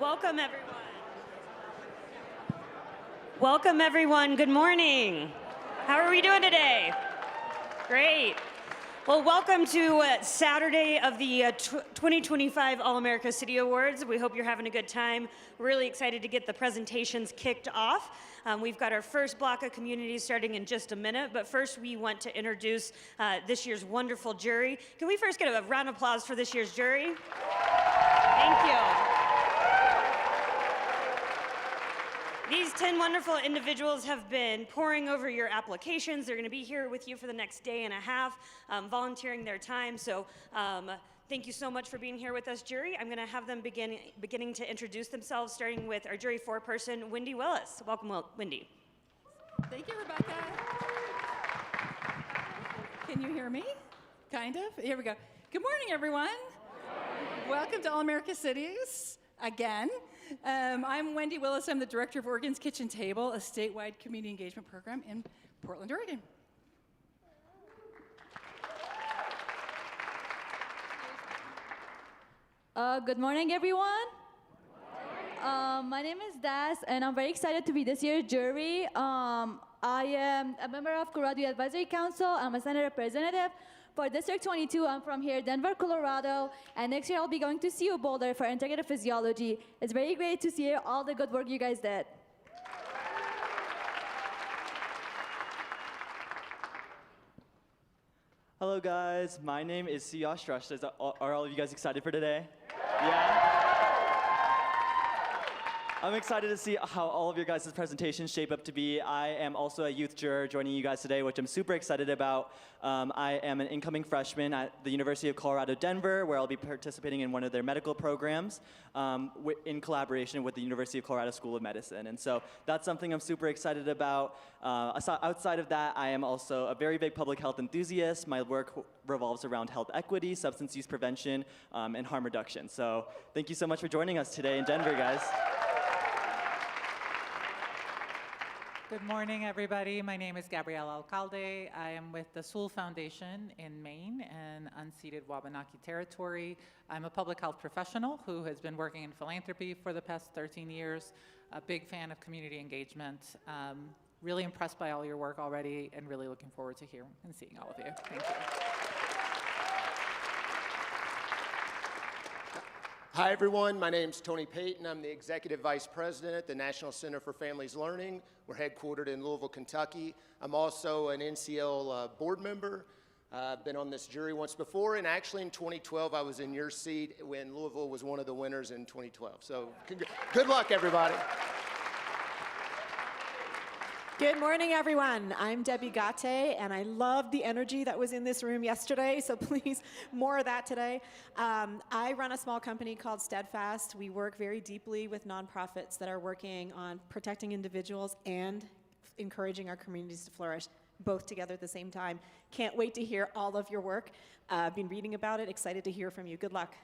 Welcome, everyone. Welcome, everyone. Good morning. How are we doing today? Great. Well, welcome to Saturday of the 2025 All-America City Awards. We hope you're having a good time. We're really excited to get the presentations kicked off. We've got our first block of communities starting in just a minute, but first we want to introduce this year's wonderful jury. Can we first get a round of applause for this year's jury? Thank you. These 10 wonderful individuals have been poring over your applications. They're going to be here with you for the next day and a half, volunteering their time. So thank you so much for being here with us, jury. I'm going to have them beginning to introduce themselves, starting with our jury foreperson, Wendy Willis. Welcome, Wendy. Thank you, Rebecca. Can you hear me? Kind of. Here we go. Good morning, everyone. Welcome to All America Cities again. I'm Wendy Willis. I'm the director of Oregon's Kitchen Table, a statewide community engagement program in Portland, Oregon. Good morning, everyone. My name is Das, and I'm very excited to be this year's jury. I am a member of Colorado Advisory Council. I'm a Senate representative. For District 22, I'm from here, Denver, Colorado, and next year I'll be going to CU Boulder for integrative physiology. It's very great to see all the good work you guys did. Hello guys, my name is Siyash Rush. Are all of you guys excited for today? Yeah? I'm excited to see how all of your guys' presentations shape up to be. I am also a youth juror joining you guys today, which I'm super excited about. I am an incoming freshman at the University of Colorado, Denver, where I'll be participating in one of their medical programs in collaboration with the University of Colorado School of Medicine. And so that's something I'm super excited about. Outside of that, I am also a very big public health enthusiast. My work revolves around health equity, substance use prevention, and harm reduction. So thank you so much for joining us today in Denver, guys. Good morning, everybody. My name is Gabriela Alcalde. I am with the Sewell Foundation in Maine and unceded Wabanaki territory. I'm a public health professional who has been working in philanthropy for the past 13 years, a big fan of community engagement. Really impressed by all your work already and really looking forward to hearing and seeing all of you. Thank you. Hi, everyone. My name's Tony Payton. I'm the Executive Vice President at the National Center for Families Learning. We're headquartered in Louisville, Kentucky. I'm also an NCL board member. I've been on this jury once before, and actually in 2012, I was in your seat when Louisville was one of the winners in 2012. So good luck, everybody. Good morning, everyone. I'm Debbie Gate, and I loved the energy that was in this room yesterday, so please, more of that today. I run a small company called Steadfast. We work very deeply with nonprofits that are working on protecting individuals and encouraging our communities to flourish, both together at the same time. Can't wait to hear all of your work. I've been reading about it, excited to hear from you. Good luck.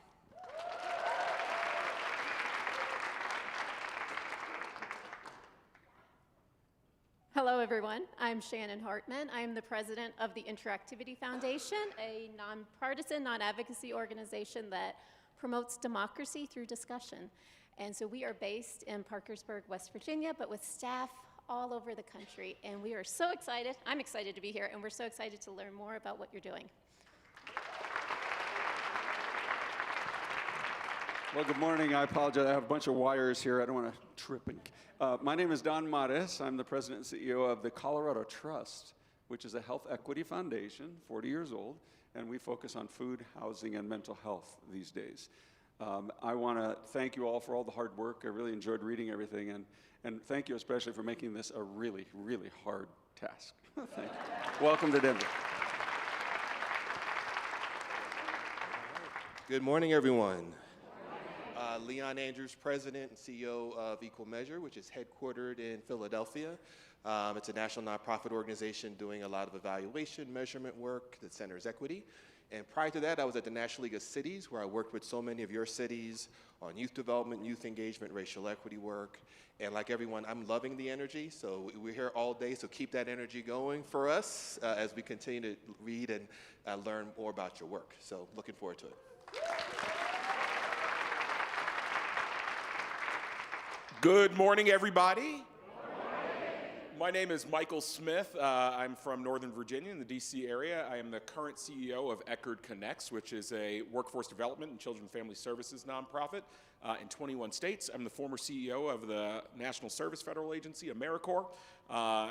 Hello, everyone. I'm Shannon Hartman. I'm the president of the Interactivity Foundation, a nonpartisan, non-advocacy organization that promotes democracy through discussion. And so we are based in Parkersburg, West Virginia, but with staff all over the country. And we are so excited. I'm excited to be here, and we're so excited to learn more about what you're doing. Well, good morning. I apologize. I have a bunch of wires here. I don't want to trip. My name is Don Mares. I'm the president and CEO of the Colorado Trust, which is a health equity foundation, 40 years old, and we focus on food, housing, and mental health these days. I want to thank you all for all the hard work. I really enjoyed reading everything, and thank you especially for making this a really, really hard task. Thank you. Welcome to Denver. Good morning, everyone. Leon Andrews, President and CEO of Equal Measure, which is headquartered in Philadelphia. It's a national nonprofit organization doing a lot of evaluation, measurement work that centers equity. And prior to that, I was at the National League of Cities, where I worked with so many of your cities on youth development, youth engagement, racial equity work. And like everyone, I'm loving the energy. So we're here all day, so keep that energy going for us as we continue to read and learn more about your work. So looking forward to it. Good morning, everybody. My name is Michael Smith. I'm from Northern Virginia in the DC area. I am the current CEO of Akron Connects, which is a workforce development and children and family services nonprofit in 21 states. I'm the former CEO of the National Service Federal Agency, AmeriCorps,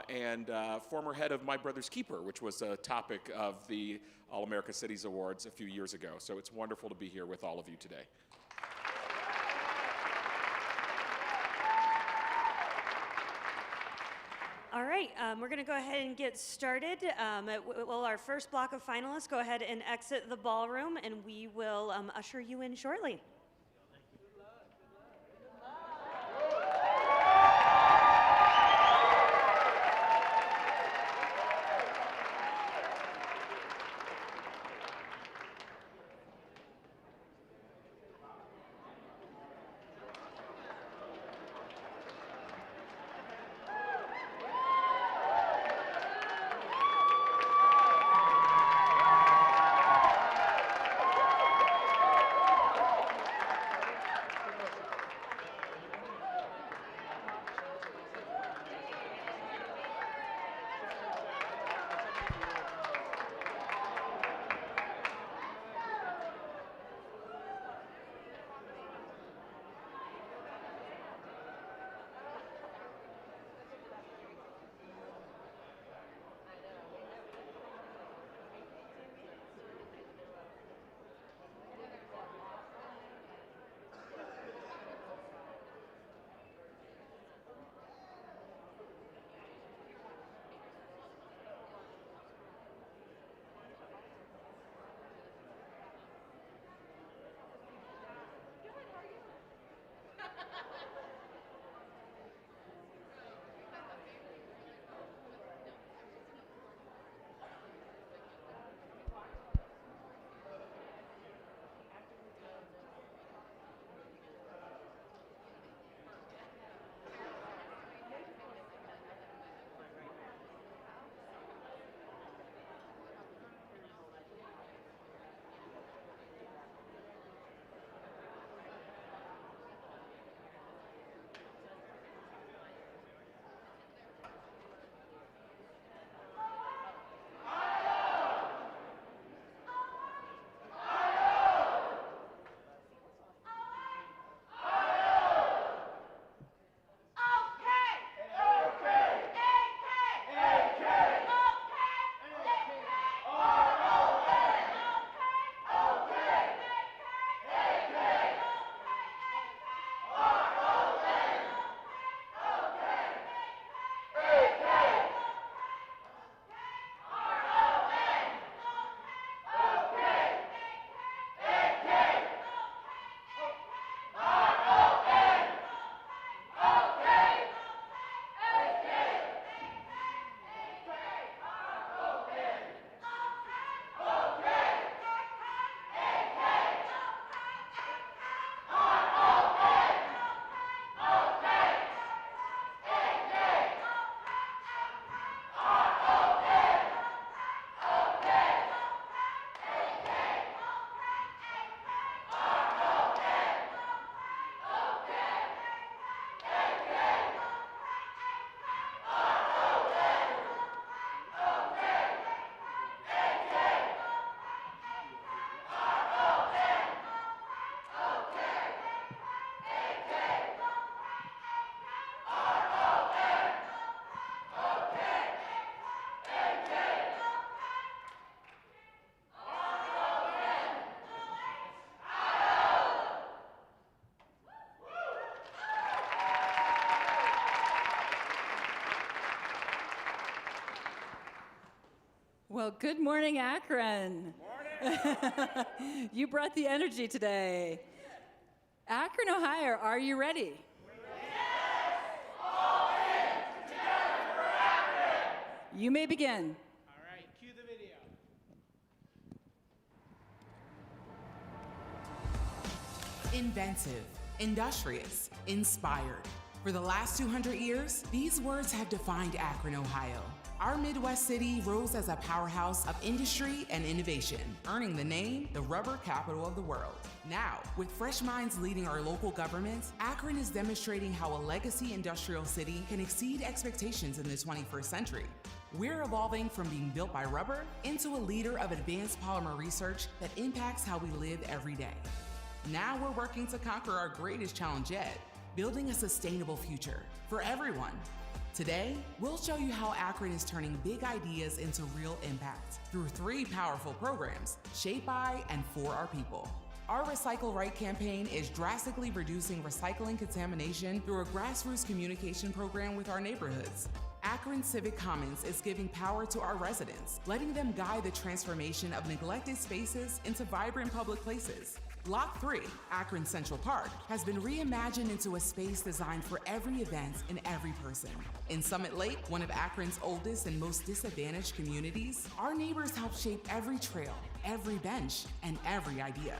and former head of My Brother's Keeper, which was a topic of the All-America Cities Awards a few years ago. So it's wonderful to be here with all of you today. All right, we're going to go ahead and get started. Will our first block of finalists go ahead and exit the ballroom, and we will usher you in shortly. Well, good morning, Akron. Morning. You brought the energy today. Akron, Ohio, are you ready? Yes! All in together for Akron! You may begin. All right, cue the video. Inventive, industrious, inspired. For the last 200 years, these words have defined Akron, Ohio. our Midwest city rose as a powerhouse of industry and innovation, earning the name the rubber capital of the world. Now, with fresh minds leading our local governments, Akron is demonstrating how a legacy industrial city can exceed expectations in the 21st century. We're evolving from being built by rubber into a leader of advanced polymer research that impacts how we live every day. Now we're working to conquer our greatest challenge yet, building a sustainable future for everyone. Today, we'll show you how Akron is turning big ideas into real impact through 3 powerful programs, shaped by and for our people. Our Recycle Right campaign is drastically reducing recycling contamination through a grassroots communication program with our neighborhoods. Akron Civic Commons is giving power to our residents, letting them guide the transformation of neglected spaces into vibrant public places. Block 3, Akron Central Park, has been reimagined into a space designed for every event and every person. In Summit Lake, one of Akron's oldest and most disadvantaged communities, our neighbors help shape every trail, every bench, and every idea.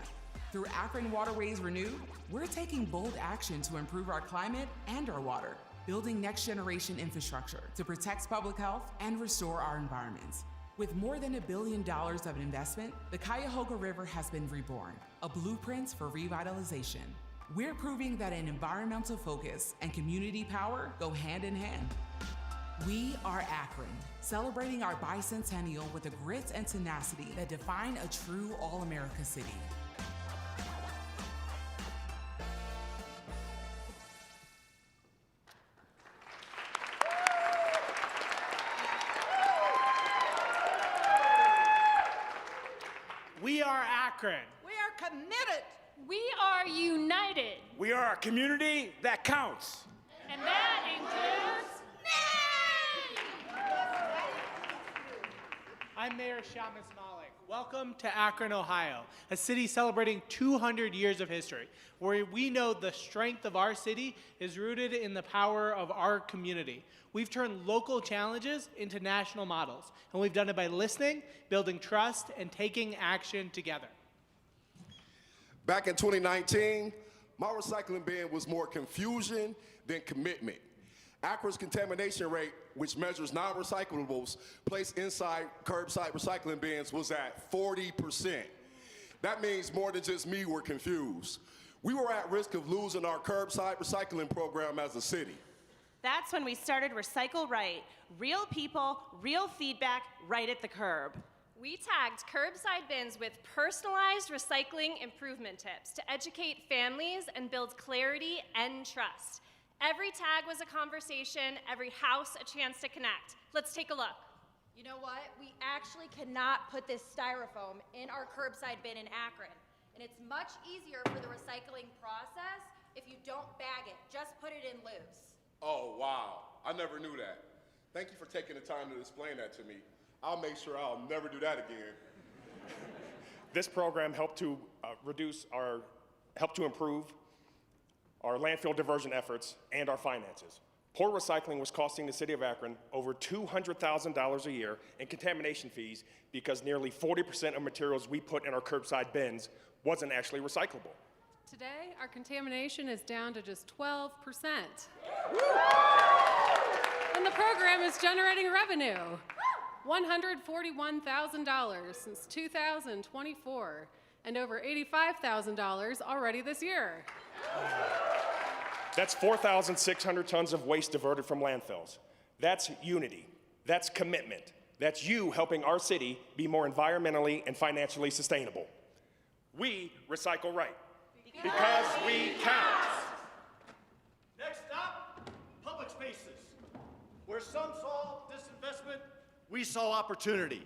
Through Akron Waterways Renewed, we're taking bold action to improve our climate and our water, building next-generation infrastructure to protect public health and restore our environment. With more than $1 billion of investment, the Cuyahoga River has been reborn, a blueprint for revitalization. We're proving that an environmental focus and community power go hand in hand. We are Akron, celebrating our bicentennial with the grit and tenacity that define a true all-America city. We are Akron. We are committed. We are united. We are a community that counts. And that includes I'm Mayor Shamus Malik. Welcome to Akron, Ohio, a city celebrating 200 years of history, where we know the strength of our city is rooted in the power of our community. We've turned local challenges into national models, and we've done it by listening, building trust, and taking action together. Back in 2019, my recycling bin was more confusion than commitment. Akron's contamination rate, which measures non-recyclables placed inside curbside recycling bins, was at 40%. That means more than just me were confused. We were at risk of losing our curbside recycling program as a city. That's when we started Recycle Right. Real people, real feedback, right at the curb. We tagged curbside bins with personalized recycling improvement tips to educate families and build clarity and trust. Every tag was a conversation, every house a chance to connect. Let's take a look. You know what? We actually cannot put this styrofoam in our curbside bin in Akron. And it's much easier for the recycling process if you don't bag it. Just put it in loose. Oh, wow. I never knew that. Thank you for taking the time to explain that to me. I'll make sure I'll never do that again. This program helped to improve our landfill diversion efforts and our finances. Poor recycling was costing the city of Akron over $200,000 a year in contamination fees because nearly 40% of materials we put in our curbside bins wasn't actually recyclable. Today, our contamination is down to just 12%. And the program is generating revenue. $141,000 since 2024, and over $85,000 already this year. That's 4,600 tons of waste diverted from landfills. That's unity. That's commitment. That's you helping our city be more environmentally and financially sustainable. We recycle right. Because we count. Next up, public spaces. Where some saw disinvestment, we saw opportunity.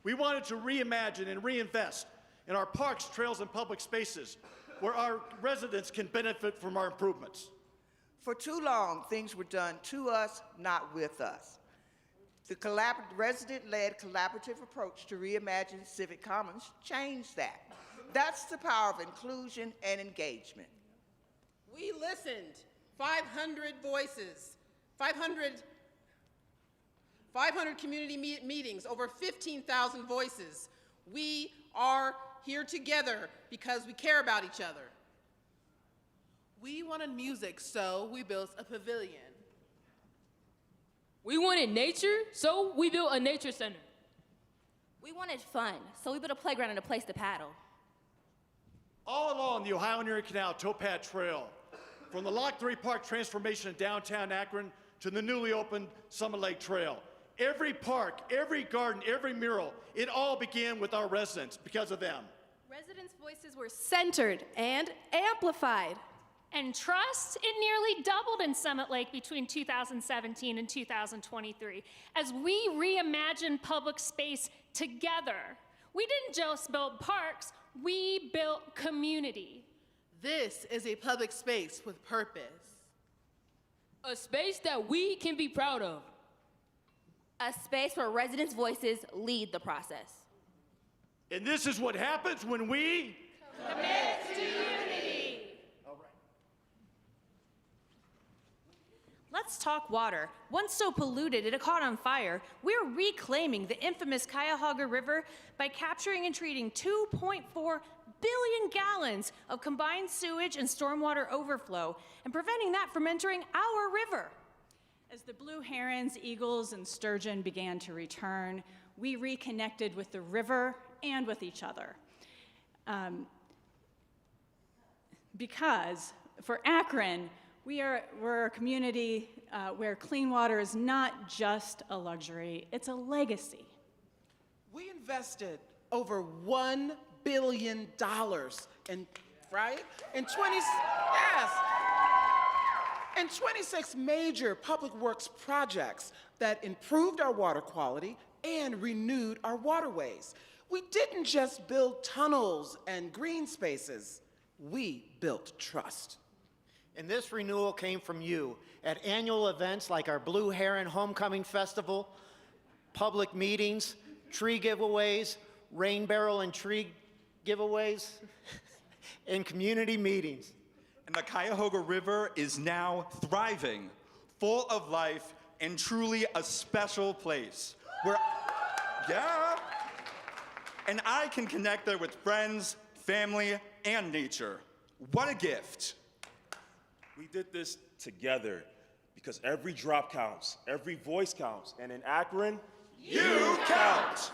We wanted to reimagine and reinvest in our parks, trails, and public spaces where our residents can benefit from our improvements. For too long, things were done to us, not with us. The resident-led collaborative approach to reimagine Civic Commons changed that. That's the power of inclusion and engagement. We listened. 500 voices, 500 community meetings, over 15,000 voices. We are here together because we care about each other. We wanted music, so we built a pavilion. We wanted nature, so we built a nature center. We wanted fun, so we built a playground and a place to paddle. All along the Ohio and Erie Canal Towpath Trail, from the Lock 3 Park transformation in downtown Akron to the newly opened Summit Lake Trail. Every park, every garden, every mural, it all began with our residents because of them. Residents' voices were centered and amplified. And trust, it nearly doubled in Summit Lake between 2017 and 2023 as we reimagined public space together. We didn't just build parks, we built community. This is a public space with purpose. A space that we can be proud of. A space where residents' voices lead the process. And this is what happens when we commit to unity. Let's talk water. Once so polluted it caught on fire, we're reclaiming the infamous Cuyahoga River by capturing and treating 2.4 billion gallons of combined sewage and stormwater overflow and preventing that from entering our river. As the blue herons, eagles, and sturgeon began to return, we reconnected with the river and with each other. Because for Akron, we're a community where clean water is not just a luxury, it's a legacy. We invested over $1 billion in 26 major public works projects that improved our water quality and renewed our waterways. We didn't just build tunnels and green spaces, we built trust. And this renewal came from you at annual events like our Blue Heron Homecoming Festival, public meetings, tree giveaways, rain barrel and tree giveaways, and community meetings. And the Cuyahoga River is now thriving, full of life, and truly a special place where, and I can connect there with friends, family, and nature. What a gift. We did this together because every drop counts, every voice counts, and in Akron, you count!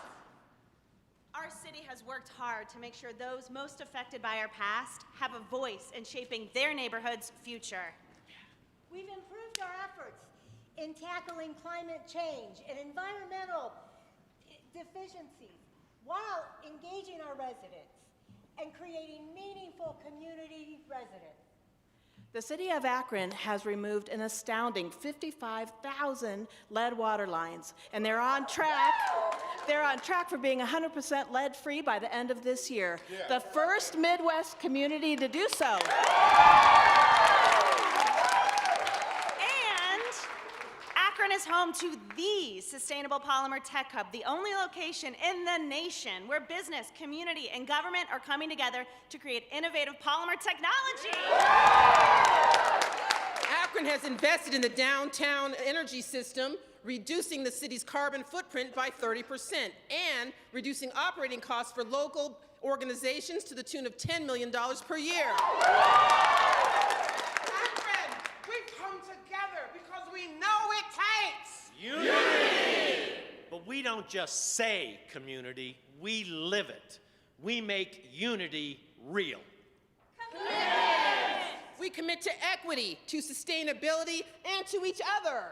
Our city has worked hard to make sure those most affected by our past have a voice in shaping their neighborhood's future. We've improved our efforts in tackling climate change and environmental deficiencies while engaging our residents and creating meaningful community residents. The city of Akron has removed an astounding 55,000 lead water lines, and they're on track. They're on track for being 100% lead-free by the end of this year. The first Midwest community to do so. And Akron is home to the Sustainable Polymer Tech Hub, the only location in the nation where business, community, and government are coming together to create innovative polymer technology. Akron has invested in the downtown energy system, reducing the city's carbon footprint by 30% and reducing operating costs for local organizations to the tune of $10 million per year. Akron, we've come together because we know it takes Unity! But we don't just say community, we live it. We make unity real. We commit to equity, to sustainability, and to each other.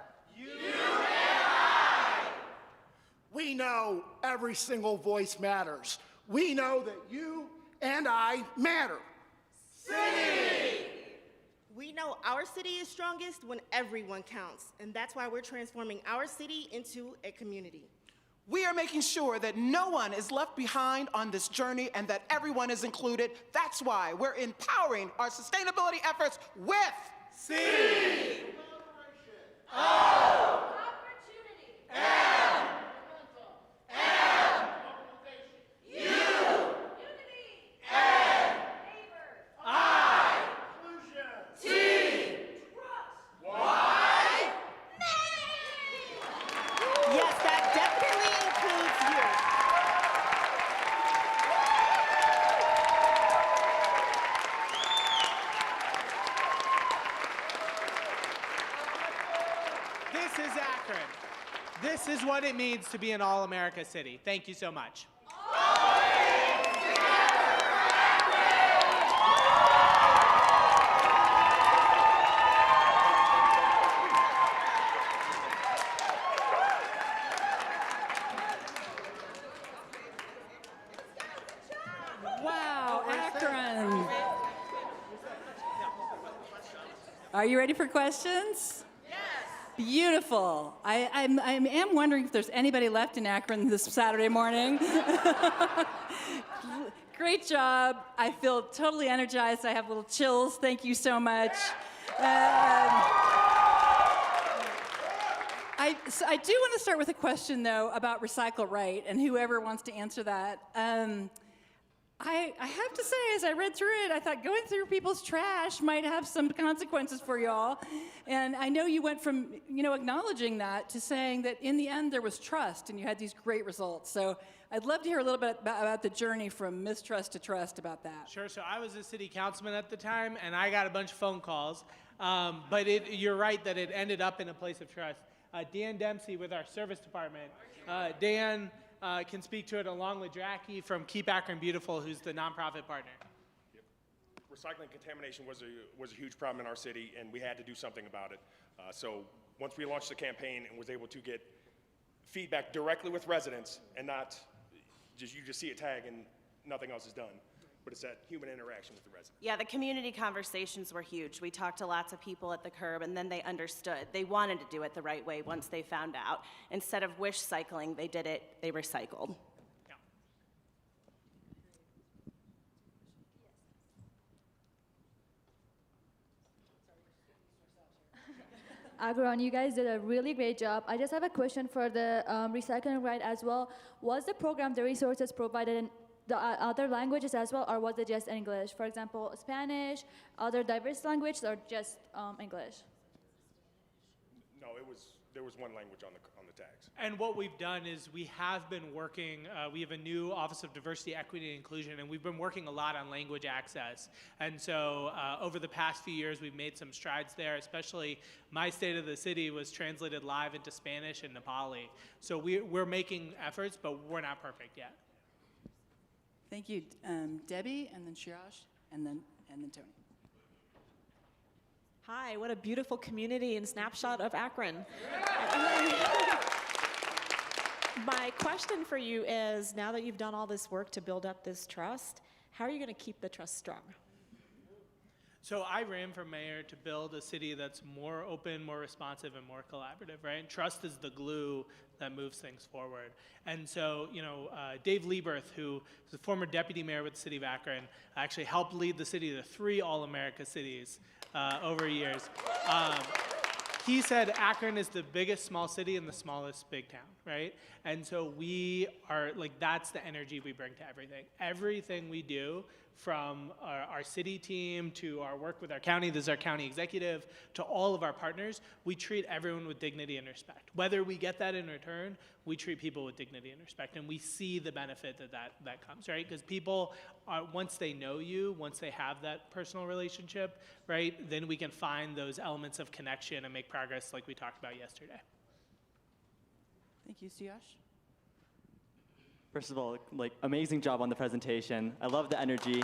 We know every single voice matters. We know that you and I matter. City! We know our city is strongest when everyone counts, and that's why we're transforming our city into a community. We are making sure that no one is left behind on this journey and that everyone is included. That's why we're empowering our sustainability efforts with C. Yes, that definitely includes you. This is This is what it means to be an all-America city. Thank you so much. Wow, Akron. Are you ready for questions? Yes. Beautiful. I am wondering if there's anybody left in Akron this Saturday morning. Great job. I feel totally energized. I have little chills. Thank you so much. I do want to start with a question, though, about Recycle Right, and whoever wants to answer that. I have to say, as I read through it, I thought going through people's trash might have some consequences for y'all. And I know you went from, acknowledging that to saying that in the end there was trust and you had these great results. So I'd love to hear a little bit about the journey from mistrust to trust about that. Sure. So I was a city councilman at the time, and I got a bunch of phone calls. But you're right that it ended up in a place of trust. Dan Dempsey with our service department. Dan can speak to it along with Jackie from Keep Akron Beautiful, who's the nonprofit partner. Yep. Recycling contamination was a huge problem in our city, and we had to do something about it. So once we launched the campaign and was able to get feedback directly with residents and not just, you just see a tag and nothing else is done, but it's that human interaction with the residents. Yeah, the community conversations were huge. We talked to lots of people at the curb, and then they understood. They wanted to do it the right way once they found out. Instead of wish cycling, they did it, they recycled. Akron, you guys did a really great job. I just have a question for the recycling right as well. Was the program, the resources provided in the other languages as well, or was it just English? For example, Spanish, other diverse languages, or just English? No, there was one language on the tags. And what we've done is we have been working, we have a new Office of Diversity, Equity, and Inclusion, and we've been working a lot on language access. And so over the past few years, we've made some strides there, especially My State of the City was translated live into Spanish and Nepali. So we're making efforts, but we're not perfect yet. Thank you. Debbie, and then Shirash, and then Tony. Hi, what a beautiful community and snapshot of Akron. My question for you is, now that you've done all this work to build up this trust, how are you going to keep the trust strong? So I ran for mayor to build a city that's more open, more responsive, and more collaborative, right? And trust is the glue that moves things forward. And so, Dave Lieberth, who is the former deputy mayor with the city of Akron, actually helped lead the city to 3 All-America cities over years. He said Akron is the biggest small city and the smallest big town, right? And so we are, that's the energy we bring to everything. Everything we do, from our city team to our work with our county, this is our county executive, to all of our partners, we treat everyone with dignity and respect. Whether we get that in return, we treat people with dignity and respect, and we see the benefit that comes, right? Because people, once they know you, once they have that personal relationship, right, then we can find those elements of connection and make progress like we talked about yesterday. Thank you, Siyash. First of all, amazing job on the presentation. I love the energy.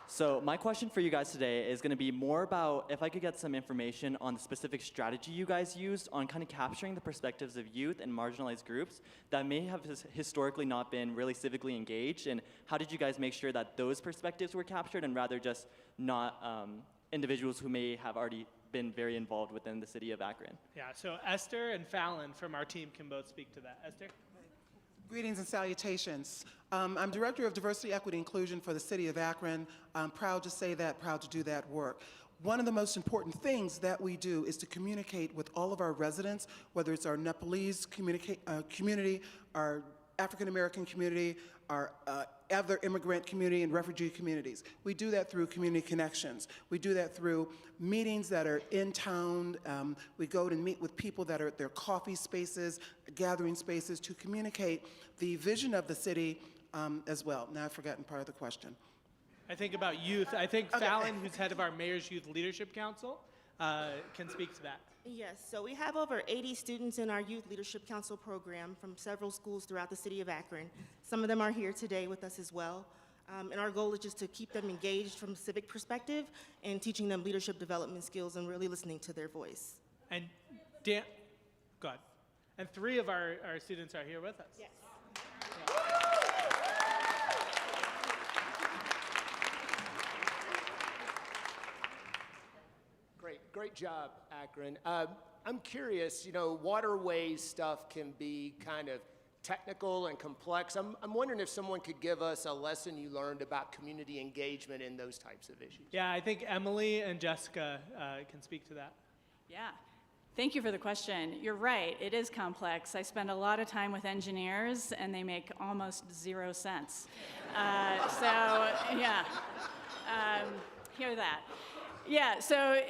So my question for you guys today is going to be more about if I could get some information on the specific strategy you guys used on kind of capturing the perspectives of youth and marginalized groups that may have historically not been really civically engaged, and how did you guys make sure that those perspectives were captured and rather just not individuals who may have already been very involved within the city of Akron? Yeah, so Esther and Fallon from our team can both speak to that. Esther? Greetings and salutations. I'm Director of Diversity, Equity, Inclusion for the City of Akron. I'm proud to say that, proud to do that work. One of the most important things that we do is to communicate with all of our residents, whether it's our Nepalese community, our African American community, our other immigrant community and refugee communities. We do that through community connections. We do that through meetings that are in town. We go to meet with people that are at their coffee spaces, gathering spaces, to communicate the vision of the city as well. Now I've forgotten part of the question. I think about youth. I think Fallon, who's head of our Mayor's Youth Leadership Council, can speak to that. Yes, so we have over 80 students in our Youth Leadership Council program from several schools throughout the city of Akron. Some of them are here today with us as well. And our goal is just to keep them engaged from a civic perspective and teaching them leadership development skills and really listening to their voice. And Dan, go ahead. And 3 of our students are here with us. Yes. Great job, Akron. I'm curious, waterways stuff can be kind of technical and complex. I'm wondering if someone could give us a lesson you learned about community engagement in those types of issues. Yeah, I think Emily and Jessica can speak to that. Yeah. Thank you for the question. You're right, it is complex. I spend a lot of time with engineers and they make almost 0 sense. Hear that. Yeah, so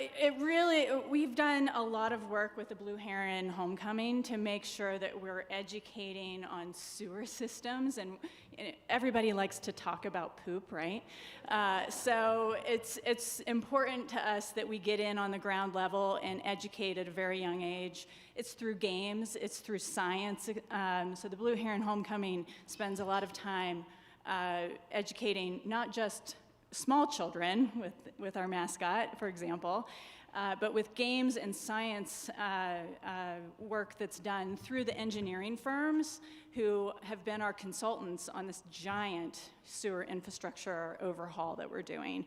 we've done a lot of work with the Blue Heron Homecoming to make sure that we're educating on sewer systems, and everybody likes to talk about poop, right? So it's important to us that we get in on the ground level and educate at a very young age. It's through games, it's through science. So the Blue Heron Homecoming spends a lot of time educating not just small children with our mascot, for example, but with games and science work that's done through the engineering firms who have been our consultants on this giant sewer infrastructure overhaul that we're doing.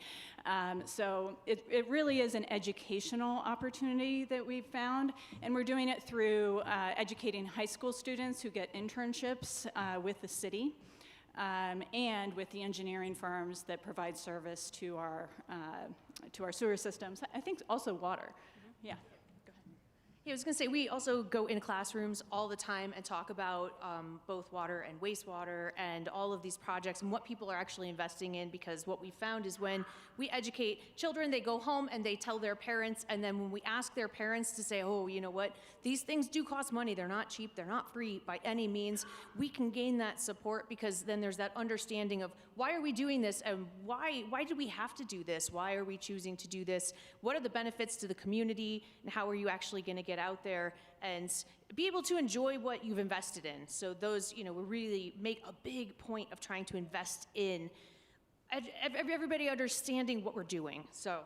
So it really is an educational opportunity that we've found, and we're doing it through educating high school students who get internships with the city. And with the engineering firms that provide service to our sewer systems. I think also water. Yeah. Yeah, I was going to say, we also go in classrooms all the time and talk about both water and wastewater and all of these projects and what people are actually investing in, because what we found is when we educate children, they go home and they tell their parents, and then when we ask their parents to say, oh, you know what, these things do cost money, they're not cheap, they're not free by any means, we can gain that support, because then there's that understanding of why are we doing this, and why do we have to do this, why are we choosing to do this, what are the benefits to the community, and how are you actually going to get out there and be able to enjoy what you've invested in. So those, we really make a big point of trying to invest in everybody understanding what we're doing. So.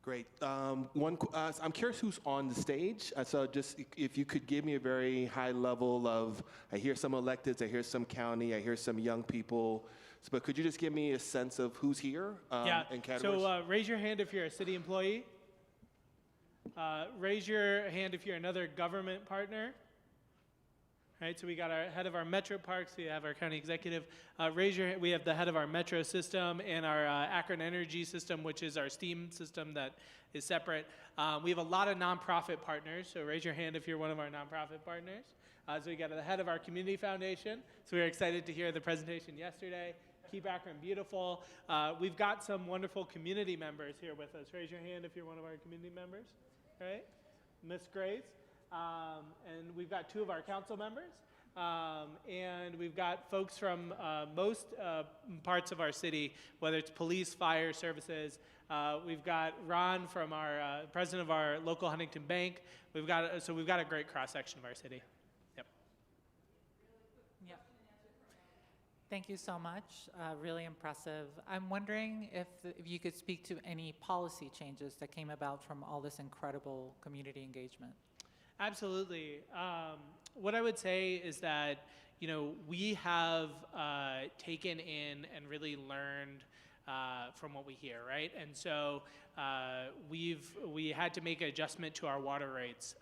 Great. I'm curious who's on the stage. So just if you could give me a very high level of, I hear some electeds, I hear some county, I hear some young people. But could you just give me a sense of who's here in categories? So raise your hand if you're a city employee. Raise your hand if you're another government partner. Right, so we got our head of our metro parks, we have our county executive. Raise your hand. We have the head of our metro system and our Akron energy system, which is our steam system that is separate. We have a lot of nonprofit partners, so raise your hand if you're one of our nonprofit partners. So we got the head of our community foundation, so we were excited to hear the presentation yesterday. Keep Akron Beautiful. We've got some wonderful community members here with us. Raise your hand if you're one of our community members, right? Miss Grace. And we've got 2 of our council members. And we've got folks from most parts of our city, whether it's police, fire, services. We've got Ron from our president of our local Huntington Bank. We've got a great cross-section of our city. Thank you so much. Really impressive. I'm wondering if you could speak to any policy changes that came about from all this incredible community engagement. Absolutely. What I would say is that, we have taken in and really learned from what we hear, right? And so we had to make an adjustment to our water rates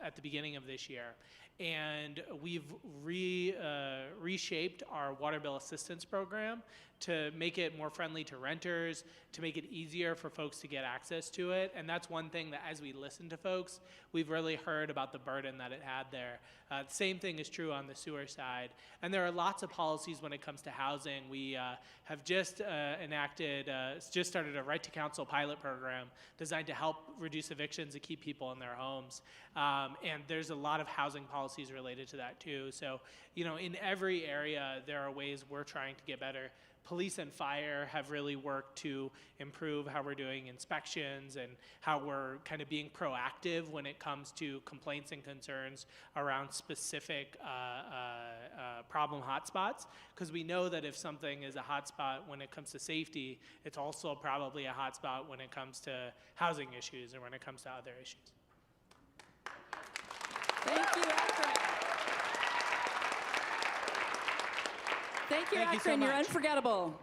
at the beginning of this year. And we've reshaped our water bill assistance program to make it more friendly to renters, to make it easier for folks to get access to it. And that's one thing that as we listen to folks, we've really heard about the burden that it had there. The same thing is true on the sewer side. And there are lots of policies when it comes to housing. We have just started a right to counsel pilot program designed to help reduce evictions and keep people in their homes. And there's a lot of housing policies related to that too. So, in every area, there are ways we're trying to get better. police and fire have really worked to improve how we're doing inspections and how we're kind of being proactive when it comes to complaints and concerns around specific problem hotspots. Because we know that if something is a hotspot when it comes to safety, it's also probably a hotspot when it comes to housing issues or when it comes to other issues. Thank you, Akron. Thank you, Thank you so Akron. You're much. unforgettable. Okay.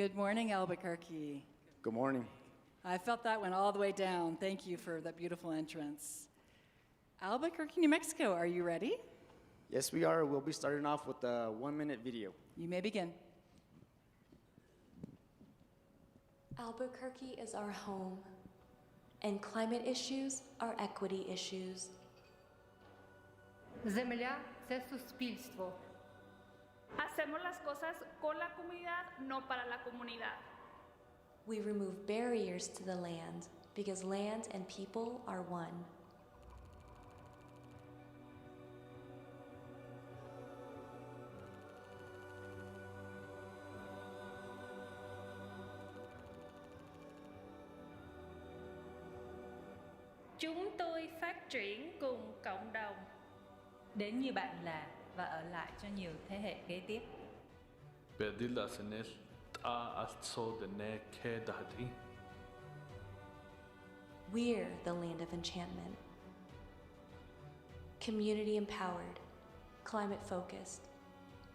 Good morning, Albuquerque. Good morning. I felt that one all the way down. Thank you for that beautiful entrance. Albuquerque, New Mexico, are you ready? Yes, we are. We'll be starting off with a 1-minute video. You may begin. Albuquerque is our home, and climate issues are equity issues. Земля – це суспільство. Hacemos las cosas con la comunidad, no para la comunidad. We remove barriers to the land because land and people are one. Chúng tôi phát triển cùng cộng đồng. Đến như bạn là và ở lại cho nhiều thế hệ kế tiếp. We're the land of enchantment. Community empowered, climate focused.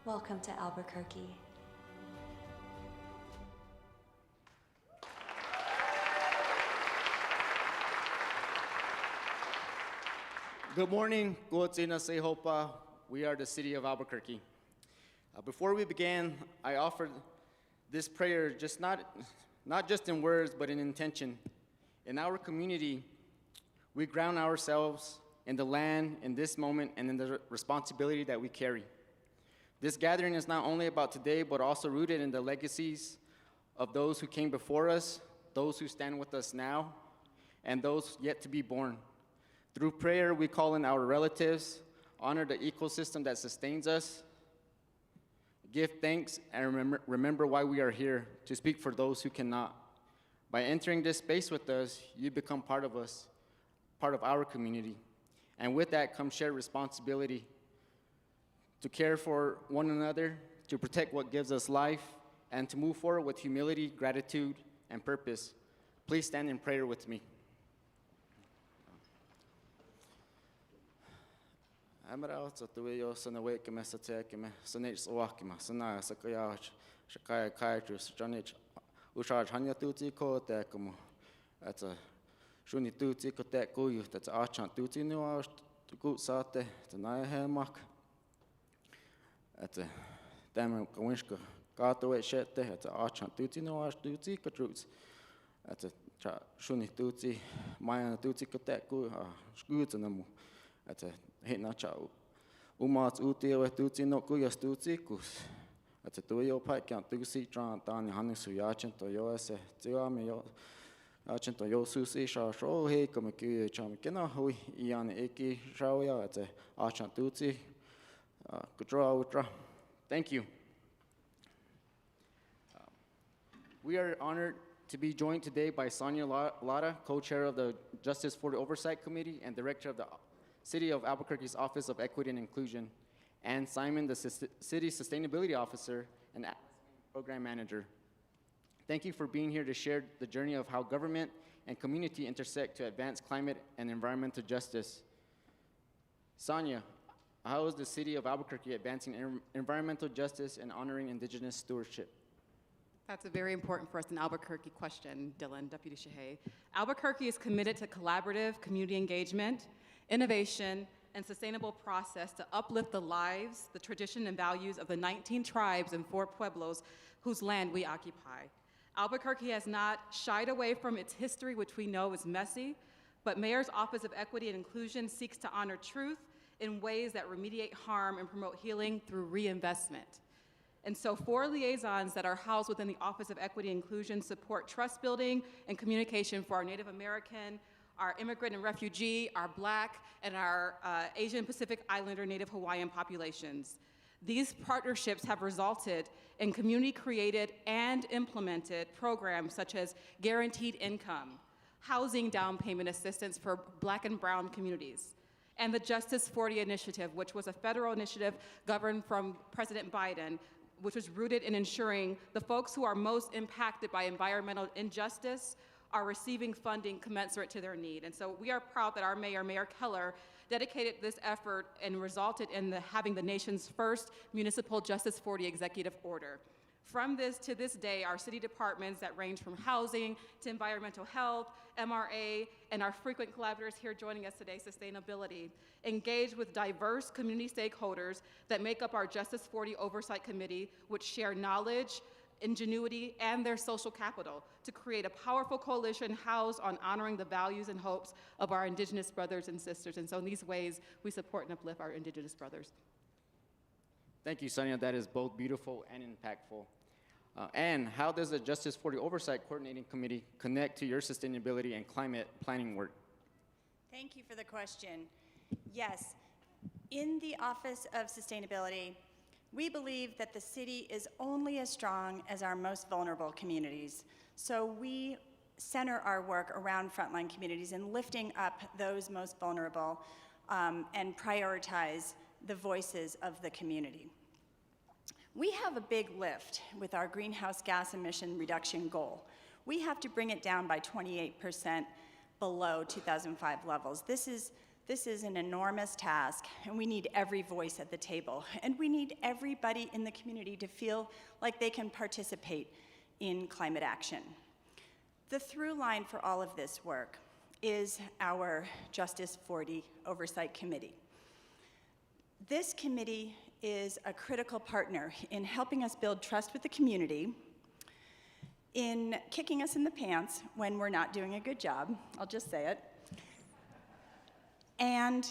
Welcome to Albuquerque. Good morning. Sehopa. We are the city of Albuquerque. Before we began, I offered this prayer not just in words, but in intention. In our community, we ground ourselves in the land, in this moment, and in the responsibility that we carry. This gathering is not only about today, but also rooted in the legacies of those who came before us, those who stand with us now, and those yet to be born. Through prayer, we call in our relatives, honor the ecosystem that sustains us, give thanks, and remember why we are here, to speak for those who cannot. By entering this space with us, you become part of us, part of our community. And with that comes shared responsibility to care for one another, to protect what gives us life, and to move forward with humility, gratitude, and purpose. Please stand in prayer with me. Amara sa tuyo sa nawake me sa take me sa nech swaki me sa na sa kaya shakaya kai tu sa janich ushar hanya tuti ko te como at a shuni tuti ko te ko you that's a chan tuti no a gut sate the na he mak at a dem kowinska gato et shete at a chan tuti no a tuti ko truts at a shuni tuti maya tuti ko te ko sgut na mu at a hit na chao umat uti we tuti no kuyas tuti kus at a tuyo pai kan tusi tran tan hanin suyachin to yo se tia me yo achin to yo susi sha sho he comme que cham kena hui ian eki shao ya at a achan tuti kudra utra. Thank you. We are honored to be joined today by Sonia Lara, co-chair of the Justice for the Oversight Committee and director of the City of Albuquerque's Office of Equity and Inclusion, and Simon, the City Sustainability Officer and Program Manager. Thank you for being here to share the journey of how government and community intersect to advance climate and environmental justice. Sonia, how is the City of Albuquerque advancing environmental justice and honoring Indigenous stewardship? That's a very important for us in Albuquerque question, Dylan, Deputy Shahey. Albuquerque is committed to collaborative community engagement, innovation, and sustainable process to uplift the lives, the tradition, and values of the 19 tribes and 4 pueblos whose land we occupy. Albuquerque has not shied away from its history, which we know is messy, but Mayor's Office of Equity and Inclusion seeks to honor truth in ways that remediate harm and promote healing through reinvestment. And so 4 liaisons that are housed within the Office of Equity and Inclusion support trust building and communication for our Native American, our immigrant and refugee, our Black, and our Asian Pacific Islander Native Hawaiian populations. These partnerships have resulted in community-created and implemented programs such as guaranteed income, housing down payment assistance for Black and Brown communities, and the Justice 40 Initiative, which was a federal initiative governed from President Biden, which was rooted in ensuring the folks who are most impacted by environmental injustice are receiving funding commensurate to their need. And so we are proud that our mayor, Mayor Keller, dedicated this effort and resulted in having the nation's first municipal Justice 40 executive order. From this to this day, our city departments that range from housing to environmental health, MRA, and our frequent collaborators here joining us today, sustainability, engage with diverse community stakeholders that make up our Justice 40 Oversight Committee, which share knowledge, ingenuity, and their social capital to create a powerful coalition housed on honoring the values and hopes of our Indigenous brothers and sisters. And so in these ways, we support and uplift our Indigenous brothers. Thank you, Sonia. That is both beautiful and impactful. And how does the Justice 40 Oversight Coordinating Committee connect to your sustainability and climate planning work? Thank you for the question. Yes, in the Office of Sustainability, we believe that the city is only as strong as our most vulnerable communities. So we center our work around frontline communities and lifting up those most vulnerable and prioritize the voices of the community. We have a big lift with our greenhouse gas emission reduction goal. We have to bring it down by 28% below 2005 levels. This is an enormous task, and we need every voice at the table. And we need everybody in the community to feel like they can participate in climate action. The through line for all of this work is our Justice 40 Oversight Committee. This committee is a critical partner in helping us build trust with the community, in kicking us in the pants when we're not doing a good job, I'll just say it, and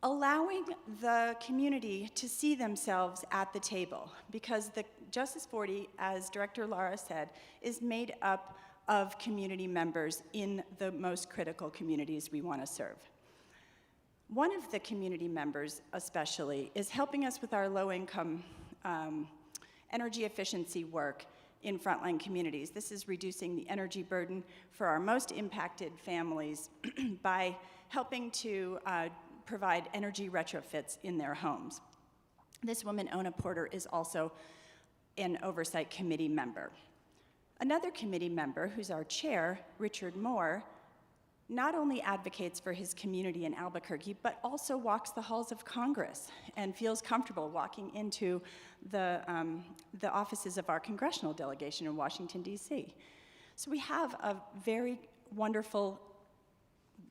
allowing the community to see themselves at the table, because the Justice 40, as Director Lara said, is made up of community members in the most critical communities we want to serve. One of the community members especially is helping us with our low-income energy efficiency work in frontline communities. This is reducing the energy burden for our most impacted families by helping to provide energy retrofits in their homes. This woman, Ona Porter, is also an oversight committee member. Another committee member, who's our chair, Richard Moore, not only advocates for his community in Albuquerque, but also walks the halls of Congress and feels comfortable walking into the offices of our congressional delegation in Washington, D.C. So we have a very wonderful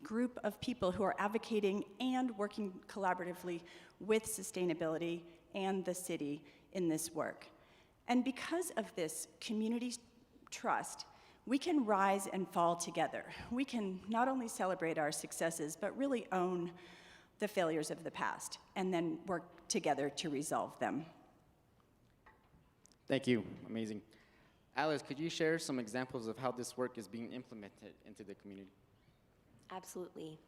group of people who are advocating and working collaboratively with sustainability and the city in this work. And because of this community trust, we can rise and fall together. We can not only celebrate our successes, but really own the failures of the past and then work together to resolve them. Thank you. Amazing. Alice, could you share some examples of how this work is being implemented into the community? Absolutely.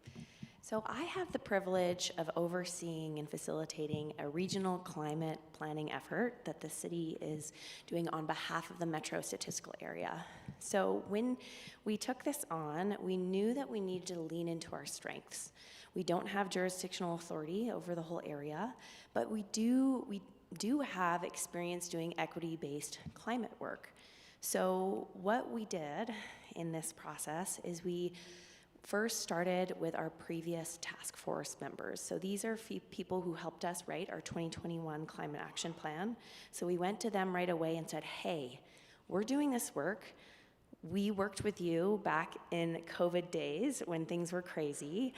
So I have the privilege of overseeing and facilitating a regional climate planning effort that the city is doing on behalf of the metro statistical area. So when we took this on, we knew that we needed to lean into our strengths. We don't have jurisdictional authority over the whole area, but we do have experience doing equity-based climate work. So what we did in this process is we first started with our previous task force members. So these are people who helped us write our 2021 climate action plan. So we went to them right away and said, hey, we're doing this work. We worked with you back in COVID days when things were crazy.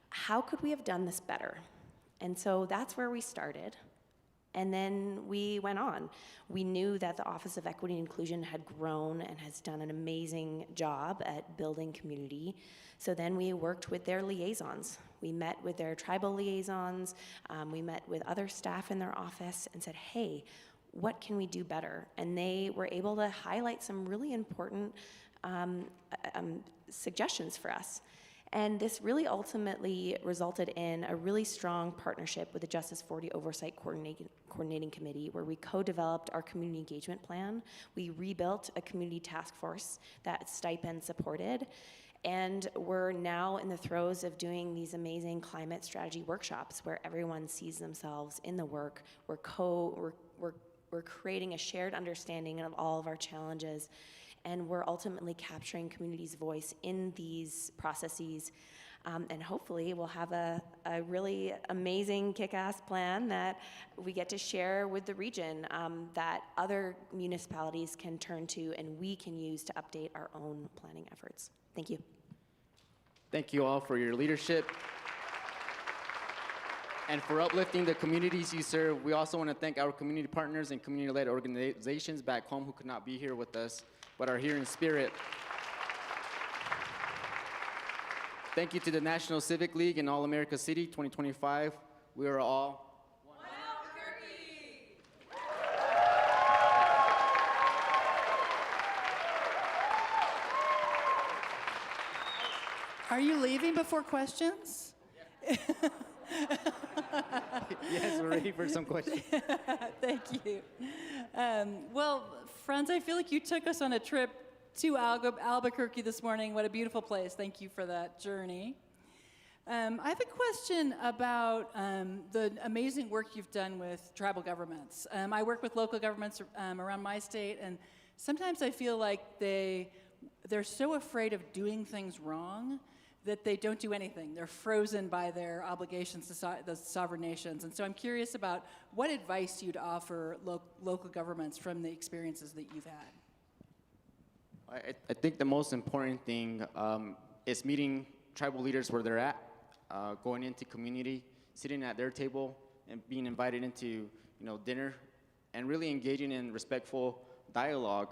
How could we have done this better? And so that's where we started. And then we went on. We knew that the Office of Equity and Inclusion had grown and has done an amazing job at building community. So then we worked with their liaisons. We met with their tribal liaisons. We met with other staff in their office and said, hey, what can we do better? And they were able to highlight some really important suggestions for us. And this really ultimately resulted in a really strong partnership with the Justice 40 Oversight Coordinating Committee, where we co-developed our community engagement plan. We rebuilt a community task force that Stipend supported. And we're now in the throes of doing these amazing climate strategy workshops where everyone sees themselves in the work. We're creating a shared understanding of all of our challenges, and we're ultimately capturing community's voice in these processes And hopefully we'll have a really amazing kick-ass plan that we get to share with the region, that other municipalities can turn to and we can use to update our own planning efforts. Thank you. Thank you all for your leadership and for uplifting the communities you serve. We also want to thank our community partners and community-led organizations back home who could not be here with us, but are here in spirit. Thank you to the National Civic League and All America City 2025. We are all one Albuquerque. Are you leaving before questions? Yes, we're ready for some questions. Thank you. Well, Franz, I feel like you took us on a trip to Albuquerque this morning. What a beautiful place. Thank you for that journey. I have a question about the amazing work you've done with tribal governments. I work with local governments around my state, and sometimes I feel like they're so afraid of doing things wrong that they don't do anything. They're frozen by their obligations to the sovereign nations. And so I'm curious about what advice you'd offer local governments from the experiences that you've had. I think the most important thing is meeting tribal leaders where they're at, going into community, sitting at their table, and being invited into dinner, and really engaging in respectful dialogue.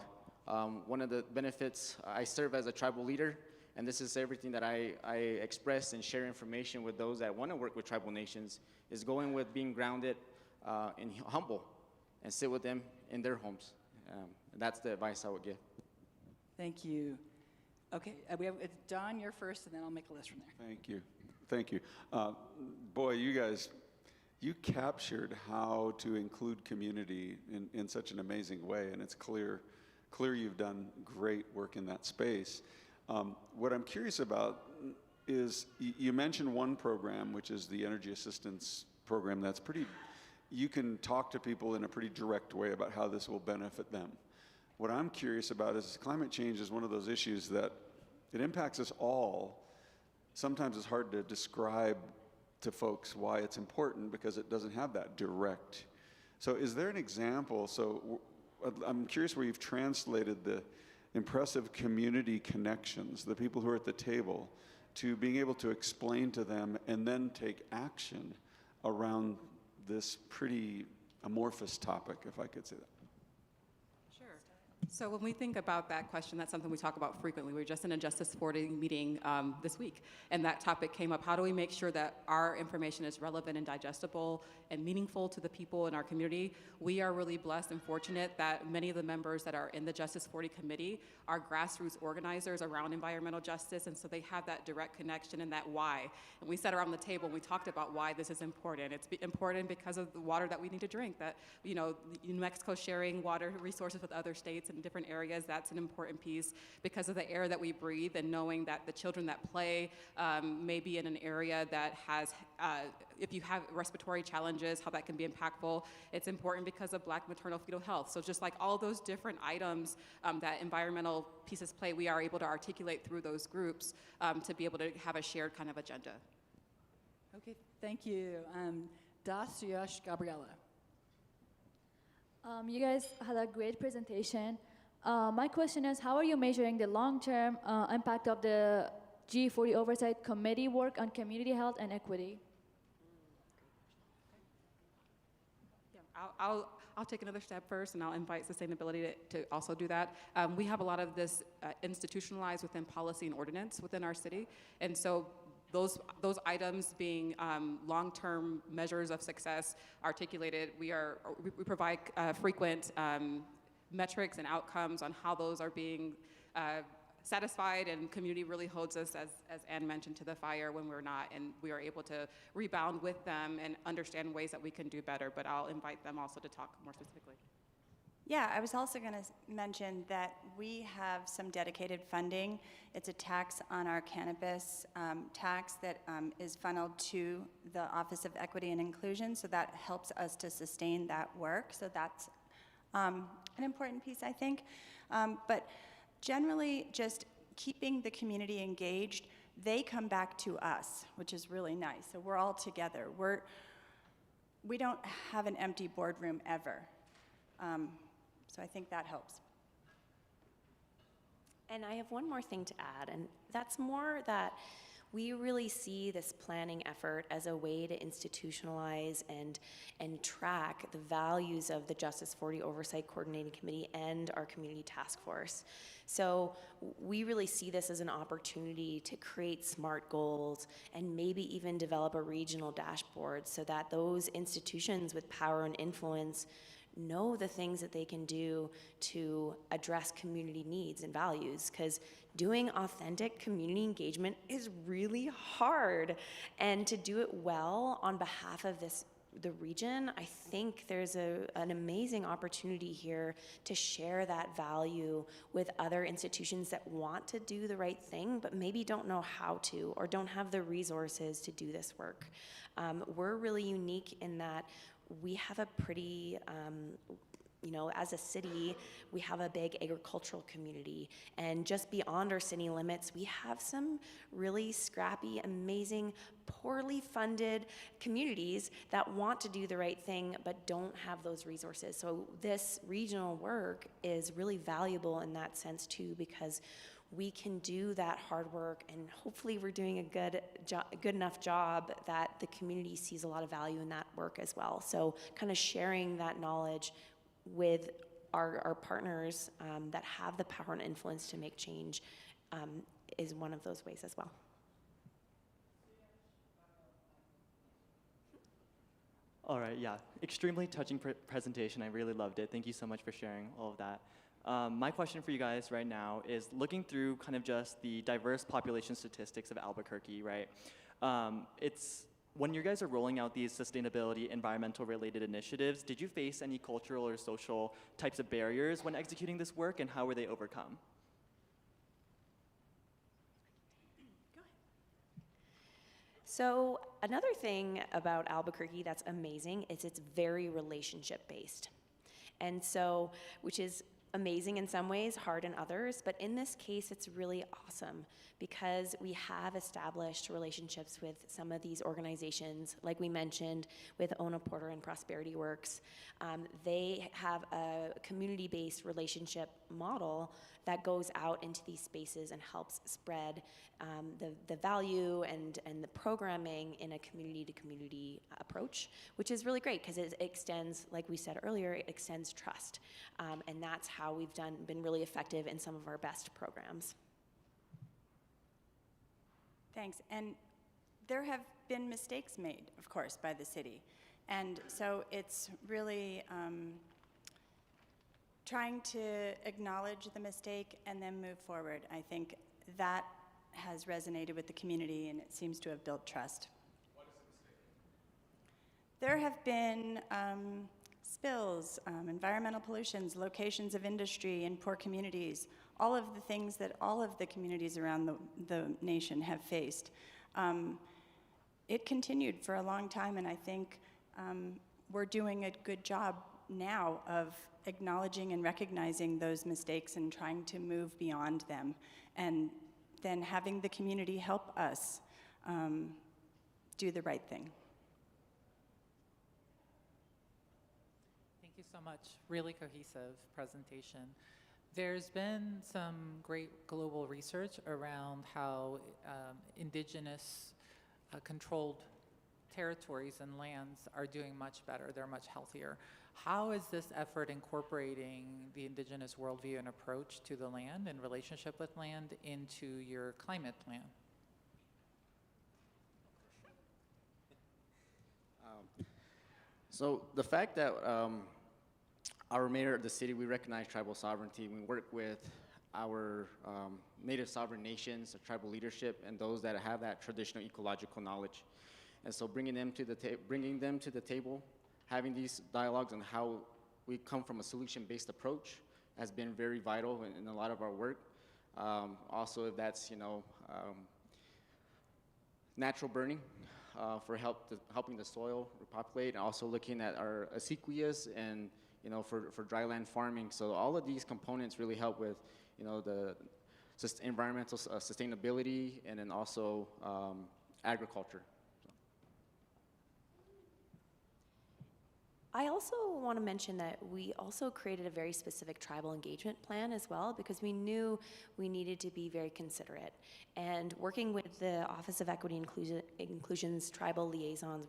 One of the benefits, I serve as a tribal leader, and this is everything that I express and share information with those that want to work with tribal nations, is going with being grounded and humble, and sit with them in their homes. That's the advice I would give. Thank you. Okay, it's Don, you're first, and then I'll make a list from there. Thank you. Thank you. Boy, you guys, you captured how to include community in such an amazing way, and it's clear you've done great work in that space. What I'm curious about is you mentioned one program, which is the Energy Assistance Program. That's you can talk to people in a pretty direct way about how this will benefit them. What I'm curious about is climate change is one of those issues that it impacts us all. Sometimes it's hard to describe to folks why it's important because it doesn't have that direct. So is there an example? So I'm curious where you've translated the impressive community connections, the people who are at the table, to being able to explain to them and then take action around this pretty amorphous topic, if I could say that. So when we think about that question, that's something we talk about frequently. We were just in a Justice 40 meeting this week, and that topic came up. How do we make sure that our information is relevant and digestible and meaningful to the people in our community? We are really blessed and fortunate that many of the members that are in the Justice 40 committee are grassroots organizers around environmental justice, and so they have that direct connection and that why. And we sat around the table and we talked about why this is important. It's important because of the water that we need to drink, that, New Mexico sharing water resources with other states in different areas, that's an important piece because of the air that we breathe, and knowing that the children that play may be in an area that has, if you have respiratory challenges, how that can be impactful. It's important because of Black maternal fetal health. So just like all those different items that environmental pieces play, we are able to articulate through those groups to be able to have a shared kind of agenda. Okay, thank you. Das Yash Gabriela. You guys had a great presentation. My question is, how are you measuring the long-term impact of the G40 Oversight Committee work on community health and equity? Yeah, I'll take another step first, and I'll invite sustainability to also do that. We have a lot of this institutionalized within policy and ordinance within our city, and so those items being long-term measures of success articulated, we provide frequent metrics and outcomes on how those are being satisfied, and community really holds us, as Ann mentioned, to the fire when we're not, and we are able to rebound with them and understand ways that we can do better, but I'll invite them also to talk more specifically. Yeah, I was also going to mention that we have some dedicated funding. It's a tax on our cannabis tax that is funneled to the Office of Equity and Inclusion, so that helps us to sustain that work. So that's an important piece, I think. But generally, just keeping the community engaged they come back to us, which is really nice. So we're all together. We don't have an empty boardroom ever. So I think that helps. And I have one more thing to add, and that's more that we really see this planning effort as a way to institutionalize and track the values of the Justice 40 Oversight Coordinating Committee and our community task force. So we really see this as an opportunity to create SMART goals and maybe even develop a regional dashboard so that those institutions with power and influence know the things that they can do to address community needs and values, because doing authentic community engagement is really hard. And to do it well on behalf of the region, I think there's an amazing opportunity here to share that value with other institutions that want to do the right thing, but maybe don't know how to or don't have the resources to do this work. We're really unique in that we have a pretty, as a city, we have a big agricultural community. And just beyond our city limits, we have some really scrappy, amazing, poorly funded communities that want to do the right thing but don't have those resources. So this regional work is really valuable in that sense too, because we can do that hard work, and hopefully we're doing a good enough job that the community sees a lot of value in that work as well. So kind of sharing that knowledge with our partners that have the power and influence to make change is one of those ways as well. All right, yeah, extremely touching presentation. I really loved it. Thank you so much for sharing all of that. My question for you guys right now is looking through kind of just the diverse population statistics of Albuquerque, right? When you guys are rolling out these sustainability, environmental related initiatives, did you face any cultural or social types of barriers when executing this work, and how were they overcome? So another thing about Albuquerque that's amazing is it's very relationship based. And so, which is amazing in some ways, hard in others, but in this case it's really awesome because we have established relationships with some of these organizations, like we mentioned with Ona Porter and Prosperity Works. They have a community-based relationship model that goes out into these spaces and helps spread the value and the programming in a community-to-community approach, which is really great because it extends, like we said earlier, it extends trust. And that's how we've been really effective in some of our best programs. Thanks. And there have been mistakes made, of course, by the city. And so it's really trying to acknowledge the mistake and then move forward. I think that has resonated with the community, and it seems to have built trust. What is the mistake? There have been spills, environmental pollutions, locations of industry in poor communities, all of the things that all of the communities around the nation have faced. It continued for a long time, and I think we're doing a good job now of acknowledging and recognizing those mistakes and trying to move beyond them, and then having the community help us do the right thing. Thank you so much. Really cohesive presentation. There's been some great global research around how indigenous controlled territories and lands are doing much better. They're much healthier. How is this effort incorporating the indigenous worldview and approach to the land and relationship with land into your climate plan? So the fact that our mayor of the city, we recognize tribal sovereignty. We work with our native sovereign nations, the tribal leadership, and those that have that traditional ecological knowledge. And so bringing them to the table, having these dialogues on how we come from a solution-based approach has been very vital in a lot of our work. Also, if that's natural burning for helping the soil repopulate, and also looking at our acequias and for dryland farming. So all of these components really help with the environmental sustainability, and then also agriculture. I also want to mention that we also created a very specific tribal engagement plan as well, because we knew we needed to be very considerate. And working with the Office of Equity and Inclusion's tribal liaisons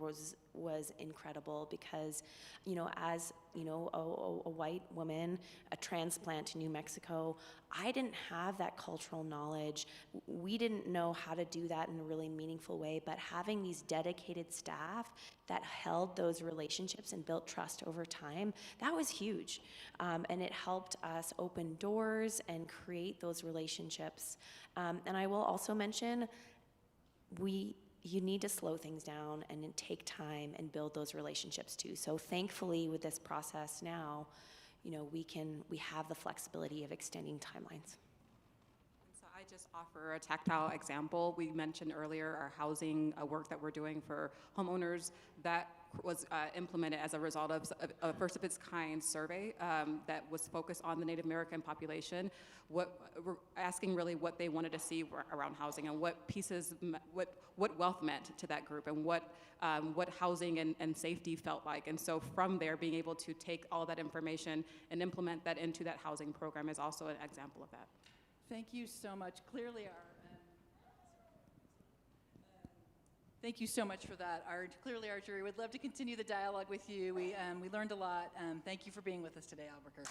was incredible, because, you know, as you know, a white woman, a transplant to New Mexico, I didn't have that cultural knowledge. We didn't know how to do that in a really meaningful way, but having these dedicated staff that held those relationships and built trust over time, that was huge. And it helped us open doors and create those relationships. And I will also mention, you need to slow things down and take time and build those relationships too. So thankfully with this process now, you know, we have the flexibility of extending timelines. So I just offer a tactile example. We mentioned earlier our housing work that we're doing for homeowners that was implemented as a result of a first of its kind survey that was focused on the Native American population. We're asking really what they wanted to see around housing and what pieces, what wealth meant to that group, and what housing and safety felt like. And so from there, being able to take all that information and implement that into that housing program is also an example of that. Thank you so much. Thank you so much for that. Clearly, our jury would love to continue the dialogue with you. We learned a lot. Thank you for being with us today, Albuquerque.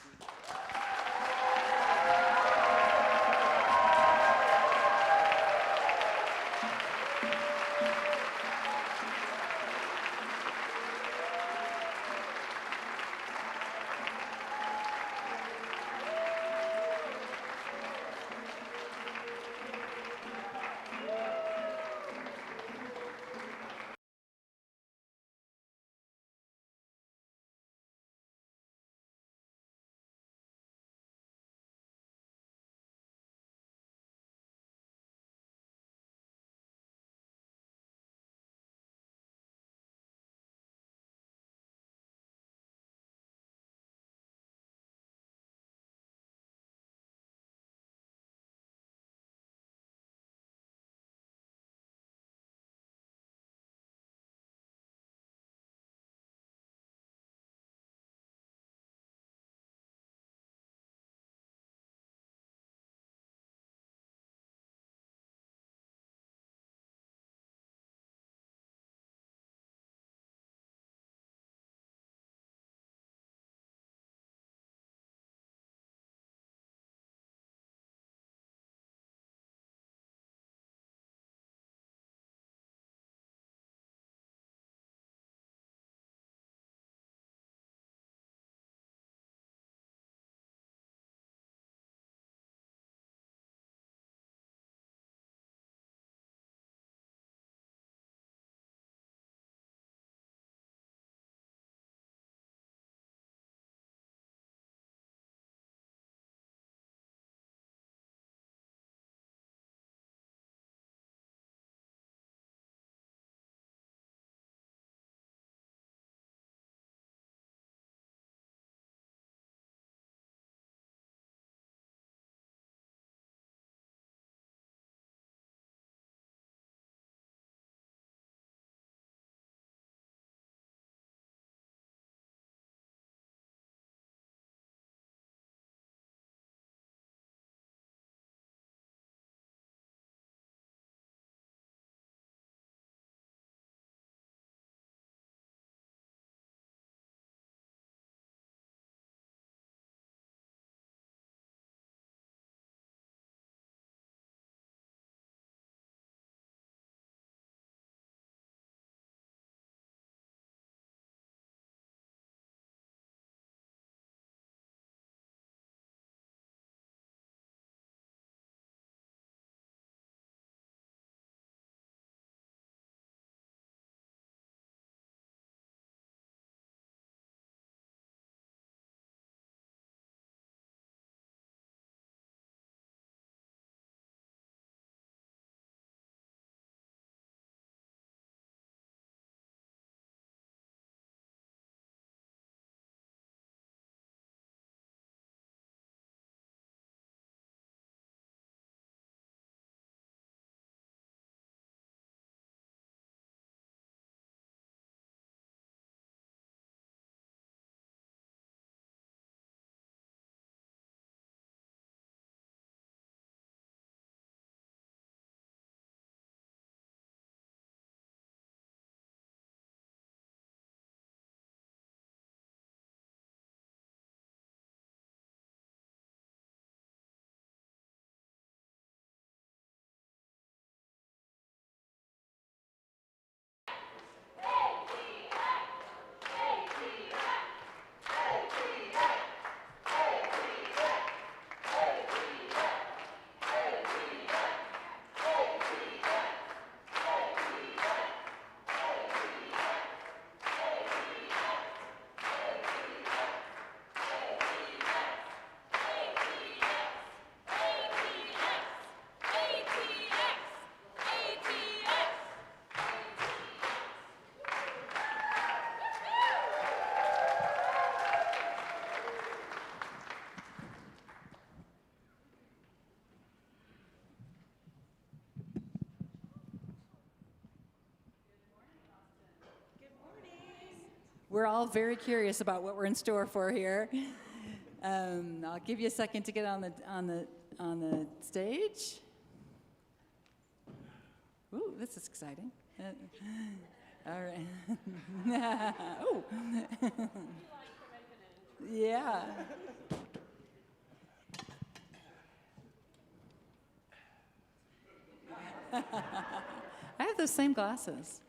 we're all very curious about what we're in store for here. I'll give you a second to get on the stage. Ooh, this is exciting. All right. Ooh. Yeah. I have those same glasses.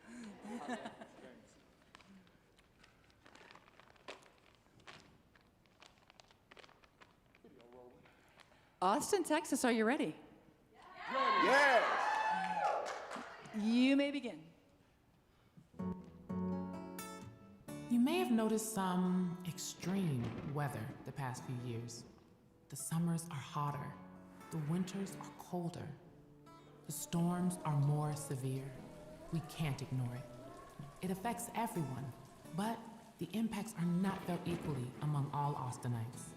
Austin, Texas, are you ready? Yes. You may begin. You may have noticed some extreme weather the past few years. The summers are hotter, the winters are colder, the storms are more severe. We can't ignore it. It affects everyone, but the impacts are not felt equally among all Austinites.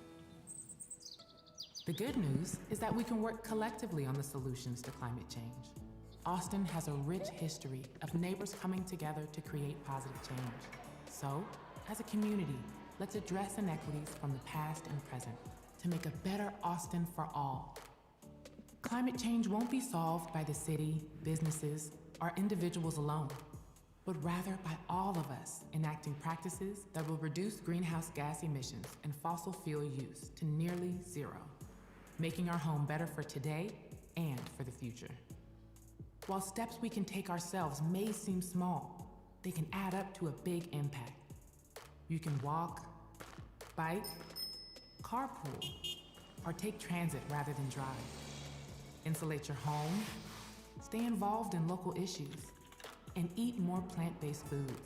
The good news is that we can work collectively on the solutions to climate change. Austin has a rich history of neighbors coming together to create positive change. So, as a community, let's address inequities from the past and present to make a better Austin for all. Climate change won't be solved by the city, businesses, or individuals alone, but rather by all of us enacting practices that will reduce greenhouse gas emissions and fossil fuel use to nearly zero, making our home better for today and for the future. While steps we can take ourselves may seem small, they can add up to a big impact. You can walk, bike, carpool, or take transit rather than drive. Insulate your home, stay involved in local issues, and eat more plant-based foods.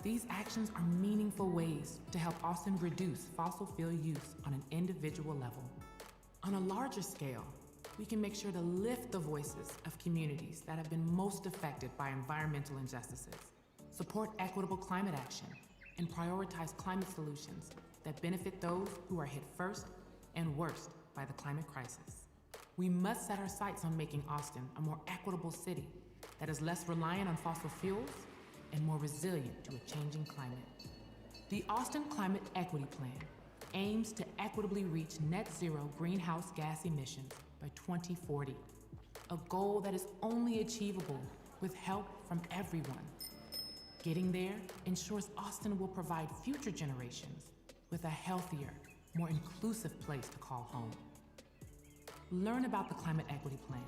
These actions are meaningful ways to help Austin reduce fossil fuel use on an individual level. On a larger scale, we can make sure to lift the voices of communities that have been most affected by environmental injustices, support equitable climate action, and prioritize climate solutions that benefit those who are hit first and worst by the climate crisis. We must set our sights on making Austin a more equitable city that is less reliant on fossil fuels and more resilient to a changing climate. The Austin Climate Equity Plan aims to equitably reach net zero greenhouse gas emissions by 2040, a goal that is only achievable with help from everyone. Getting there ensures Austin will provide future generations with a healthier, more inclusive place to call home. Learn about the Climate Equity Plan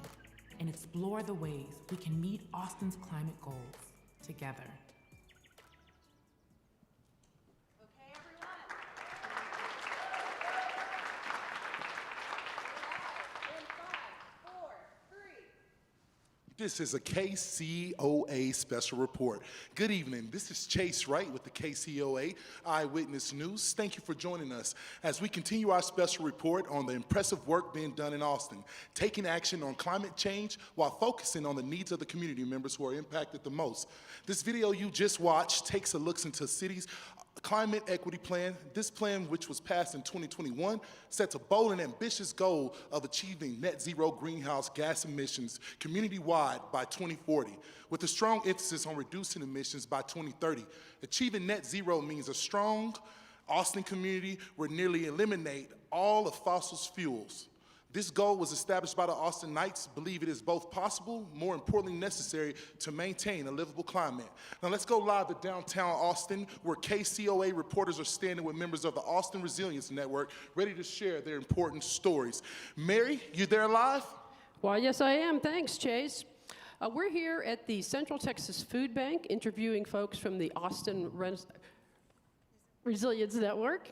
and explore the ways we can meet Austin's climate goals together. This is a KCOA special report. Good evening. This is Chase Wright with the KCOA Eyewitness News. Thank you for joining us as we continue our special report on the impressive work being done in Austin, taking action on climate change while focusing on the needs of the community members who are impacted the most. This video you just watched takes a look into the city's Climate Equity Plan. This plan, which was passed in 2021, sets a bold and ambitious goal of achieving net zero greenhouse gas emissions community-wide by 2040, with a strong emphasis on reducing emissions by 2030. Achieving net zero means a strong Austin community will nearly eliminate all of fossil fuels. This goal was established by the Austinites, believe it is both possible, more importantly necessary, to maintain a livable climate. Now let's go live to downtown Austin, where KCOA reporters are standing with members of the Austin Resilience Network, ready to share their important stories. Mary, you there live? Why, yes, I am. Thanks, Chase. We're here at the Central Texas Food Bank, interviewing folks from the Austin Resilience Network.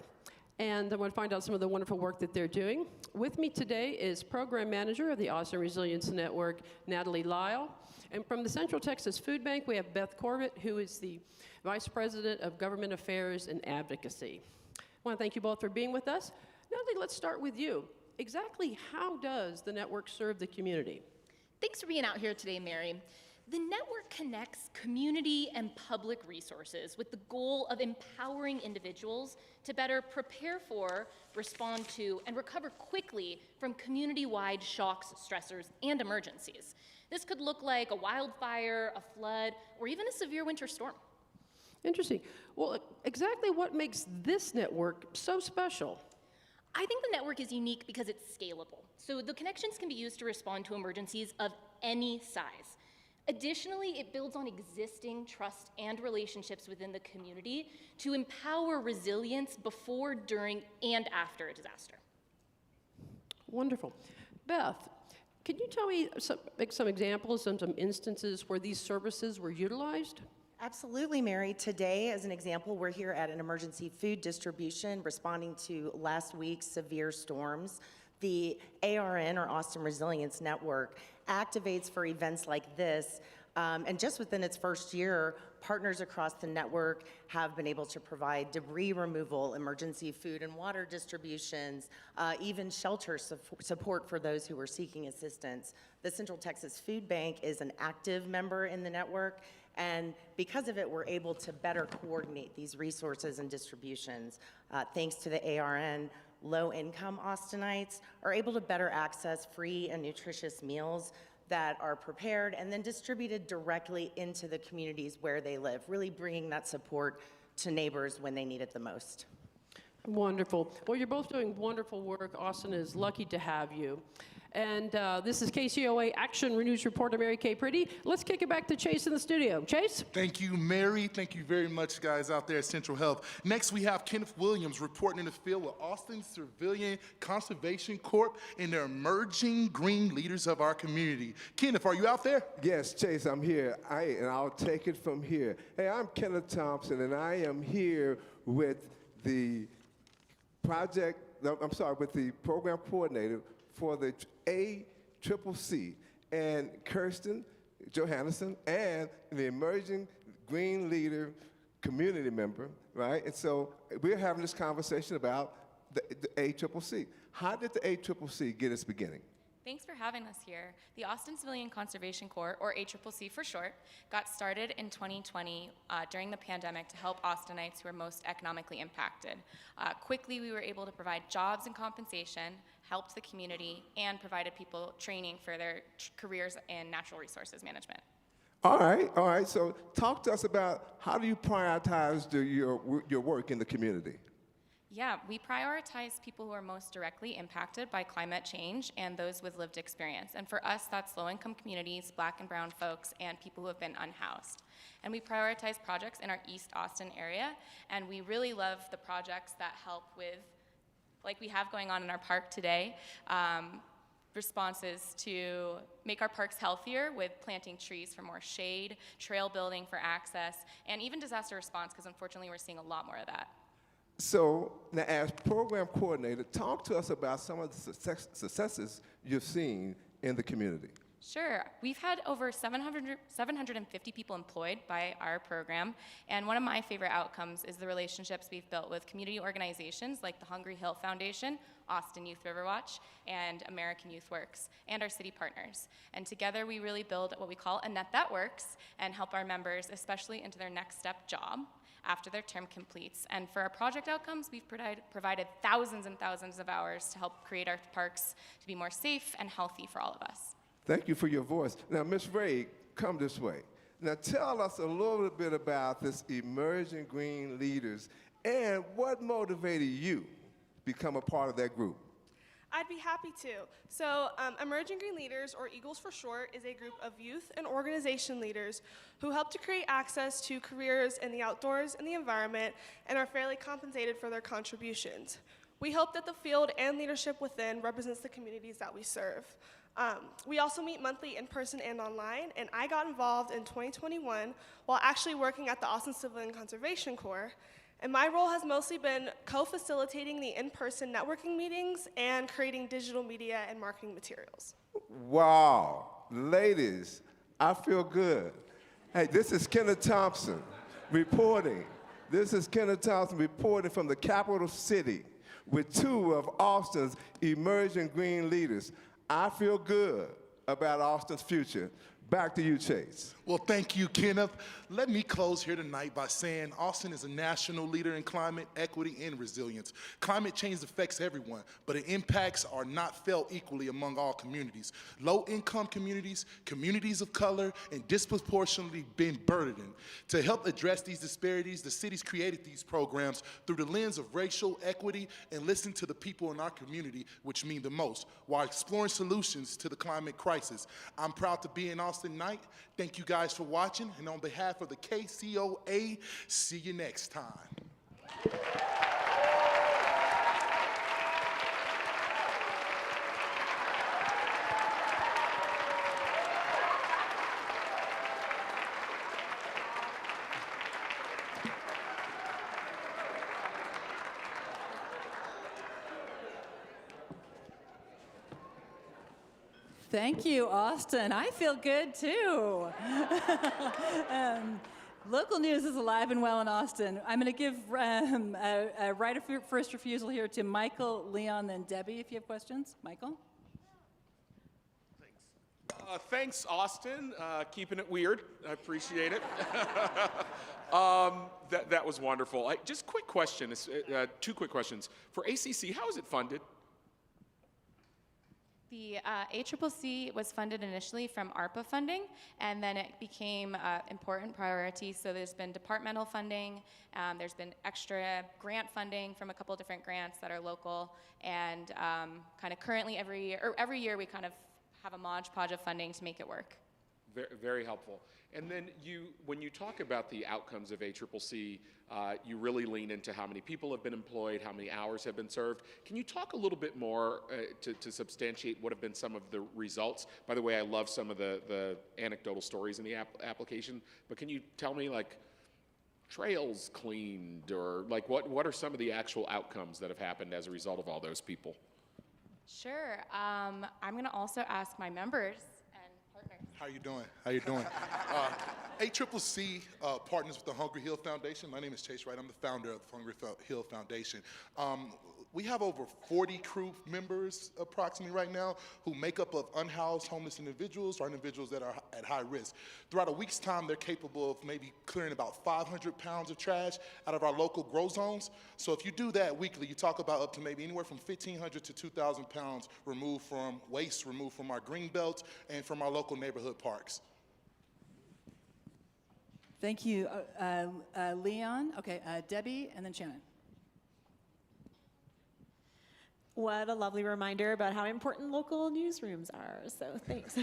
And I want to find out some of the wonderful work that they're doing. With me today is Program Manager of the Austin Resilience Network, Natalie Lyle. And from the Central Texas Food Bank, we have Beth Corbett, who is the Vice President of Government Affairs and Advocacy. I want to thank you both for being with us. Natalie, let's start with you. Exactly how does the network serve the community? Thanks for being out here today, Mary. The network connects community and public resources with the goal of empowering individuals to better prepare for, respond to, and recover quickly from community-wide shocks, stressors, and emergencies. This could look like a wildfire, a flood, or even a severe winter storm. Interesting. Well, exactly what makes this network so special? I think the network is unique because it's scalable. So the connections can be used to respond to emergencies of any size. Additionally, it builds on existing trust and relationships within the community to empower resilience before, during, and after a disaster. Wonderful. Beth, can you tell me some examples and some instances where these services were utilized? Absolutely, Mary. Today, as an example, we're here at an emergency food distribution responding to last week's severe storms. The ARN, or Austin Resilience Network, activates for events like this. And just within its first year, partners across the network have been able to provide debris removal, emergency food and water distributions, even shelter support for those who are seeking assistance. The Central Texas Food Bank is an active member in the network, and because of it, we're able to better coordinate these resources and distributions. Thanks to the ARN, low-income Austinites are able to better access free and nutritious meals that are prepared and then distributed directly into the communities where they live, really bringing that support to neighbors when they need it the most. Wonderful. Well, you're both doing wonderful work. Austin is lucky to have you. And this is KCOA Action News reporter Mary Kay Pretty. Let's kick it back to Chase in the studio. Chase? Thank you, Mary. Thank you very much, guys, out there at Central Health. Next, we have Kenneth Williams reporting in the field with Austin Civilian Conservation Corp. and the emerging green leaders of our community. Kenneth, are you out there? Yes, Chase, I'm here. And I'll take it from here. Hey, I'm Kenneth Thompson, and I am here with the with the program coordinator for the ACCC, and Kirsten Johannesson, and the emerging green leader community member, right? And so we're having this conversation about the ACCC. How did the ACCC get its beginning? Thanks for having us here. The Austin Civilian Conservation Corps, or ACCC for short, got started in 2020 during the pandemic to help Austinites who are most economically impacted. Quickly, we were able to provide jobs and compensation, helped the community, and provided people training for their careers in natural resources management. All right. So talk to us about how do you prioritize your work in the community? Yeah, we prioritize people who are most directly impacted by climate change and those with lived experience. And for us, that's low-income communities, Black and brown folks, and people who have been unhoused. And we prioritize projects in our East Austin area, and we really love the projects that help with, like we have going on in our park today, responses to make our parks healthier with planting trees for more shade, trail building for access, and even disaster response, because unfortunately we're seeing a lot more of that. So now, as program coordinator, talk to us about some of the successes you've seen in the community. Sure. We've had over 750 people employed by our program, and one of my favorite outcomes is the relationships we've built with community organizations like the Hungry Hill Foundation, Austin Youth River Watch, and American Youth Works, and our city partners. And together we really build what we call a net that works and help our members, especially into their next step job after their term completes. And for our project outcomes, we've provided thousands and thousands of hours to help create our parks to be more safe and healthy for all of us. Thank you for your voice. Now, Ms. Ray, come this way. Now, tell us a little bit about this emerging green leaders and what motivated you to become a part of that group. I'd be happy to. So Emerging Green Leaders, or Eagles for short, is a group of youth and organization leaders who help to create access to careers in the outdoors and the environment and are fairly compensated for their contributions. We hope that the field and leadership within represents the communities that we serve. We also meet monthly in person and online, and I got involved in 2021 while actually working at the Austin Civilian Conservation Corps. And my role has mostly been co-facilitating the in-person networking meetings and creating digital media and marketing materials. Wow, ladies, I feel good. Hey, this is Kenneth Thompson reporting. This is Kenneth Thompson reporting from the capital city with two of Austin's emerging green leaders. I feel good about Austin's future. Back to you, Chase. Well, thank you, Kenneth. Let me close here tonight by saying Austin is a national leader in climate equity and resilience. Climate change affects everyone, but the impacts are not felt equally among all communities. Low-income communities, communities of color, and disproportionately been burdened. To help address these disparities, the city's created these programs through the lens of racial equity and listen to the people in our community, which mean the most, while exploring solutions to the climate crisis. I'm proud to be in Austin tonight. Thank you guys for watching, and on behalf of the KCOA, see you next time. Thank you, Austin. I feel good too. Local news is alive and well in Austin. I'm going to give a right of first refusal here to Michael, Leon, then Debbie, if you have questions. Michael? Thanks, Austin. Keeping it weird. I appreciate it. That was wonderful. Just quick question. Two quick questions. For ACC, how is it funded? The ACCC was funded initially from ARPA funding, and then it became an important priority. So there's been departmental funding, there's been extra grant funding from a couple different grants that are local, and kind of currently every year we kind of have a Mod Podge of funding to make it work. Very, very helpful. And then when you talk about the outcomes of ACCC, you really lean into how many people have been employed, how many hours have been served. Can you talk a little bit more to substantiate what have been some of the results? By the way, I love some of the anecdotal stories in the application, but can you tell me, like, trails cleaned, or like what are some of the actual outcomes that have happened as a result of all those people? Sure. I'm going to also ask my members and partners. How you doing? How you doing? ACCC partners with the Hungry Hill Foundation. My name is Chase Wright. I'm the founder of the Hungry Hill Foundation. We have over 40 crew members approximately right now who make up of unhoused homeless individuals or individuals that are at high risk. Throughout a week's time, they're capable of maybe clearing about 500 pounds of trash out of our local grow zones. So if you do that weekly, you talk about up to maybe anywhere from 1,500 to 2,000 pounds removed from waste, removed from our green belts and from our local neighborhood parks. Thank you, Leon. Okay, Debbie, and then Shannon. What a lovely reminder about how important local newsrooms are, so thanks.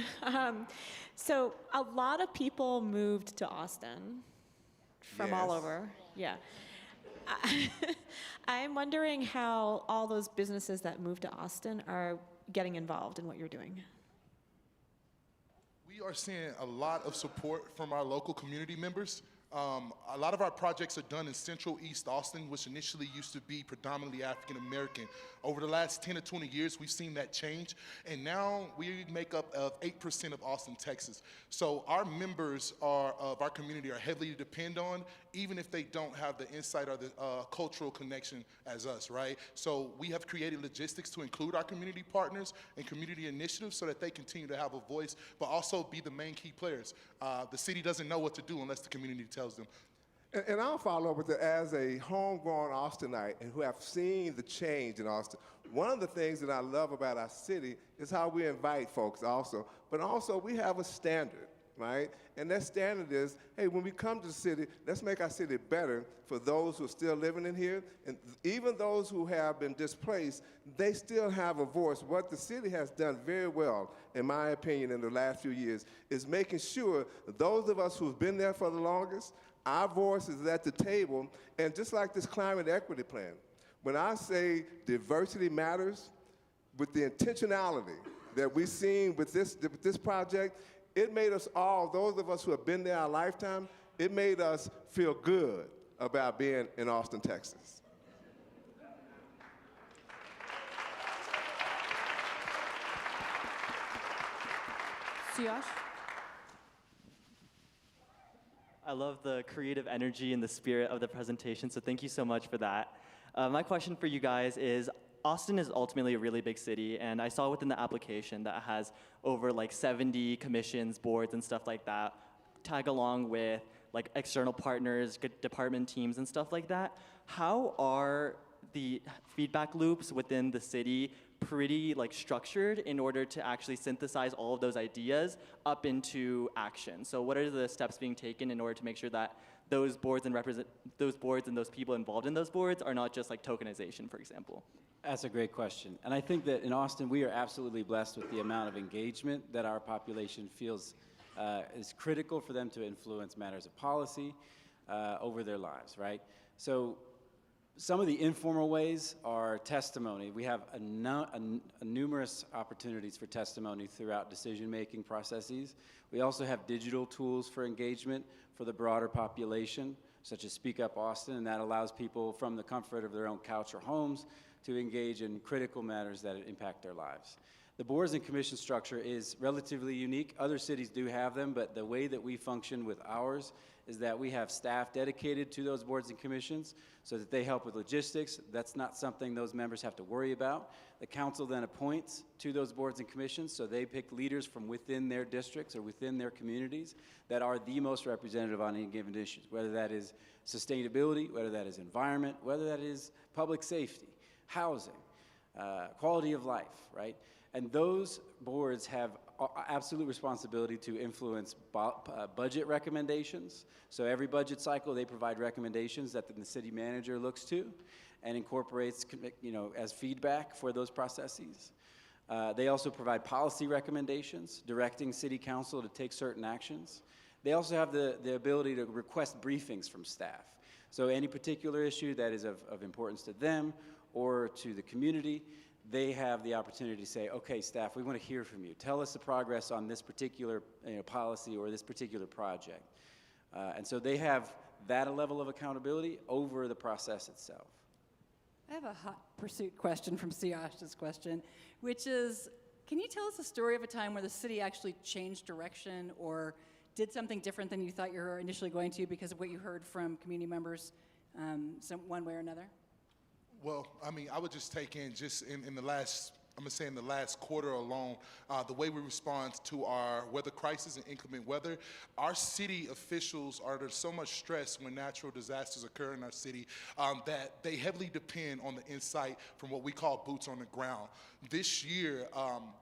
So a lot of people moved to Austin from all over. Yeah. I'm wondering how all those businesses that moved to Austin are getting involved in what you're doing. We are seeing a lot of support from our local community members. A lot of our projects are done in Central East Austin, which initially used to be predominantly African American. Over the last 10 to 20 years, we've seen that change, and now we make up of 8% of Austin, Texas. So our members of our community are heavily dependent on, even if they don't have the insight or the cultural connection as us, right? So we have created logistics to include our community partners and community initiatives so that they continue to have a voice, but also be the main key players. The city doesn't know what to do unless the community tells them. And I'll follow up with it as a homegrown Austinite and who have seen the change in Austin. One of the things that I love about our city is how we invite folks also, but also we have a standard, right? And that standard is, hey, when we come to the city, let's make our city better for those who are still living in here. And even those who have been displaced, they still have a voice. What the city has done very well, in my opinion, in the last few years, is making sure those of us who've been there for the longest, our voice is at the table. And just like this climate equity plan, when I say diversity matters, with the intentionality that we've seen with this project, it made us all, those of us who have been there our lifetime, it made us feel good about being in Austin, Texas. Siyash? I love the creative energy and the spirit of the presentation, so thank you so much for that. My question for you guys is, Austin is ultimately a really big city, and I saw within the application that it has over like 70 commissions, boards, and stuff like that, tag along with like external partners, department teams, and stuff like that. How are the feedback loops within the city pretty like structured in order to actually synthesize all of those ideas up into action? So what are the steps being taken in order to make sure that those boards and those people involved in those boards are not just like tokenization, for example? That's a great question. And I think that in Austin, we are absolutely blessed with the amount of engagement that our population feels is critical for them to influence matters of policy over their lives, right? So some of the informal ways are testimony. We have numerous opportunities for testimony throughout decision-making processes. We also have digital tools for engagement for the broader population, such as Speak Up Austin, and that allows people from the comfort of their own couch or homes to engage in critical matters that impact their lives. The boards and commission structure is relatively unique. Other cities do have them, but the way that we function with ours is that we have staff dedicated to those boards and commissions so that they help with logistics. That's not something those members have to worry about. The council then appoints to those boards and commissions, so they pick leaders from within their districts or within their communities that are the most representative on any given issue, whether that is sustainability, whether that is environment, whether that is public safety, housing, quality of life, right? And those boards have absolute responsibility to influence budget recommendations. So every budget cycle, they provide recommendations that the city manager looks to and incorporates, as feedback for those processes. They also provide policy recommendations, directing city council to take certain actions. They also have the ability to request briefings from staff. So any particular issue that is of importance to them or to the community, they have the opportunity to say, okay, staff, we want to hear from you. Tell us the progress on this particular policy or this particular project. And so they have that level of accountability over the process itself. I have a hot pursuit question from Siash's question, which is, can you tell us a story of a time where the city actually changed direction or did something different than you thought you were initially going to because of what you heard from community members one way or another? Well, I mean, I would just take in just in the last, I'm gonna say in the last quarter alone, the way we respond to our weather crisis and inclement weather. Our city officials are under so much stress when natural disasters occur in our city that they heavily depend on the insight from what we call boots on the ground. This year,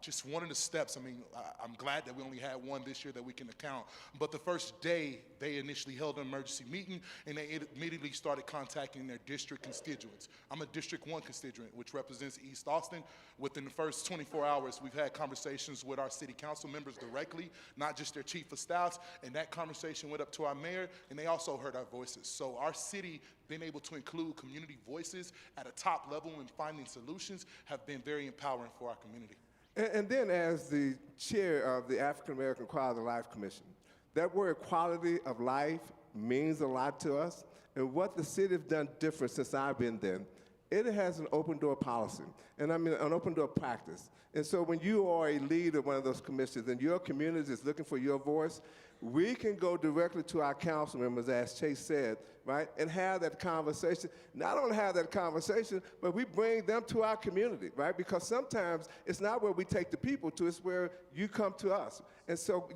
just one of the steps, I mean, I'm glad that we only had one this year that we can account, but the first day they initially held an emergency meeting and they immediately started contacting their district constituents. I'm a District 1 constituent, which represents East Austin. Within the first 24 hours, we've had conversations with our city council members directly, not just their chief of staffs, and that conversation went up to our mayor, and they also heard our voices. So our city being able to include community voices at a top level in finding solutions have been very empowering for our community. And then as the chair of the African American Quality of Life Commission, that word quality of life means a lot to us. And what the city has done different since I've been there, it has an open door policy, and I mean an open door practice. And so when you are a leader of one of those commissions and your community is looking for your voice, we can go directly to our council members, as Chase said, right, and have that conversation. Not only have that conversation, but we bring them to our community, right? Because sometimes it's not where we take the people to, it's where you come to us. And so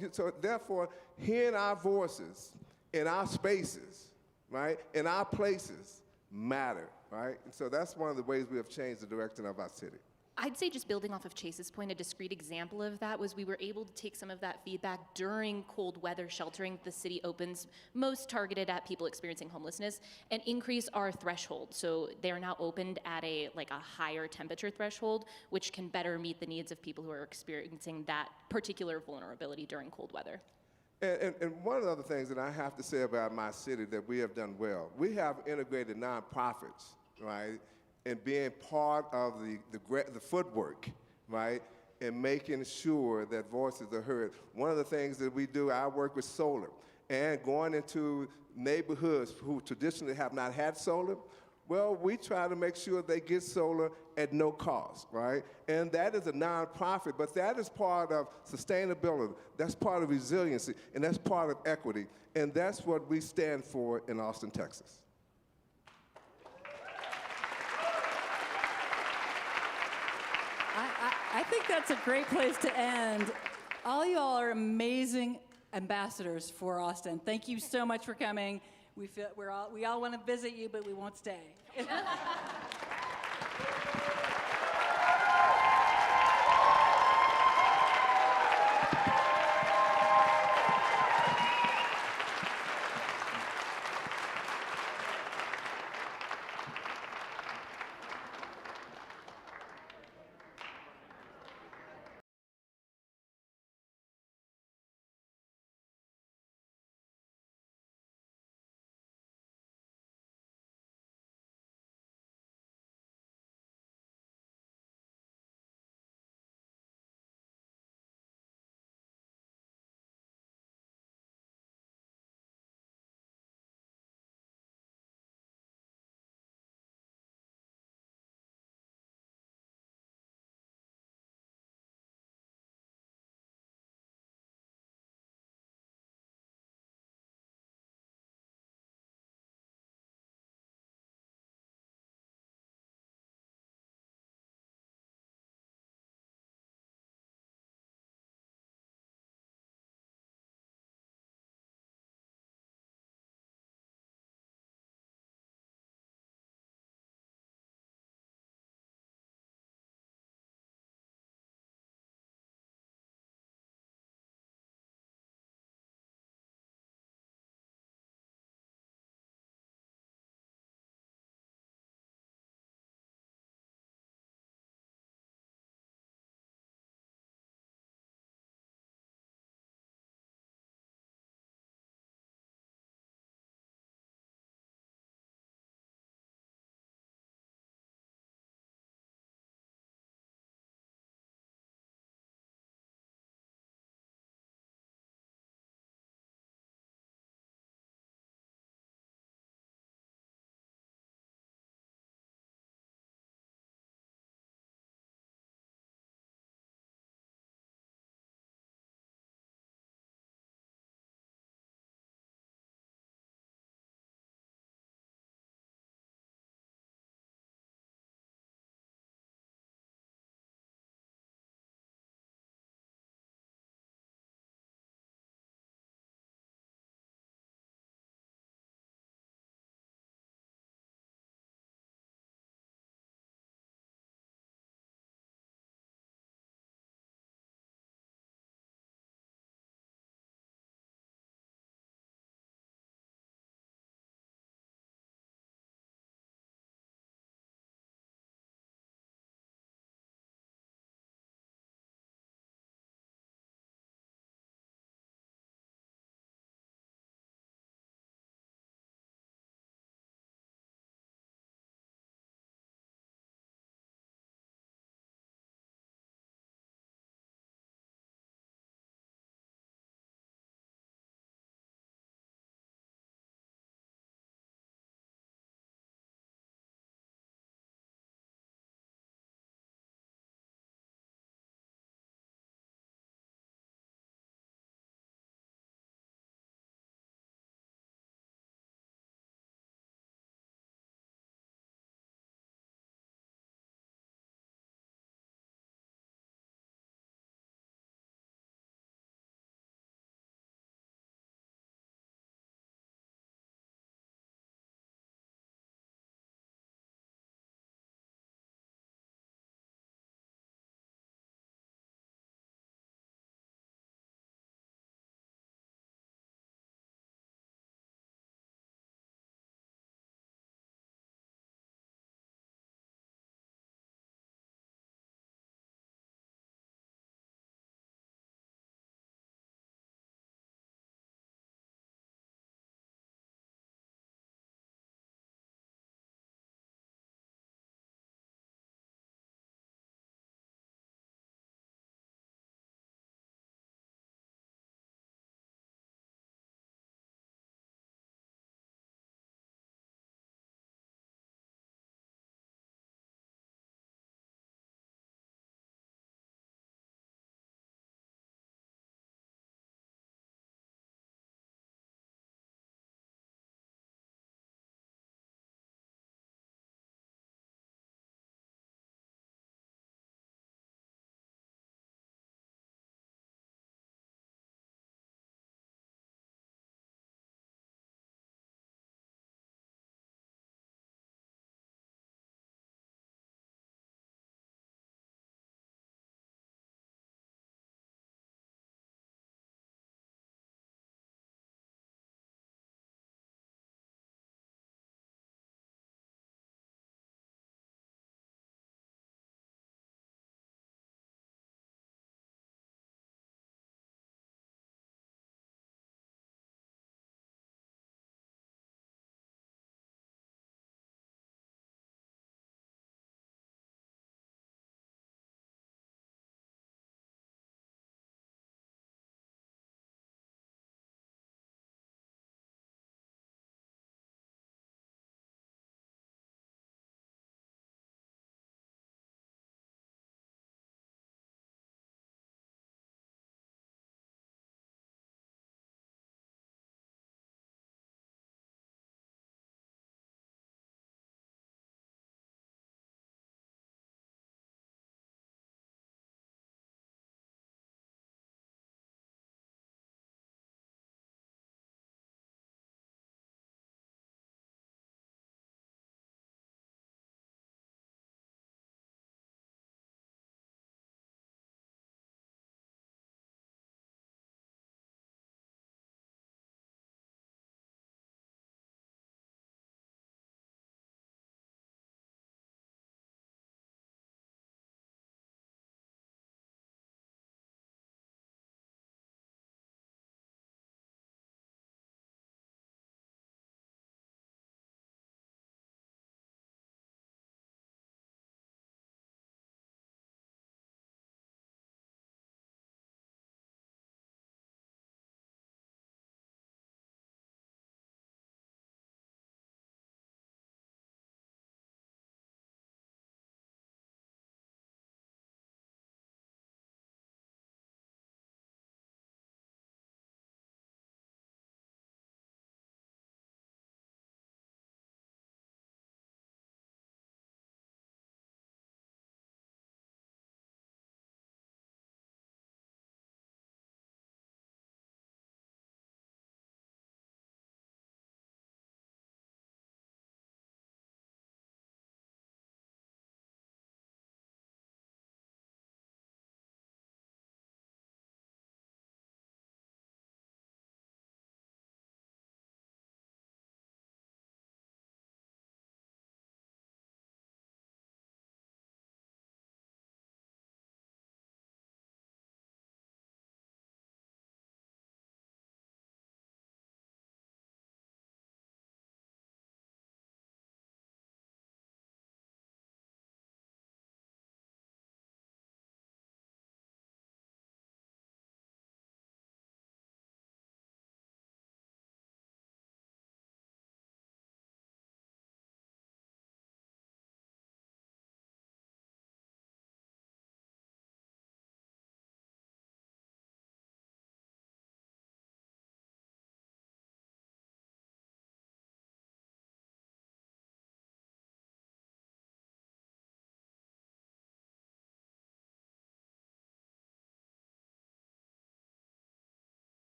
therefore, hearing our voices in our spaces, right, in our places matter, right? And so that's one of the ways we have changed the direction of our city. I'd say, just building off of Chase's point, a discrete example of that was we were able to take some of that feedback during cold weather sheltering the city opens, most targeted at people experiencing homelessness, and increase our threshold. So they're now opened at a higher temperature threshold, which can better meet the needs of people who are experiencing that particular vulnerability during cold weather. And one of the other things that I have to say about my city that we have done well, we have integrated nonprofits, right, and being part of the footwork, right, and making sure that voices are heard. One of the things that we do, I work with solar, and going into neighborhoods who traditionally have not had solar, well, we try to make sure they get solar at no cost, right? And that is a nonprofit, but that is part of sustainability, that's part of resiliency, and that's part of equity, and that's what we stand for in Austin, Texas. think that's a great place to end. All y'all are amazing ambassadors for Austin. Thank you so much for coming. We all want to visit you, but we won't stay.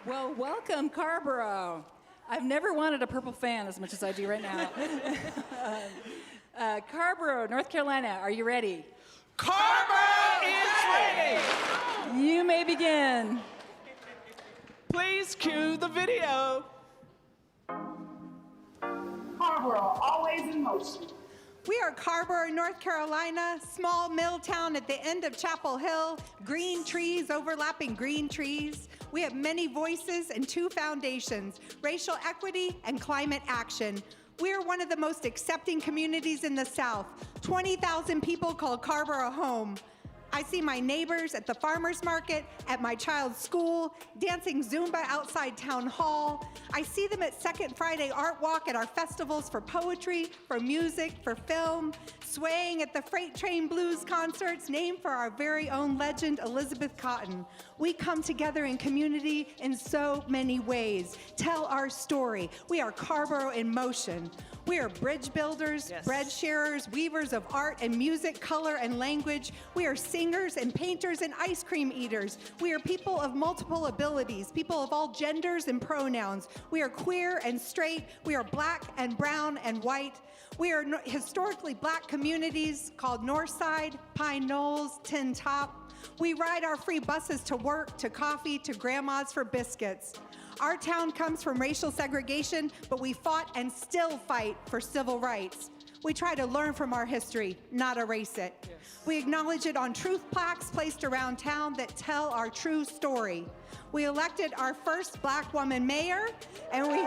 Well, welcome, Carrboro. I've never wanted a purple fan as much as I do right now. Carrboro, North Carolina, are you ready? Carrboro is ready. You may begin. Please cue the video. Carrboro, always in motion. We are Carrboro, North Carolina, small mill town at the end of Chapel Hill, green trees overlapping green trees. We have many voices and 2 foundations, racial equity and climate action. We are one of the most accepting communities in the South. 20,000 people call Carrboro home. I see my neighbors at the farmer's market, at my child's school, dancing Zumba outside town hall. I see them at Second Friday Art Walk, at our festivals for poetry, for music, for film, swaying at the Freight Train Blues concerts named for our very own legend, Elizabeth Cotton. We come together in community in so many ways. Tell our story. We are Carrboro in motion. We are bridge builders, bread sharers, weavers of art and music, color and language. We are singers and painters and ice cream eaters. We are people of multiple abilities, people of all genders and pronouns. We are queer and straight. We are black and brown and white. We are historically black communities called Northside, Pine Knolls, Tin Top. We ride our free buses to work, to coffee, to grandma's for biscuits. Our town comes from racial segregation, but we fought and still fight for civil rights. We try to learn from our history, not erase it. Yes. We acknowledge it on truth plaques placed around town that tell our true story. We elected our first black woman mayor, and we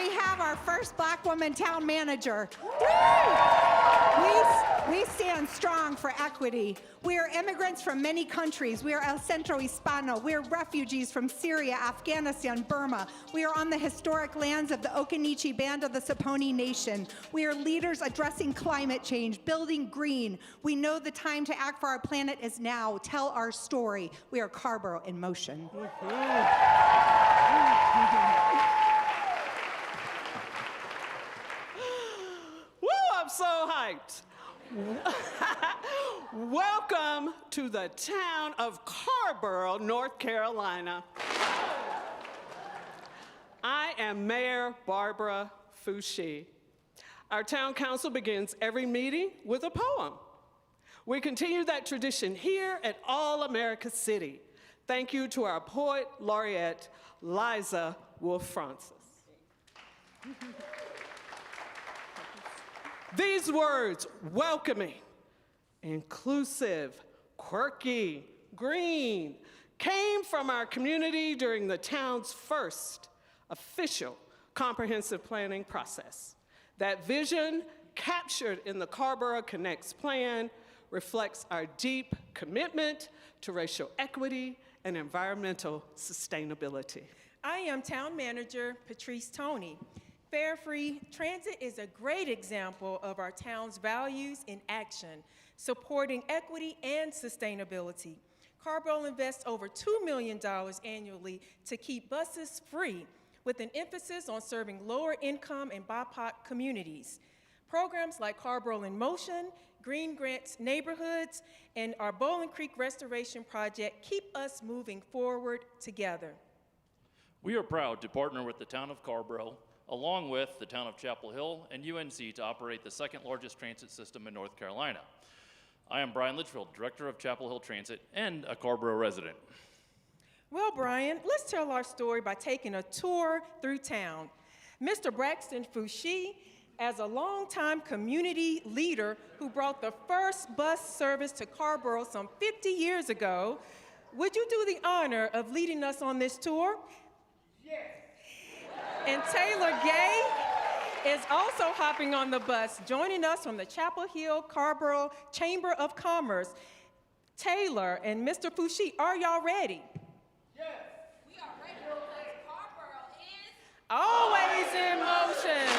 have our first black woman town manager. We stand strong for equity. We are immigrants from many countries. We are El Centro Hispano. We are refugees from Syria, Afghanistan, Burma. We are on the historic lands of the Occaneechi Band of the Saponi Nation. We are leaders addressing climate change, building green. We know the time to act for our planet is now. Tell our story. We are Carrboro in motion. Woo, I'm so hyped. Welcome to the town of Carrboro, North Carolina. I am Mayor Barbara Foushee. Our town council begins every meeting with a poem. We continue that tradition here at All America City. Thank you to our poet laureate, Liza Wolfe-Francis. These words, welcoming, inclusive, quirky, green, came from our community during the town's first official comprehensive planning process. That vision, captured in the Carrboro Connects plan, reflects our deep commitment to racial equity and environmental sustainability. I am Town Manager Patrice Toney. Fare-free transit is a great example of our town's values in action, supporting equity and sustainability. Carrboro invests over $2 million annually to keep buses free, with an emphasis on serving lower income and BIPOC communities. Programs like Carrboro in Motion, Green Grants Neighborhoods, and our Bowling Creek Restoration Project keep us moving forward together. We are proud to partner with the town of Carrboro, along with the town of Chapel Hill and UNC, to operate the second largest transit system in North Carolina. I am Brian Litchfield, Director of Chapel Hill Transit and a Carrboro resident. Well, Brian, let's tell our story by taking a tour through town. Mr. Braxton Foushee, as a longtime community leader who brought the first bus service to Carrboro some 50 years ago, would you do the honor of leading us on this tour? Yes. And Taylor Gay is also hopping on the bus, joining us from the Chapel Hill Carrboro Chamber of Commerce. Taylor and Mr. Foushee, are y'all ready? Yes. We are ready because Carrboro is always in motion.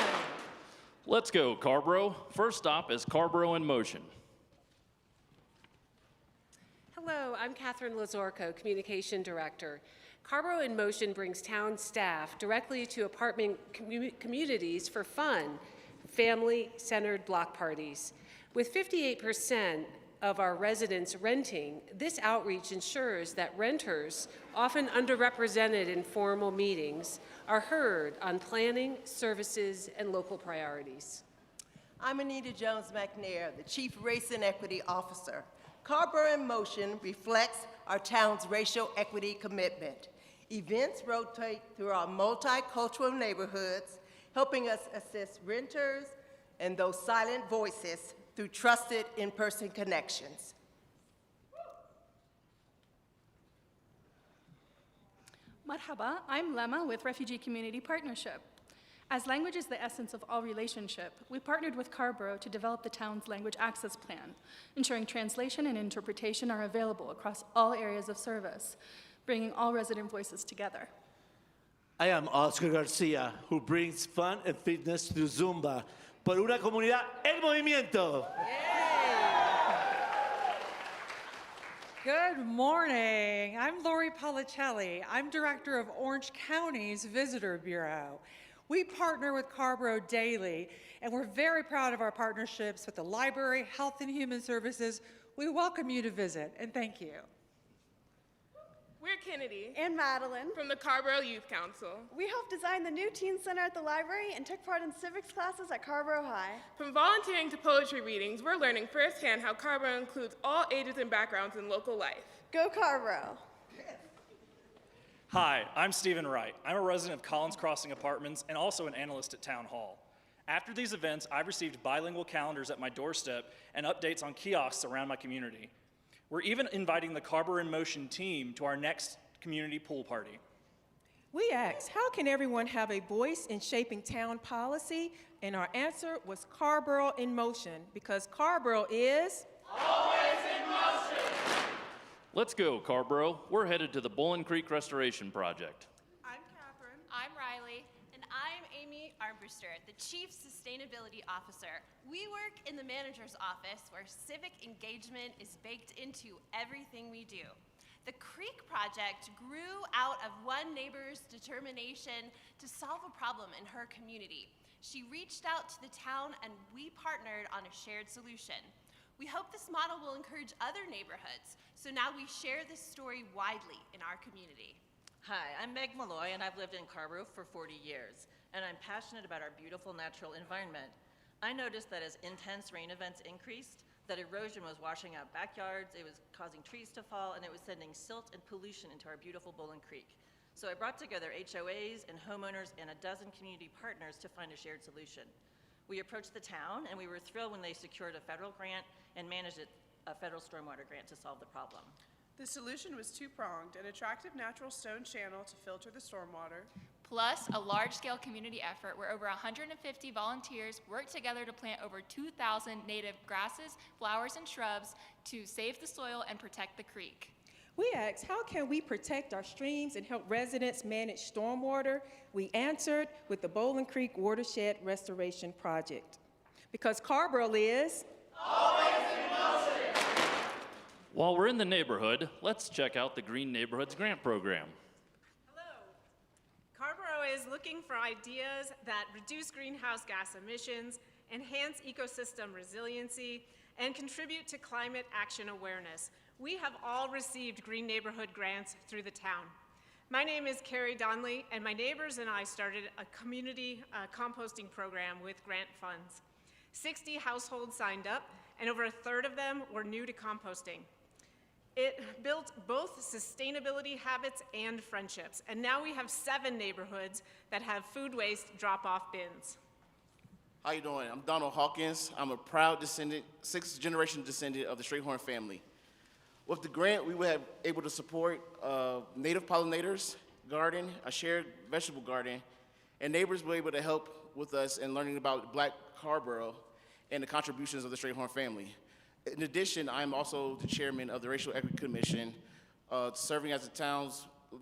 Let's go, Carrboro. First stop is Carrboro in Motion. Hello, I'm Catherine Lazorco, Communication Director. Carrboro in Motion brings town staff directly to apartment communities for fun, family-centered block parties. With 58% of our residents renting, this outreach ensures that renters, often underrepresented in formal meetings, are heard on planning, services, and local priorities. I'm Anita Jones McNair, the Chief Race and Equity Officer. Carrboro in Motion reflects our town's racial equity commitment. Events rotate through our multicultural neighborhoods, helping us assist renters and those silent voices through trusted in-person connections. Marhaba, I'm Lema with Refugee Community Partnership. As language is the essence of all relationship, we partnered with Carrboro to develop the town's language access plan, ensuring translation and interpretation are available across all areas of service, bringing all resident voices together. I am Oscar Garcia, who brings fun and fitness through Zumba. Por una comunidad en movimiento. Good morning. I'm Lori Policelli. I'm director of Orange County's Visitor Bureau. We partner with Carrboro daily, and we're very proud of our partnerships with the Library, Health and Human Services. We welcome you to visit, and thank you. We're Kennedy and Madeline from the Carrboro Youth Council. We helped design the new teen center at the library and took part in civics classes at Carrboro High. From volunteering to poetry readings, we're learning firsthand how Carrboro includes all ages and backgrounds in local life. Go Carrboro. Hi, I'm Stephen Wright. I'm a resident of Collins Crossing Apartments and also an analyst at Town Hall. After these events, I've received bilingual calendars at my doorstep and updates on kiosks around my community. We're even inviting the Carrboro in Motion team to our next community pool party. We asked, how can everyone have a voice in shaping town policy? And our answer was Carrboro in Motion, because Carrboro is always in motion. Let's go, Carrboro. We're headed to the Bowling Creek Restoration Project. I'm Catherine. I'm Riley. And I'm Amy Armbruster, the Chief Sustainability Officer. We work in the manager's office where civic engagement is baked into everything we do. The Creek Project grew out of one neighbor's determination to solve a problem in her community. She reached out to the town and we partnered on a shared solution. We hope this model will encourage other neighborhoods, so now we share this story widely in our community. Hi, I'm Meg Malloy, and I've lived in Carrboro for 40 years, and I'm passionate about our beautiful natural environment. I noticed that as intense rain events increased, that erosion was washing out backyards, it was causing trees to fall, and it was sending silt and pollution into our beautiful Bowling Creek. So I brought together HOAs and homeowners and a dozen community partners to find a shared solution. We approached the town, and we were thrilled when they secured a federal grant and managed a federal stormwater grant to solve the problem. The solution was two-pronged, an attractive natural stone channel to filter the stormwater, plus a large-scale community effort where over 150 volunteers worked together to plant over 2,000 native grasses, flowers, and shrubs to save the soil and protect the creek. We asked, how can we protect our streams and help residents manage stormwater? We answered with the Bowling Creek Watershed Restoration Project. Because Carrboro is always in motion. While we're in the neighborhood, let's check out the Green Neighborhoods Grant Program. Carrboro is looking for ideas that reduce greenhouse gas emissions, enhance ecosystem resiliency, and contribute to climate action awareness. We have all received Green Neighborhood grants through the town. My name is Carrie Donnelly, and my neighbors and I started a community composting program with grant funds. 60 households signed up, and over a third of them were new to composting. It built both sustainability habits and friendships, and now we have 7 neighborhoods that have food waste drop-off bins. How you doing? I'm Donald Hawkins. I'm a proud descendant, 6th-generation descendant of the Strayhorn family. With the grant, we were able to support native pollinators, garden, a shared vegetable garden, and neighbors were able to help with us in learning about Black Carrboro and the contributions of the Strayhorn family. In addition, I'm also the chairman of the Racial Equity Commission, serving as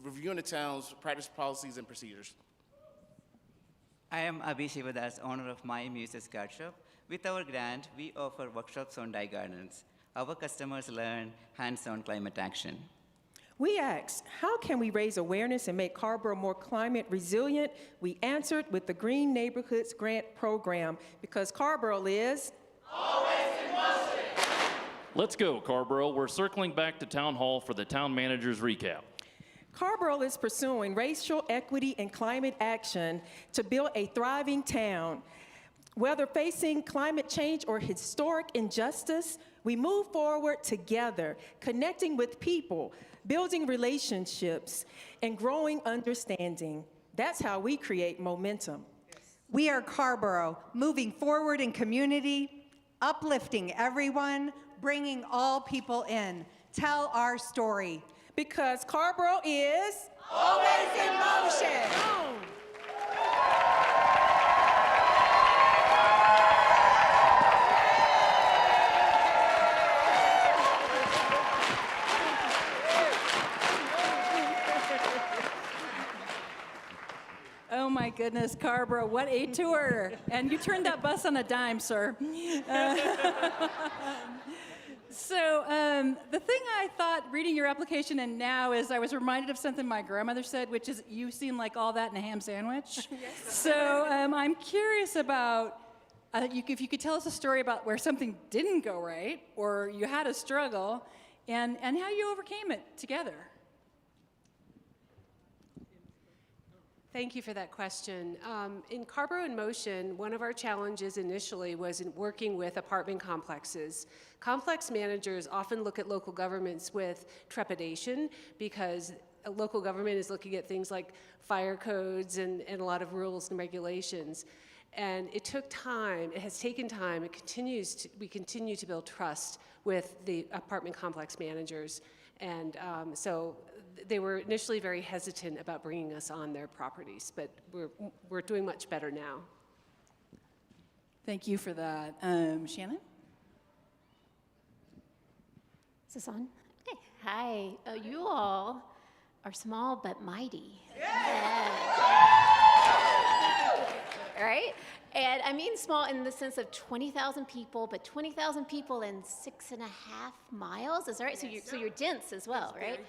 reviewing the town's practice policies and procedures. I am Abhi Shivadas, owner of My Muses Card Shop. With our grant, we offer workshops on dye gardens. Our customers learn hands-on climate action. We asked, how can we raise awareness and make Carrboro more climate resilient? We answered with the Green Neighborhoods Grant Program, because Carrboro is always in motion. Let's go, Carrboro. We're circling back to Town Hall for the town manager's recap. Carrboro is pursuing racial equity and climate action to build a thriving town. Whether facing climate change or historic injustice, we move forward together, connecting with people, building relationships, and growing understanding. That's how we create momentum. We are Carrboro, moving forward in community, uplifting everyone, bringing all people in. Tell our story. Because Carrboro is always in motion. Oh my goodness, Carrboro, what a tour. And you turned that bus on a dime, sir. So the thing I thought reading your application and now is I was reminded of something my grandmother said, which is you seem like all that in a ham sandwich. Yes. So I'm curious about if you could tell us a story about where something didn't go right or you had a struggle and how you overcame it together. Thank you for that question. In Carrboro in Motion, one of our challenges initially was in working with apartment complexes. Complex managers often look at local governments with trepidation because a local government is looking at things like fire codes and a lot of rules and regulations. And it took time, it has taken time, we continue to build trust with the apartment complex managers. And so they were initially very hesitant about bringing us on their properties, but we're doing much better now. Thank you for that. Shannon? Is this on? Okay. Hi. You all are small but mighty. Yeah. Right? And I mean small in the sense of 20,000 people, but 20,000 people in 6.5 miles. Is that right? So you're dense as well, right?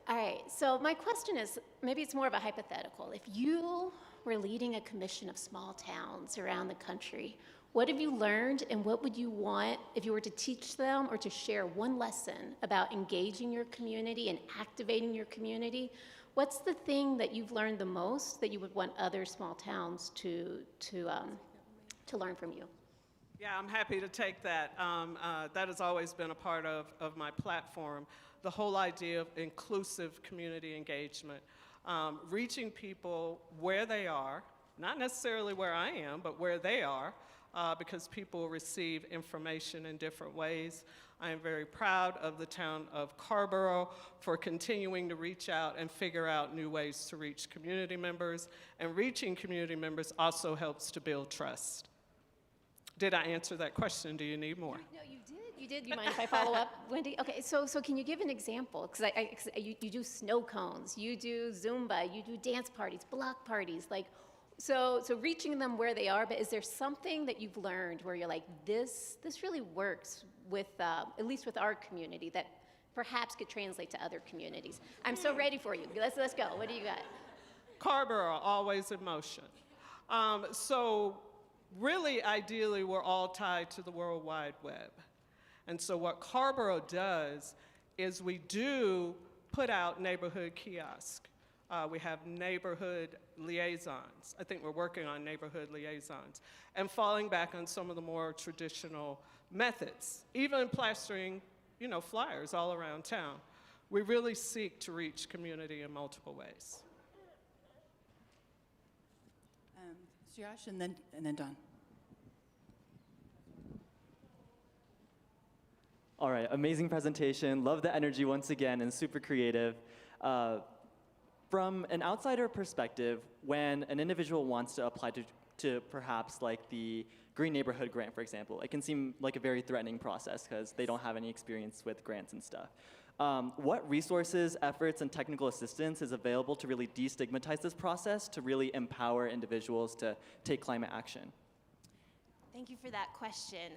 All right, so my question is, maybe it's more of a hypothetical. If you were leading a commission of small towns around the country, what have you learned and what would you want if you were to teach them or to share one lesson about engaging your community and activating your community? What's the thing that you've learned the most that you would want other small towns to learn from you? Yeah, I'm happy to take that. That has always been a part of my platform. The whole idea of inclusive community engagement, reaching people where they are, not necessarily where I am, but where they are, because people receive information in different ways. I am very proud of the town of Carrboro for continuing to reach out and figure out new ways to reach community members, and reaching community members also helps to build trust. Did I answer that question? Do you need more? No, you did. You did. You mind if I follow up, Wendy? Okay, so can you give an example? Because you do snow cones, you do Zumba, you do dance parties, block parties, like, so reaching them where they are, but is there something that you've learned where you're like, this really works with, at least with our community, that perhaps could translate to other communities? I'm so ready for you. Let's go. What do you got? Carrboro, always in motion. So really, ideally, we're all tied to the World Wide Web. And so what Carrboro does is we do put out neighborhood kiosks. We have neighborhood liaisons. I think we're working on neighborhood liaisons. And falling back on some of the more traditional methods, even plastering, flyers all around town. We really seek to reach community in multiple ways. Josh, and then Don. All right, amazing presentation. Love the energy once again and super creative. From an outsider perspective, when an individual wants to apply to perhaps like the Green Neighborhood Grant, for example, it can seem like a very threatening process because they don't have any experience with grants and stuff. What resources, efforts, and technical assistance is available to really destigmatize this process, to really empower individuals to take climate action? Thank you for that question.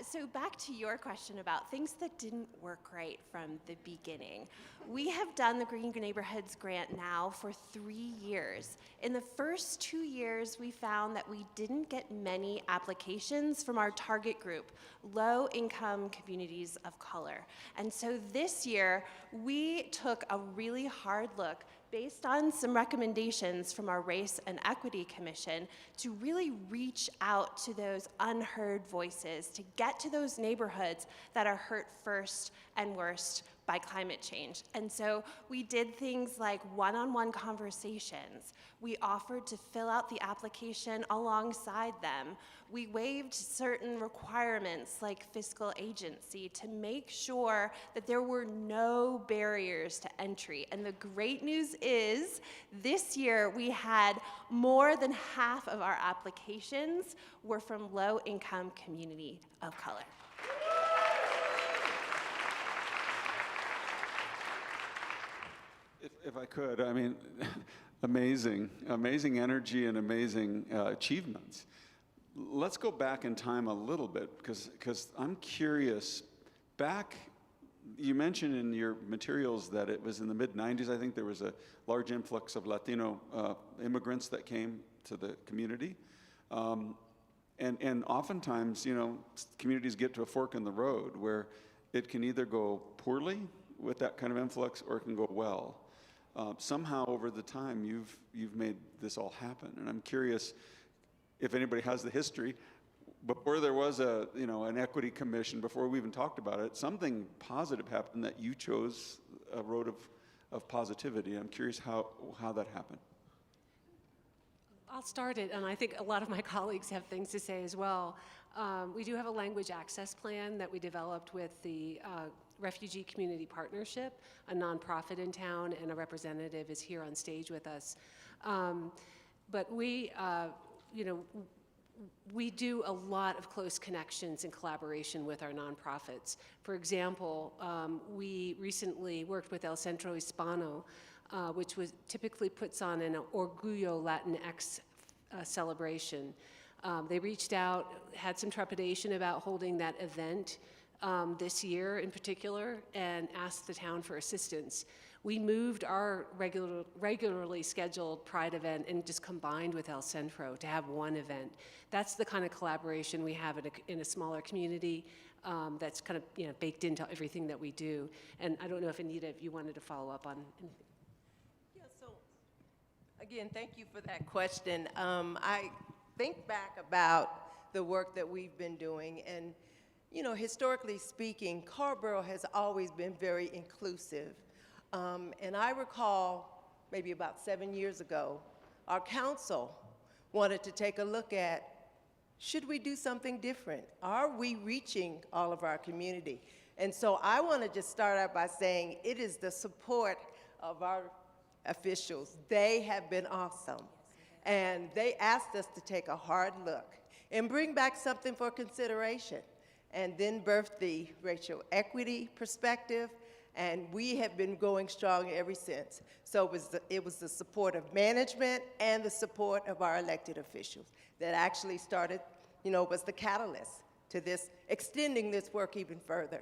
So back to your question about things that didn't work right from the beginning. We have done the Green Neighborhoods Grant now for 3 years. In the first 2 years, we found that we didn't get many applications from our target group, low-income communities of color. And so this year, we took a really hard look based on some recommendations from our Race and Equity Commission to really reach out to those unheard voices, to get to those neighborhoods that are hurt first and worst by climate change. And so we did things like one-on-one conversations. We offered to fill out the application alongside them. We waived certain requirements like fiscal agency to make sure that there were no barriers to entry. And the great news is this year we had more than half of our applications were from low-income community of color. If I could, I mean, amazing energy and amazing achievements. Let's go back in time a little bit, because I'm curious. Back, you mentioned in your materials that it was in the mid-'90s, I think there was a large influx of Latino immigrants that came to the community. And oftentimes, you know, communities get to a fork in the road where it can either go poorly with that kind of influx or it can go well. Somehow over the time you've made this all happen, and I'm curious if anybody has the history. Before there was an equity commission, before we even talked about it, something positive happened that you chose a road of positivity. I'm curious how that happened. I'll start it, and I think a lot of my colleagues have things to say as well. We do have a language access plan that we developed with the Refugee Community Partnership, a nonprofit in town, and a representative is here on stage with us. But we, we do a lot of close connections and collaboration with our nonprofits. For example, we recently worked with El Centro Hispano, which typically puts on an Orgullo Latinx celebration. They reached out, had some trepidation about holding that event this year in particular, and asked the town for assistance. We moved our regularly scheduled Pride event and just combined with El Centro to have one event. That's the kind of collaboration we have in a smaller community that's kind of baked into everything that we do. And I don't know if Anita, if you wanted to follow up on anything. Yeah, so again, thank you for that question. I think back about the work that we've been doing, and historically speaking, Carrboro has always been very inclusive. And I recall maybe about 7 years ago, our council wanted to take a look at, should we do something different? Are we reaching all of our community? And so I want to just start out by saying it is the support of our officials. They have been awesome. And they asked us to take a hard look and bring back something for consideration, and then birthed the racial equity perspective, and we have been going strong ever since. So it was the support of management and the support of our elected officials that actually started, was the catalyst to this, extending this work even further.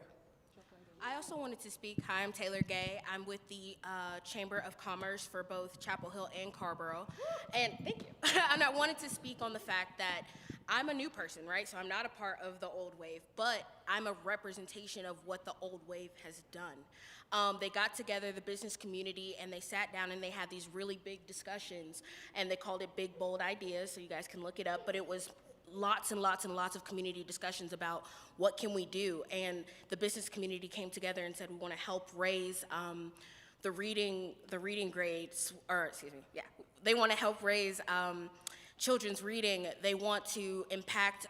I also wanted to speak. Hi, I'm Taylor Gay. I'm with the Chamber of Commerce for both Chapel Hill and Carrboro. And thank you. And I wanted to speak on the fact that I'm a new person, right? So I'm not a part of the old wave, but I'm a representation of what the old wave has done. They got together, the business community, and they sat down and they had these really big discussions, and they called it Big Bold Ideas, so you guys can look it up, but it was lots and lots and lots of community discussions about what can we do. And the business community came together and said we want to help raise the reading grades, or excuse me, yeah, they want to help raise children's reading. They want to impact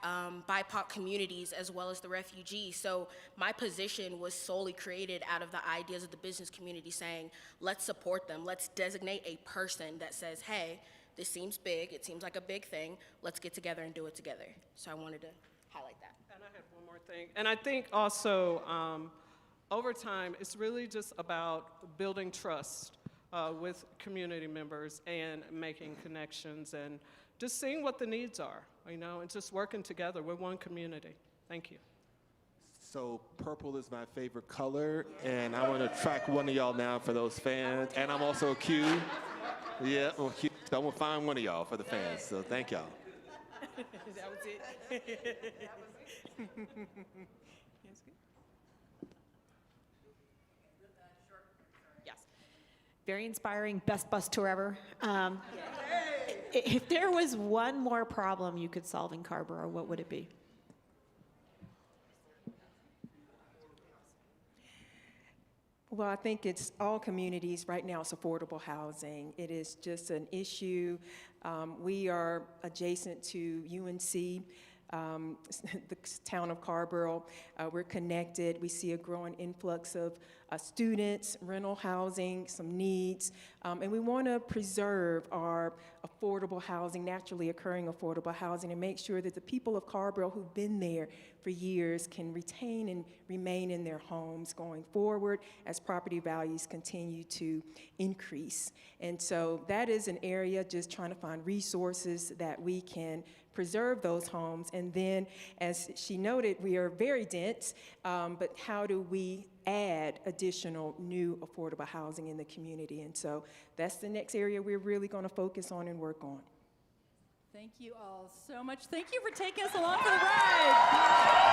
BIPOC communities as well as the refugees. So my position was solely created out of the ideas of the business community saying, let's support them. Let's designate a person that says, hey, this seems big, it seems like a big thing, let's get together and do it together. So I wanted to highlight that. And I have one more thing. And I think also, over time, it's really just about building trust with community members and making connections and just seeing what the needs are, and just working together. We're one community. Thank you. So purple is my favorite color, and I want to track one of y'all now for those fans. And I'm also a Q. Yeah, I'm a Q. So I'm going to find one of y'all for the fans. So thank y'all. That was it. Yes. Very inspiring, best bus tour ever. If there was one more problem you could solve in Carrboro, what would it be? Well, I think it's all communities right now, it's affordable housing. It is just an issue. We are adjacent to UNC, the town of Carrboro. We're connected. We see a growing influx of students, rental housing, some needs, and we want to preserve our affordable housing, naturally occurring affordable housing, and make sure that the people of Carrboro who've been there for years can retain and remain in their homes going forward as property values continue to increase. And so that is an area, just trying to find resources that we can preserve those homes. And then, as she noted, we are very dense, but how do we add additional new affordable housing in the community? And so that's the next area we're really going to focus on and work on. Thank you all so much. Thank you for taking us along for the ride.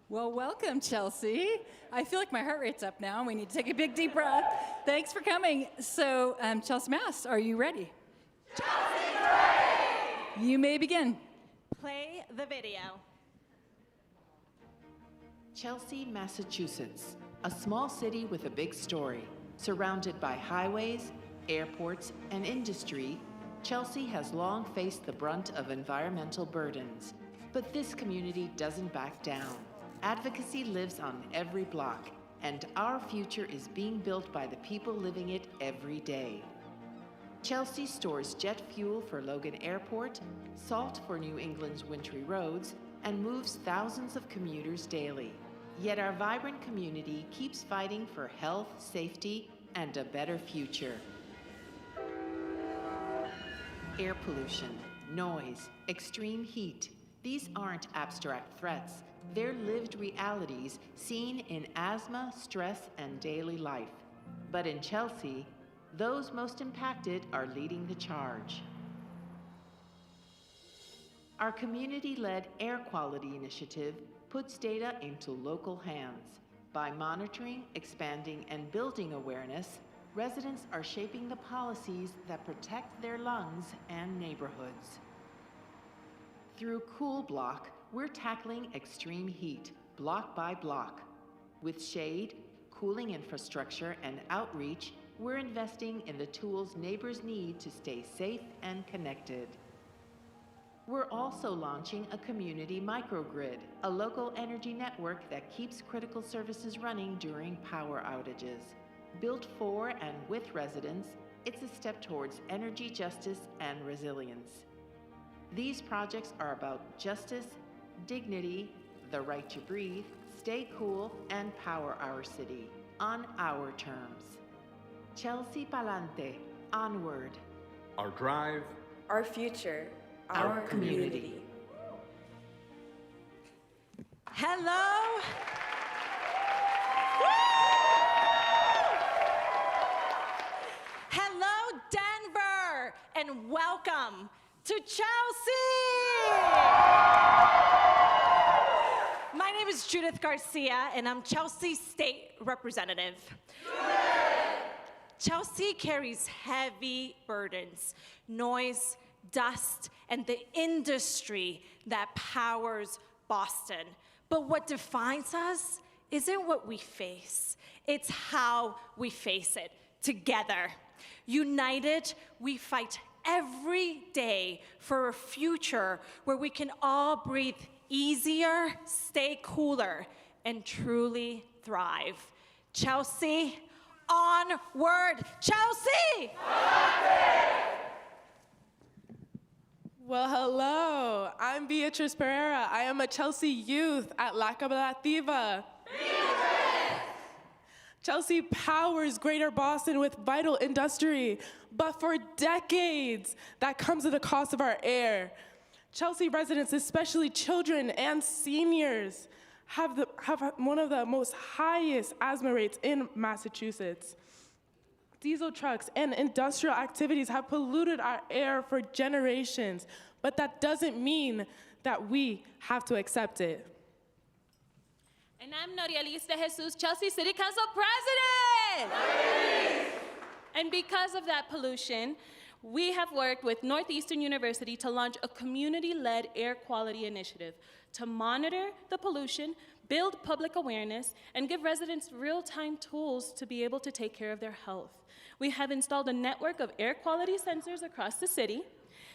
Well, welcome, Chelsea. I feel like my heart rate's up now. We need to take a big, deep breath. Thanks for coming. So, Chelsea Mass, are you ready? Chelsea's ready! You may begin. Play the video. Chelsea, Massachusetts, a small city with a big story. Surrounded by highways, airports, and industry, Chelsea has long faced the brunt of environmental burdens. But this community doesn't back down. Advocacy lives on every block, and our future is being built by the people living it every day. Chelsea stores jet fuel for Logan Airport, salt for New England's wintry roads, and moves thousands of commuters daily. Yet our vibrant community keeps fighting for health, safety, and a better future. Air pollution, noise, extreme heat. These aren't abstract threats. They're lived realities seen in asthma, stress, and daily life. But in Chelsea, those most impacted are leading the charge. Our community-led air quality initiative puts data into local hands. By monitoring, expanding, and building awareness, residents are shaping the policies that protect their lungs and neighborhoods. Through Cool Block, we're tackling extreme heat, block by block. With shade, cooling infrastructure, and outreach, we're investing in the tools neighbors need to stay safe and connected. We're also launching a community microgrid, a local energy network that keeps critical services running during power outages. Built for and with residents, it's a step towards energy justice and resilience. These projects are about justice, dignity, the right to breathe, stay cool, and power our city on our terms. Chelsea Palante, onward. Our drive. Our future. Our community. Hello. Hello, Denver, and welcome to Chelsea. My name is Judith Garcia, and I'm Chelsea's state representative. Chelsea carries heavy burdens, noise, dust, and the industry that powers Boston. But what defines us isn't what we face, it's how we face it together. United, we fight every day for a future where we can all breathe easier, stay cooler, and truly thrive. Chelsea, onward! Chelsea! Well, hello. I'm Beatrice Pereira. I am a Chelsea youth at La Cooperativa. Chelsea powers Greater Boston with vital industry, but for decades, that comes at the cost of our air. Chelsea residents, especially children and seniors, have one of the most highest asthma rates in Massachusetts. Diesel trucks and industrial activities have polluted our air for generations, but that doesn't mean that we have to accept it. And I'm Norielise de Jesus, Chelsea City Council President! And because of that pollution, we have worked with Northeastern University to launch a community-led air quality initiative to monitor the pollution, build public awareness, and give residents real-time tools to be able to take care of their health. We have installed a network of air quality sensors across the city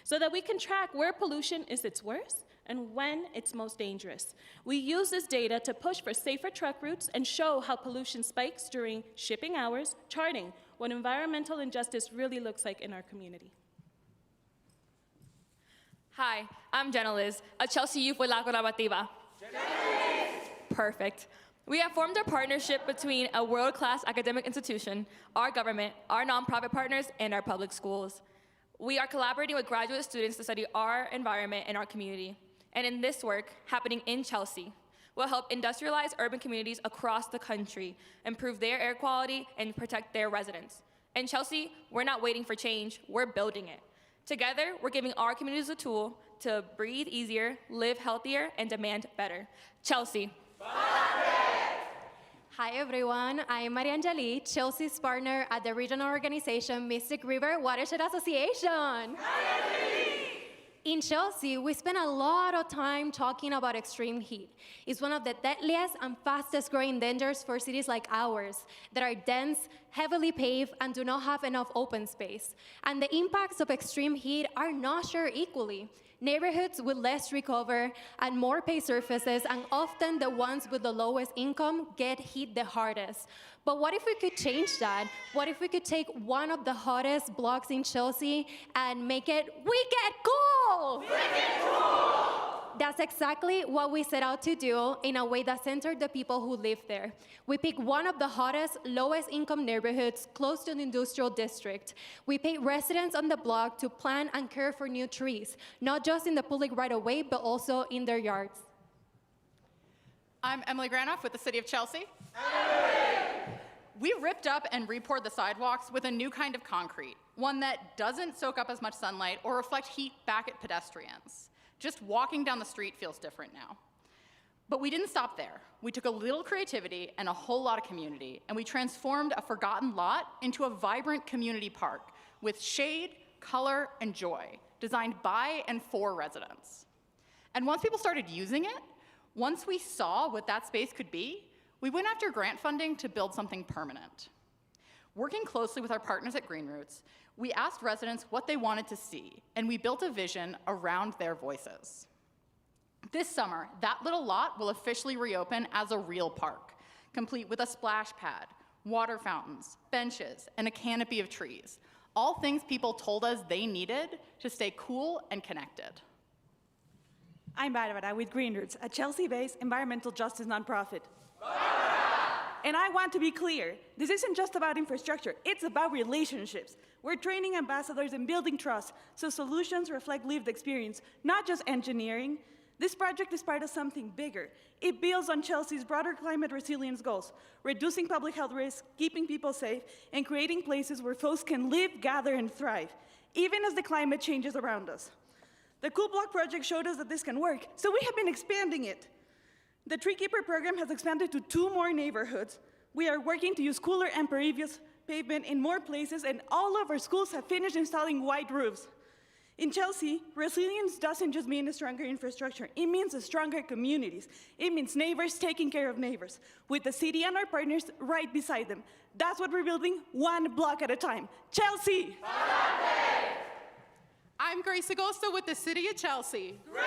so that we can track where pollution is its worst and when it's most dangerous. We use this data to push for safer truck routes and show how pollution spikes during shipping hours, charting what environmental injustice really looks like in our community. Hi, I'm Jenna Liz, a Chelsea youth with La Cooperativa. Perfect. We have formed a partnership between a world-class academic institution, our government, our nonprofit partners, and our public schools. We are collaborating with graduate students to study our environment and our community. And in this work, happening in Chelsea, will help industrialize urban communities across the country, improve their air quality, and protect their residents. In Chelsea, we're not waiting for change, we're building it. Together, we're giving our communities a tool to breathe easier, live healthier, and demand better. Chelsea, Hi everyone, I'm Maria Angeli, Chelsea's partner at the regional organization Mystic River Watershed Association. In Chelsea, we spend a lot of time talking about extreme heat. It's one of the deadliest and fastest growing dangers for cities like ours that are dense, heavily paved, and do not have enough open space. And the impacts of extreme heat are not shared equally. Neighborhoods with less tree cover and more paved surfaces, and often the ones with the lowest income, get hit the hardest. But what if we could change that? What if we could take one of the hottest blocks in Chelsea and make it Wicked Cool? Wicked Cool! That's exactly what we set out to do in a way that centered the people who live there. We picked one of the hottest, lowest income neighborhoods close to an industrial district. We paid residents on the block to plant and care for new trees, not just in the public right of way, but also in their yards. I'm Emily Granoff with the City of Chelsea. We ripped up and repoured the sidewalks with a new kind of concrete, one that doesn't soak up as much sunlight or reflect heat back at pedestrians. Just walking down the street feels different now. But we didn't stop there. We took a little creativity and a whole lot of community, and we transformed a forgotten lot into a vibrant community park with shade, color, and joy, designed by and for residents. And once people started using it, once we saw what that space could be, we went after grant funding to build something permanent. Working closely with our partners at Green Roots, we asked residents what they wanted to see, and we built a vision around their voices. This summer, that little lot will officially reopen as a real park, complete with a splash pad, water fountains, benches, and a canopy of trees, all things people told us they needed to stay cool and connected. I'm Barbara with Green Roots, a Chelsea-based environmental justice nonprofit. And I want to be clear, this isn't just about infrastructure, it's about relationships. We're training ambassadors and building trust, so solutions reflect lived experience, not just engineering. This project is part of something bigger. It builds on Chelsea's broader climate resilience goals, reducing public health risks, keeping people safe, and creating places where folks can live, gather, and thrive, even as the climate changes around us. The Cool Block project showed us that this can work, so we have been expanding it. The Tree Keeper program has expanded to 2 more neighborhoods. We are working to use cooler and pervious pavement in more places, and all of our schools have finished installing white roofs. In Chelsea, resilience doesn't just mean a stronger infrastructure. It means a stronger communities. It means neighbors taking care of neighbors, with the city and our partners right beside them. That's what we're building, 1 block at a time. Chelsea! I'm Grace Agosto with the City of Chelsea. Grace!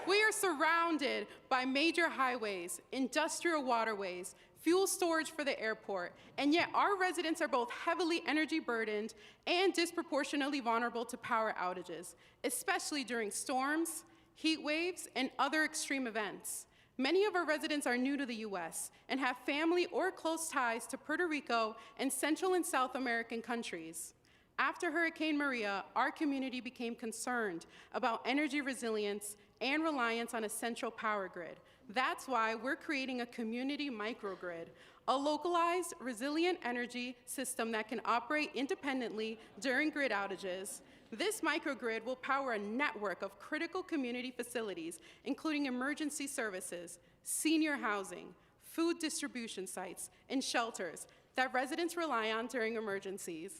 We are surrounded by major highways, industrial waterways, fuel storage for the airport, and yet our residents are both heavily energy burdened and disproportionately vulnerable to power outages, especially during storms, heat waves, and other extreme events. Many of our residents are new to the US and have family or close ties to Puerto Rico and Central and South American countries. After Hurricane Maria, our community became concerned about energy resilience and reliance on a central power grid. That's why we're creating a community microgrid, a localized, resilient energy system that can operate independently during grid outages. This microgrid will power a network of critical community facilities, including emergency services, senior housing, food distribution sites, and shelters that residents rely on during emergencies.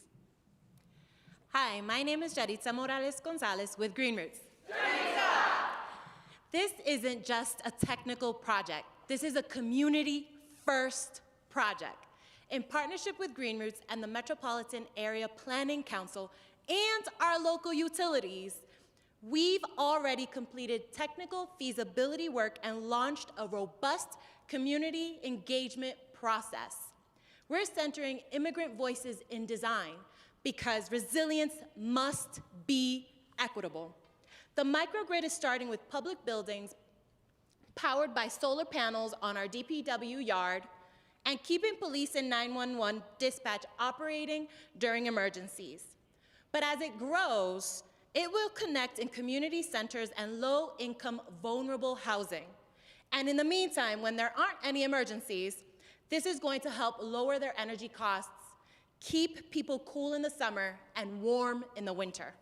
Hi, my name is Yaritza Morales Gonzalez with Green Roots. This isn't just a technical project. This is a community-first project. In partnership with Green Roots and the Metropolitan Area Planning Council and our local utilities, we've already completed technical feasibility work and launched a robust community engagement process. We're centering immigrant voices in design because resilience must be equitable. The microgrid is starting with public buildings powered by solar panels on our DPW yard and keeping police and 911 dispatch operating during emergencies. But as it grows, it will connect in community centers and low-income vulnerable housing. And in the meantime, when there aren't any emergencies, this is going to help lower their energy costs, keep people cool in the summer and warm in the winter.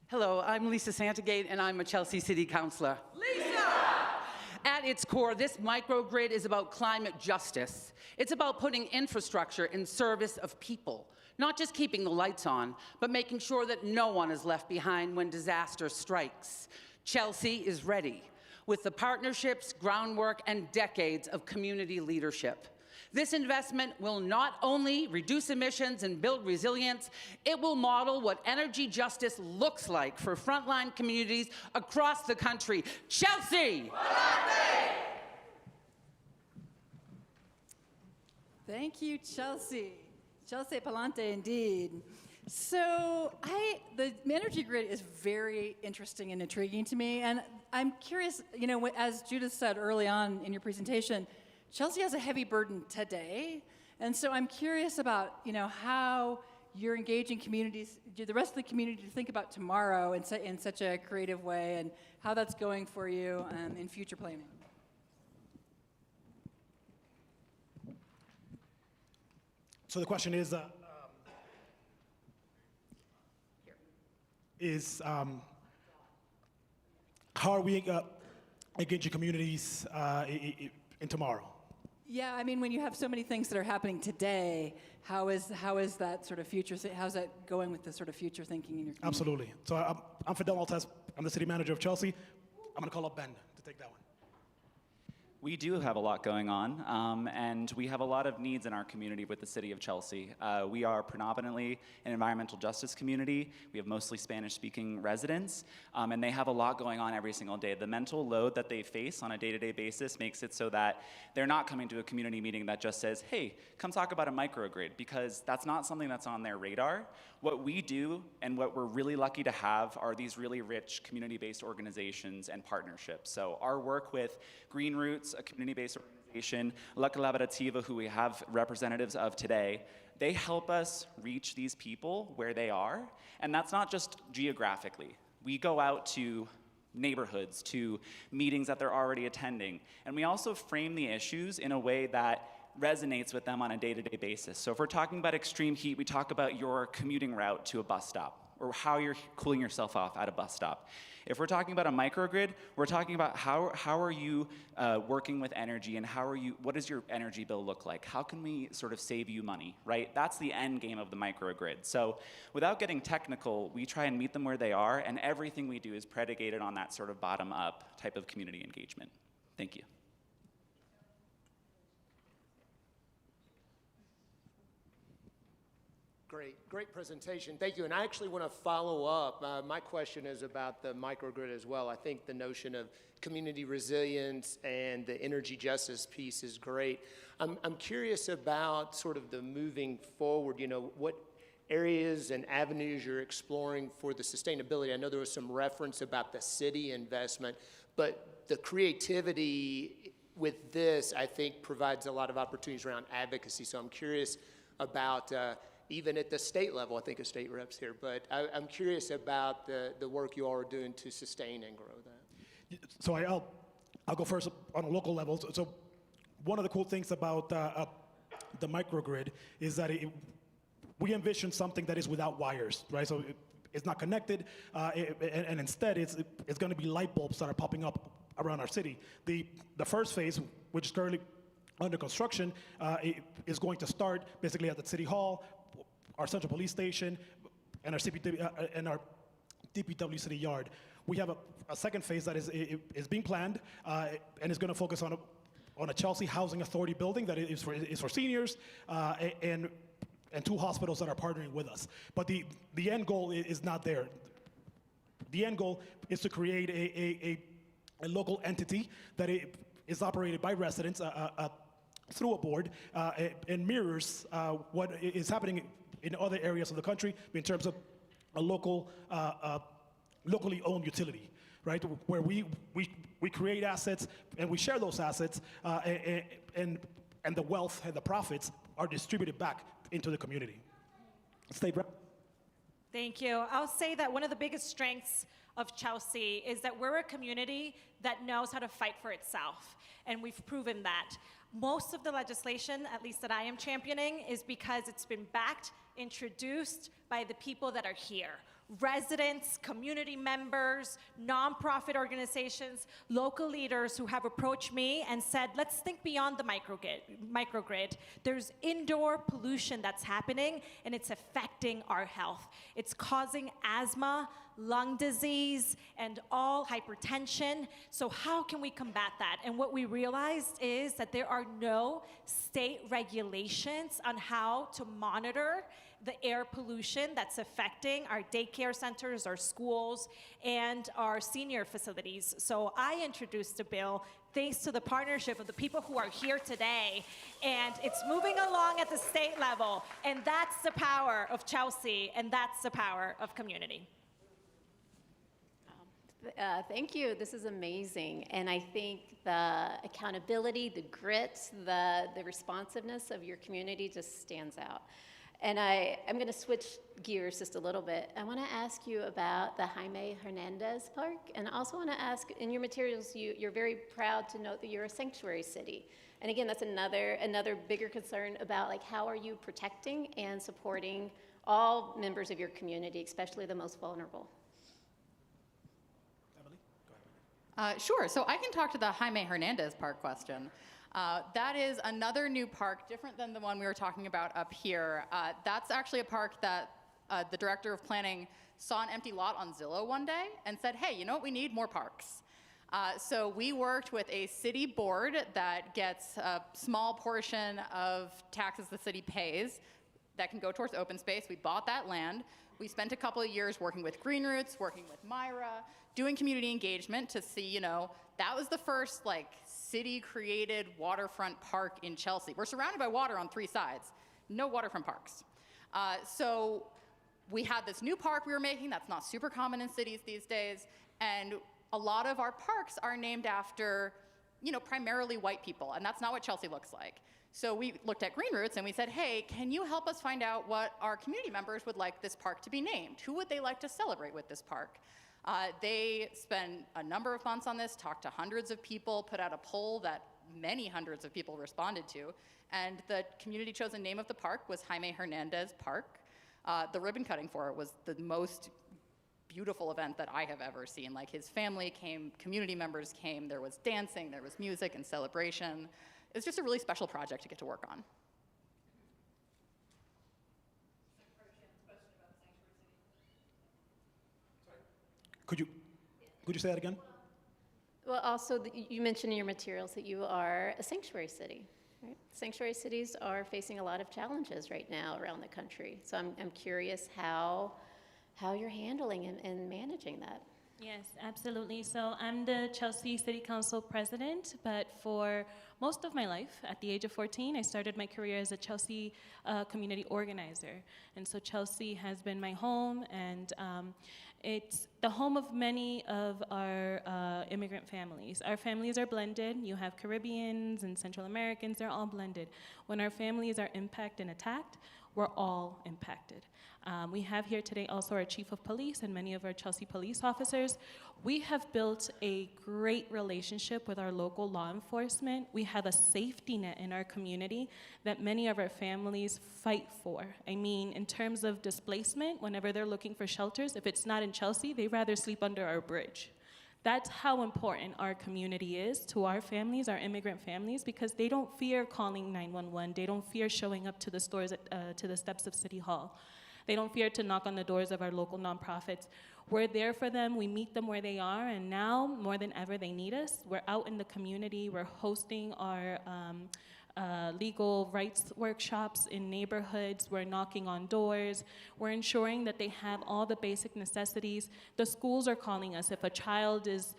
Hello, I'm Lisa Santagate, and I'm a Chelsea City Councilor. Lisa! At its core, this microgrid is about climate justice. It's about putting infrastructure in service of people, not just keeping the lights on, but making sure that no one is left behind when disaster strikes. Chelsea is ready, with the partnerships, groundwork, and decades of community leadership. This investment will not only reduce emissions and build resilience, it will model what energy justice looks like for frontline communities across the country. Chelsea! Thank you, Chelsea. Chelsea Palante, indeed. So the energy grid is very interesting and intriguing to me, and I'm curious, as Judith said early on in your presentation, Chelsea has a heavy burden today, and so I'm curious about, how you're engaging communities, the rest of the community to think about tomorrow in such a creative way, and how that's going for you in future planning. So the question is, how are we engaging communities in tomorrow? Yeah, I mean, when you have so many things that are happening today, how is that sort of future? How's that going with the sort of future thinking in your community? Absolutely. So I'm Fidel Altez. I'm the city manager of Chelsea. I'm going to call up Ben to take that one. We do have a lot going on, and we have a lot of needs in our community with the city of Chelsea. We are predominantly an environmental justice community. We have mostly Spanish-speaking residents, and they have a lot going on every single day. The mental load that they face on a day-to-day basis makes it so that they're not coming to a community meeting that just says, hey, come talk about a microgrid, because that's not something that's on their radar. What we do, and what we're really lucky to have, are these really rich community-based organizations and partnerships. So our work with Green Roots, a community-based organization, La Colaborativa, who we have representatives of today, they help us reach these people where they are, and that's not just geographically. We go out to neighborhoods, to meetings that they're already attending, and we also frame the issues in a way that resonates with them on a day-to-day basis. So if we're talking about extreme heat, we talk about your commuting route to a bus stop, or how you're cooling yourself off at a bus stop. If we're talking about a microgrid, we're talking about how are you working with energy, and what does your energy bill look like? How can we sort of save you money, right? That's the end game of the microgrid. So without getting technical, we try and meet them where they are, and everything we do is predicated on that sort of bottom-up type of community engagement. Thank you. Great presentation. Thank you. And I actually want to follow up. My question is about the microgrid as well. I think the notion of community resilience and the energy justice piece is great. I'm curious about sort of the moving forward, what areas and avenues you're exploring for the sustainability. I know there was some reference about the city investment, but the creativity with this, I think, provides a lot of opportunities around advocacy. So I'm curious about even at the state level, I think a state rep's here, but I'm curious about the work you all are doing to sustain and grow that. So I'll go first on a local level. So one of the cool things about the microgrid is that we envision something that is without wires, right? So it's not connected, and instead it's going to be light bulbs that are popping up around our city. The first phase, which is currently under construction, is going to start basically at the city hall, our central police station, and our DPW city yard. We have a second phase that is being planned, and is going to focus on a Chelsea Housing Authority building that is for seniors, and 2 hospitals that are partnering with us. But the end goal is not there. The end goal is to create a local entity that is operated by residents through a board, and mirrors what is happening in other areas of the country in terms of a locally owned utility, right? Where we create assets and we share those assets, and the wealth and the profits are distributed back into the community. State Rep. Thank you. I'll say that one of the biggest strengths of Chelsea is that we're a community that knows how to fight for itself, and we've proven that. Most of the legislation, at least that I am championing, is because it's been backed, introduced by the people that are here. residents, community members, nonprofit organizations, local leaders who have approached me and said, let's think beyond the microgrid. There's indoor pollution that's happening, and it's affecting our health. It's causing asthma, lung disease, and all hypertension. So how can we combat that? And what we realized is that there are no state regulations on how to monitor the air pollution that's affecting our daycare centers, our schools, and our senior facilities. So I introduced a bill thanks to the partnership of the people who are here today, and it's moving along at the state level, and that's the power of Chelsea, and that's the power of community. Thank you. This is amazing. And I think the accountability, the grit, the responsiveness of your community just stands out. And I'm going to switch gears just a little bit. I want to ask you about the Jaime Hernandez Park. And I also want to ask, in your materials, you're very proud to note that you're a sanctuary city. And again, that's another bigger concern about, like, how are you protecting and supporting all members of your community, especially the most vulnerable? Sure, so I can talk to the Jaime Hernandez Park question. That is another new park, different than the one we were talking about up here. That's actually a park that the director of planning saw an empty lot on Zillow one day and said, hey, you know what, we need more parks. So we worked with a city board that gets a small portion of taxes the city pays that can go towards open space. We bought that land. We spent a couple of years working with Green Roots, working with Myra, doing community engagement to see, that was the first city-created waterfront park in Chelsea. We're surrounded by water on 3 sides, no waterfront parks. So we had this new park we were making that's not super common in cities these days, and a lot of our parks are named after, primarily white people, and that's not what Chelsea looks like. So we looked at Green Roots and we said, hey, can you help us find out what our community members would like this park to be named? Who would they like to celebrate with this park? They spent a number of months on this, talked to hundreds of people, put out a poll that many hundreds of people responded to, and the community chosen name of the park was Jaime Hernandez Park. The ribbon cutting for it was the most beautiful event that I have ever seen. Like, his family came, community members came, there was dancing, there was music and celebration. It's just a really special project to get to work on. Could you say that again? Well, also, you mentioned in your materials that you are a sanctuary city, right? Sanctuary cities are facing a lot of challenges right now around the country. So I'm curious how you're handling and managing that. Yes, absolutely. So I'm the Chelsea City Council president, but for most of my life, at the age of 14, I started my career as a Chelsea community organizer. And so Chelsea has been my home, and it's the home of many of our immigrant families. Our families are blended. You have Caribbeans and Central Americans, they're all blended. When our families are impacted and attacked, we're all impacted. We have here today also our chief of police and many of our Chelsea police officers. We have built a great relationship with our local law enforcement. We have a safety net in our community that many of our families fight for. I mean, in terms of displacement, whenever they're looking for shelters, if it's not in Chelsea, they'd rather sleep under our bridge. That's how important our community is to our families, our immigrant families, because they don't fear calling 911. They don't fear showing up to the stores, to the steps of City Hall. They don't fear to knock on the doors of our local nonprofits. We're there for them. We meet them where they are, and now, more than ever, they need us. We're out in the community. We're hosting our legal rights workshops in neighborhoods. We're knocking on doors. We're ensuring that they have all the basic necessities. The schools are calling us if a child is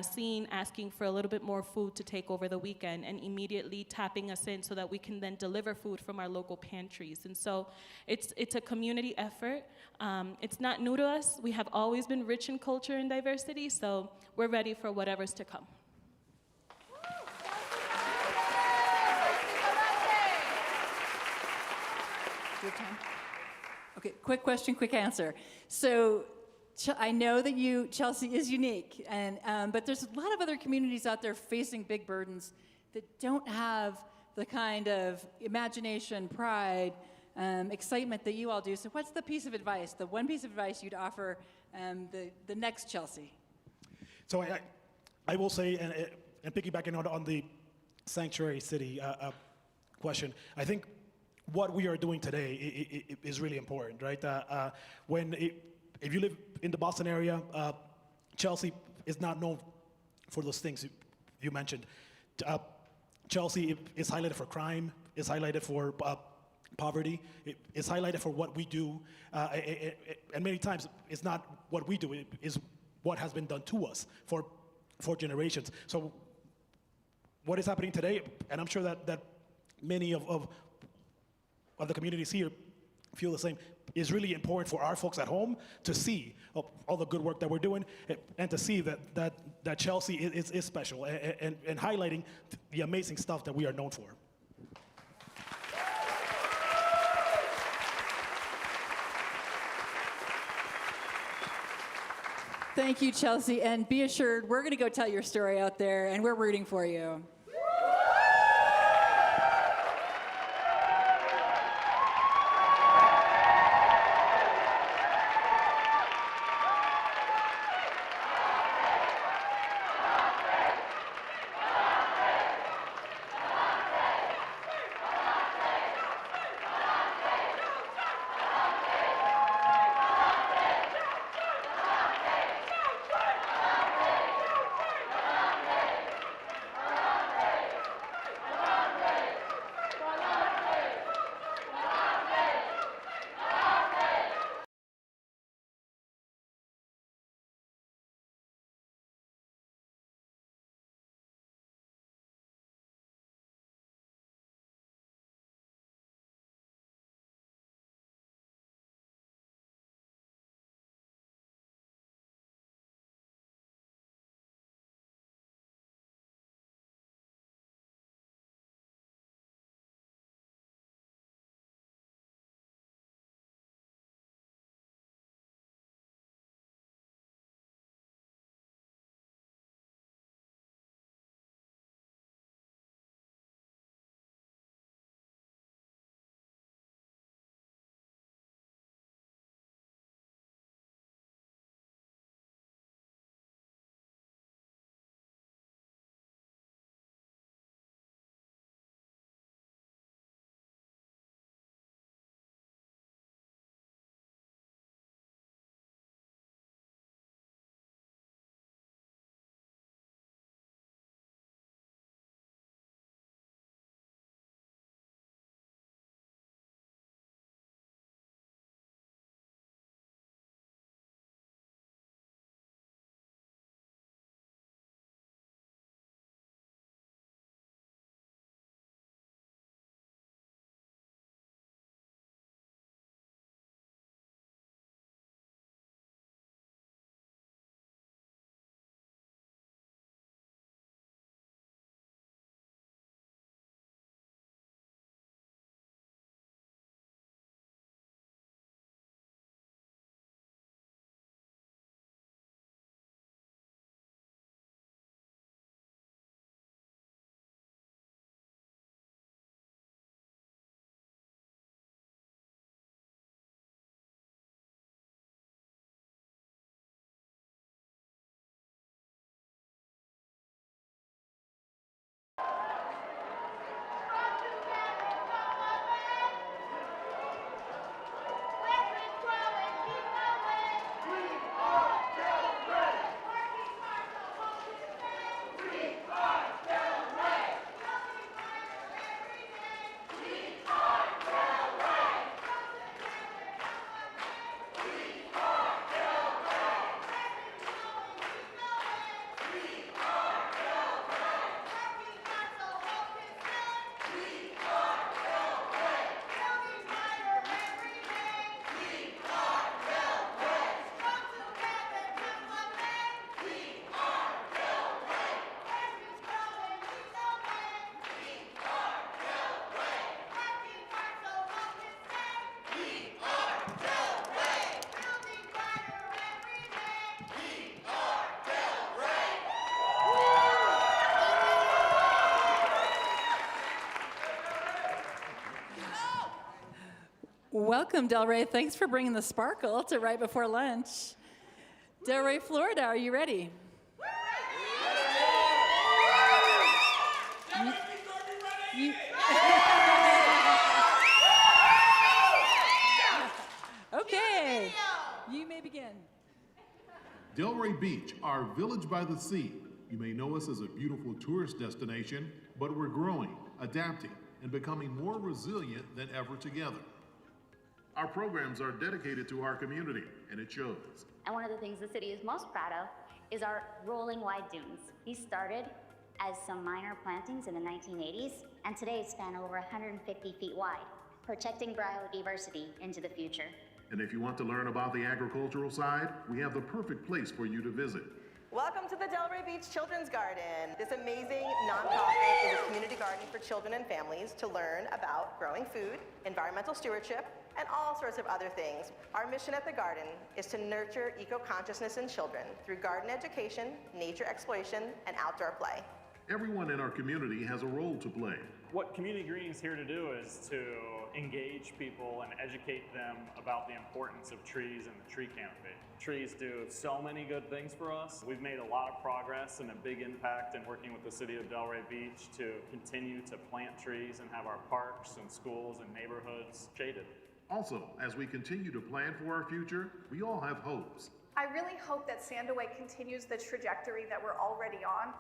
seen asking for a little bit more food to take over the weekend, and immediately tapping us in so that we can then deliver food from our local pantries. And so it's a community effort. It's not new to us. We have always been rich in culture and diversity, so we're ready for whatever's to come. Okay, quick question, quick answer. So I know that Chelsea is unique, but there's a lot of other communities out there facing big burdens that don't have the kind of imagination, pride, excitement that you all do. So what's the piece of advice, the one piece of advice you'd offer the next Chelsea? So I will say, and piggybacking on the sanctuary city question, I think what we are doing today is really important, right? If you live in the Boston area, Chelsea is not known for those things you mentioned. Chelsea is highlighted for crime, is highlighted for poverty, is highlighted for what we do, and many times it's not what we do, it is what has been done to us for generations. So what is happening today, and I'm sure that many of the communities here feel the same, is really important for our folks at home to see all the good work that we're doing, and to see that Chelsea is special, and highlighting the amazing stuff that we are known for. Thank you, Chelsea, and be assured we're going to go tell your story out there, and we're rooting for you. Welcome, Delray. Thanks for bringing the sparkle to right before lunch. Delray, Florida, are you ready? Okay, you may begin. Delray Beach, our village by the sea. You may know us as a beautiful tourist destination, but we're growing, adapting, and becoming more resilient than ever together. Our programs are dedicated to our community, and it shows. And one of the things the city is most proud of is our rolling wide dunes. These started as some minor plantings in the 1980s, and today span over 150 feet wide, protecting biodiversity into the future. And if you want to learn about the agricultural side, we have the perfect place for you to visit. Welcome to the Delray Beach Children's Garden. This amazing nonprofit is a community garden for children and families to learn about growing food, environmental stewardship, and all sorts of other things. Our mission at the garden is to nurture eco-consciousness in children through garden education, nature exploration, and outdoor play. Everyone in our community has a role to play. What Community Green is here to do is to engage people and educate them about the importance of trees and the tree canopy. Trees do so many good things for us. We've made a lot of progress and a big impact in working with the city of Delray Beach to continue to plant trees and have our parks and schools and neighborhoods shaded. Also, as we continue to plan for our future, we all have hopes. I really hope that Sandaway continues the trajectory that we're already on,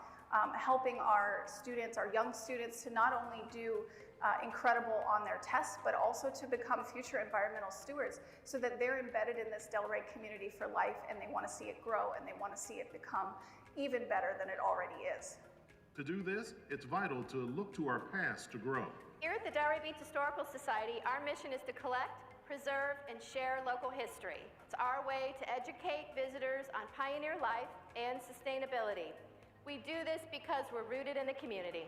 helping our students, our young students, to not only do incredible on their tests, but also to become future environmental stewards so that they're embedded in this Delray community for life and they want to see it grow and they want to see it become even better than it already is. To do this, it's vital to look to our past to grow. Here at the Delray Beach Historical Society, our mission is to collect, preserve, and share local history. It's our way to educate visitors on pioneer life and sustainability. We do this because we're rooted in the community.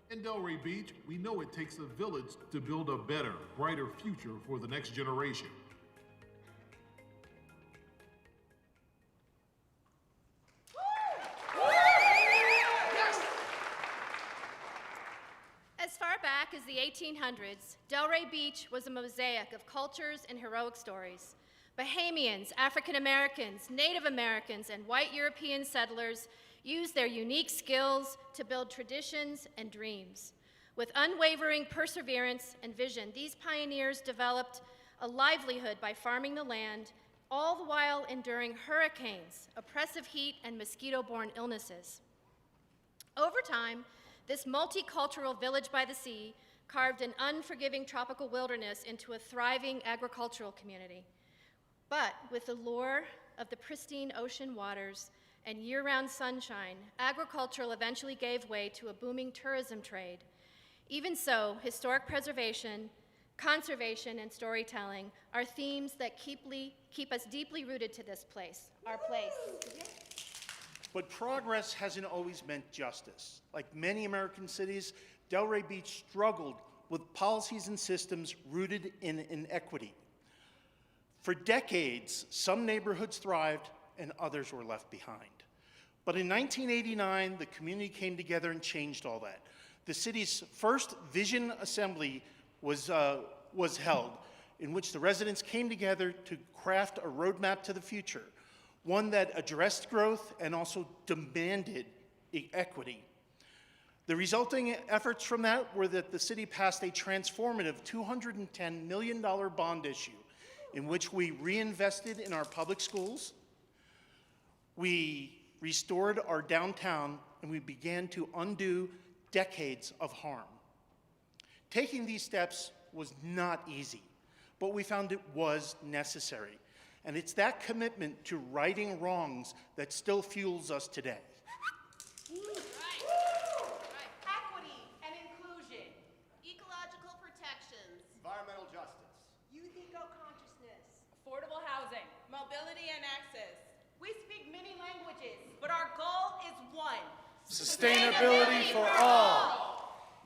In Delray Beach, we know it takes a village to build a better, brighter future for the next generation. As far back as the 1800s, Delray Beach was a mosaic of cultures and heroic stories. Bahamians, African Americans, Native Americans, and white European settlers used their unique skills to build traditions and dreams. With unwavering perseverance and vision, these pioneers developed a livelihood by farming the land, all the while enduring hurricanes, oppressive heat, and mosquito-borne illnesses. Over time, this multicultural village by the sea carved an unforgiving tropical wilderness into a thriving agricultural community. But with the lure of the pristine ocean waters and year-round sunshine, agriculture eventually gave way to a booming tourism trade. Even so, historic preservation, conservation, and storytelling are themes that keep us deeply rooted to this place, our place. But progress hasn't always meant justice. Like many American cities, Delray Beach struggled with policies and systems rooted in inequity. For decades, some neighborhoods thrived and others were left behind. But in 1989, the community came together and changed all that. The city's first Vision Assembly was held, in which the residents came together to craft a roadmap to the future, one that addressed growth and also demanded equity. The resulting efforts from that were that the city passed a transformative $210 million bond issue in which we reinvested in our public schools, we restored our downtown, and we began to undo decades of harm. Taking these steps was not easy, but we found it was necessary. And it's that commitment to righting wrongs that still fuels us today. Equity and inclusion, ecological protections, environmental justice, youth eco-consciousness, affordable housing, mobility and access. We speak many languages, but our goal is one. Sustainability for all.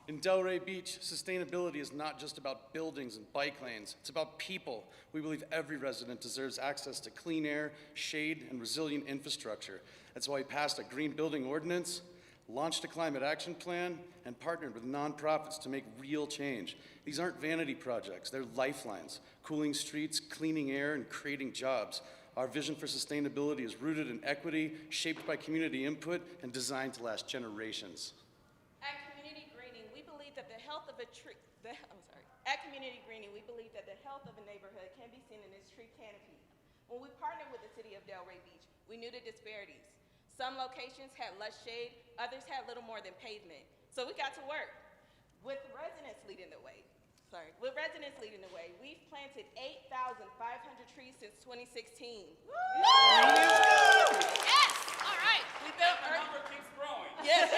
In Delray Beach, sustainability is not just about buildings and bike lanes. It's about people. We believe every resident deserves access to clean air, shade, and resilient infrastructure. That's why we passed a green building ordinance, launched a climate action plan, and partnered with nonprofits to make real change. These aren't vanity projects, they're lifelines, cooling streets, cleaning air, and creating jobs. Our vision for sustainability is rooted in equity, shaped by community input, and designed to last generations. At Community Greening, we believe that the health of a At Community Greening, we believe that the health of a neighborhood can be seen in its tree canopy. When we partnered with the city of Delray Beach, we knew the disparities. Some locations had lush shade, others had little more than pavement. So we got to work. With residents leading the way, we've planted 8,500 trees since 2016. Yes! All right. We built number keeps growing. Yes.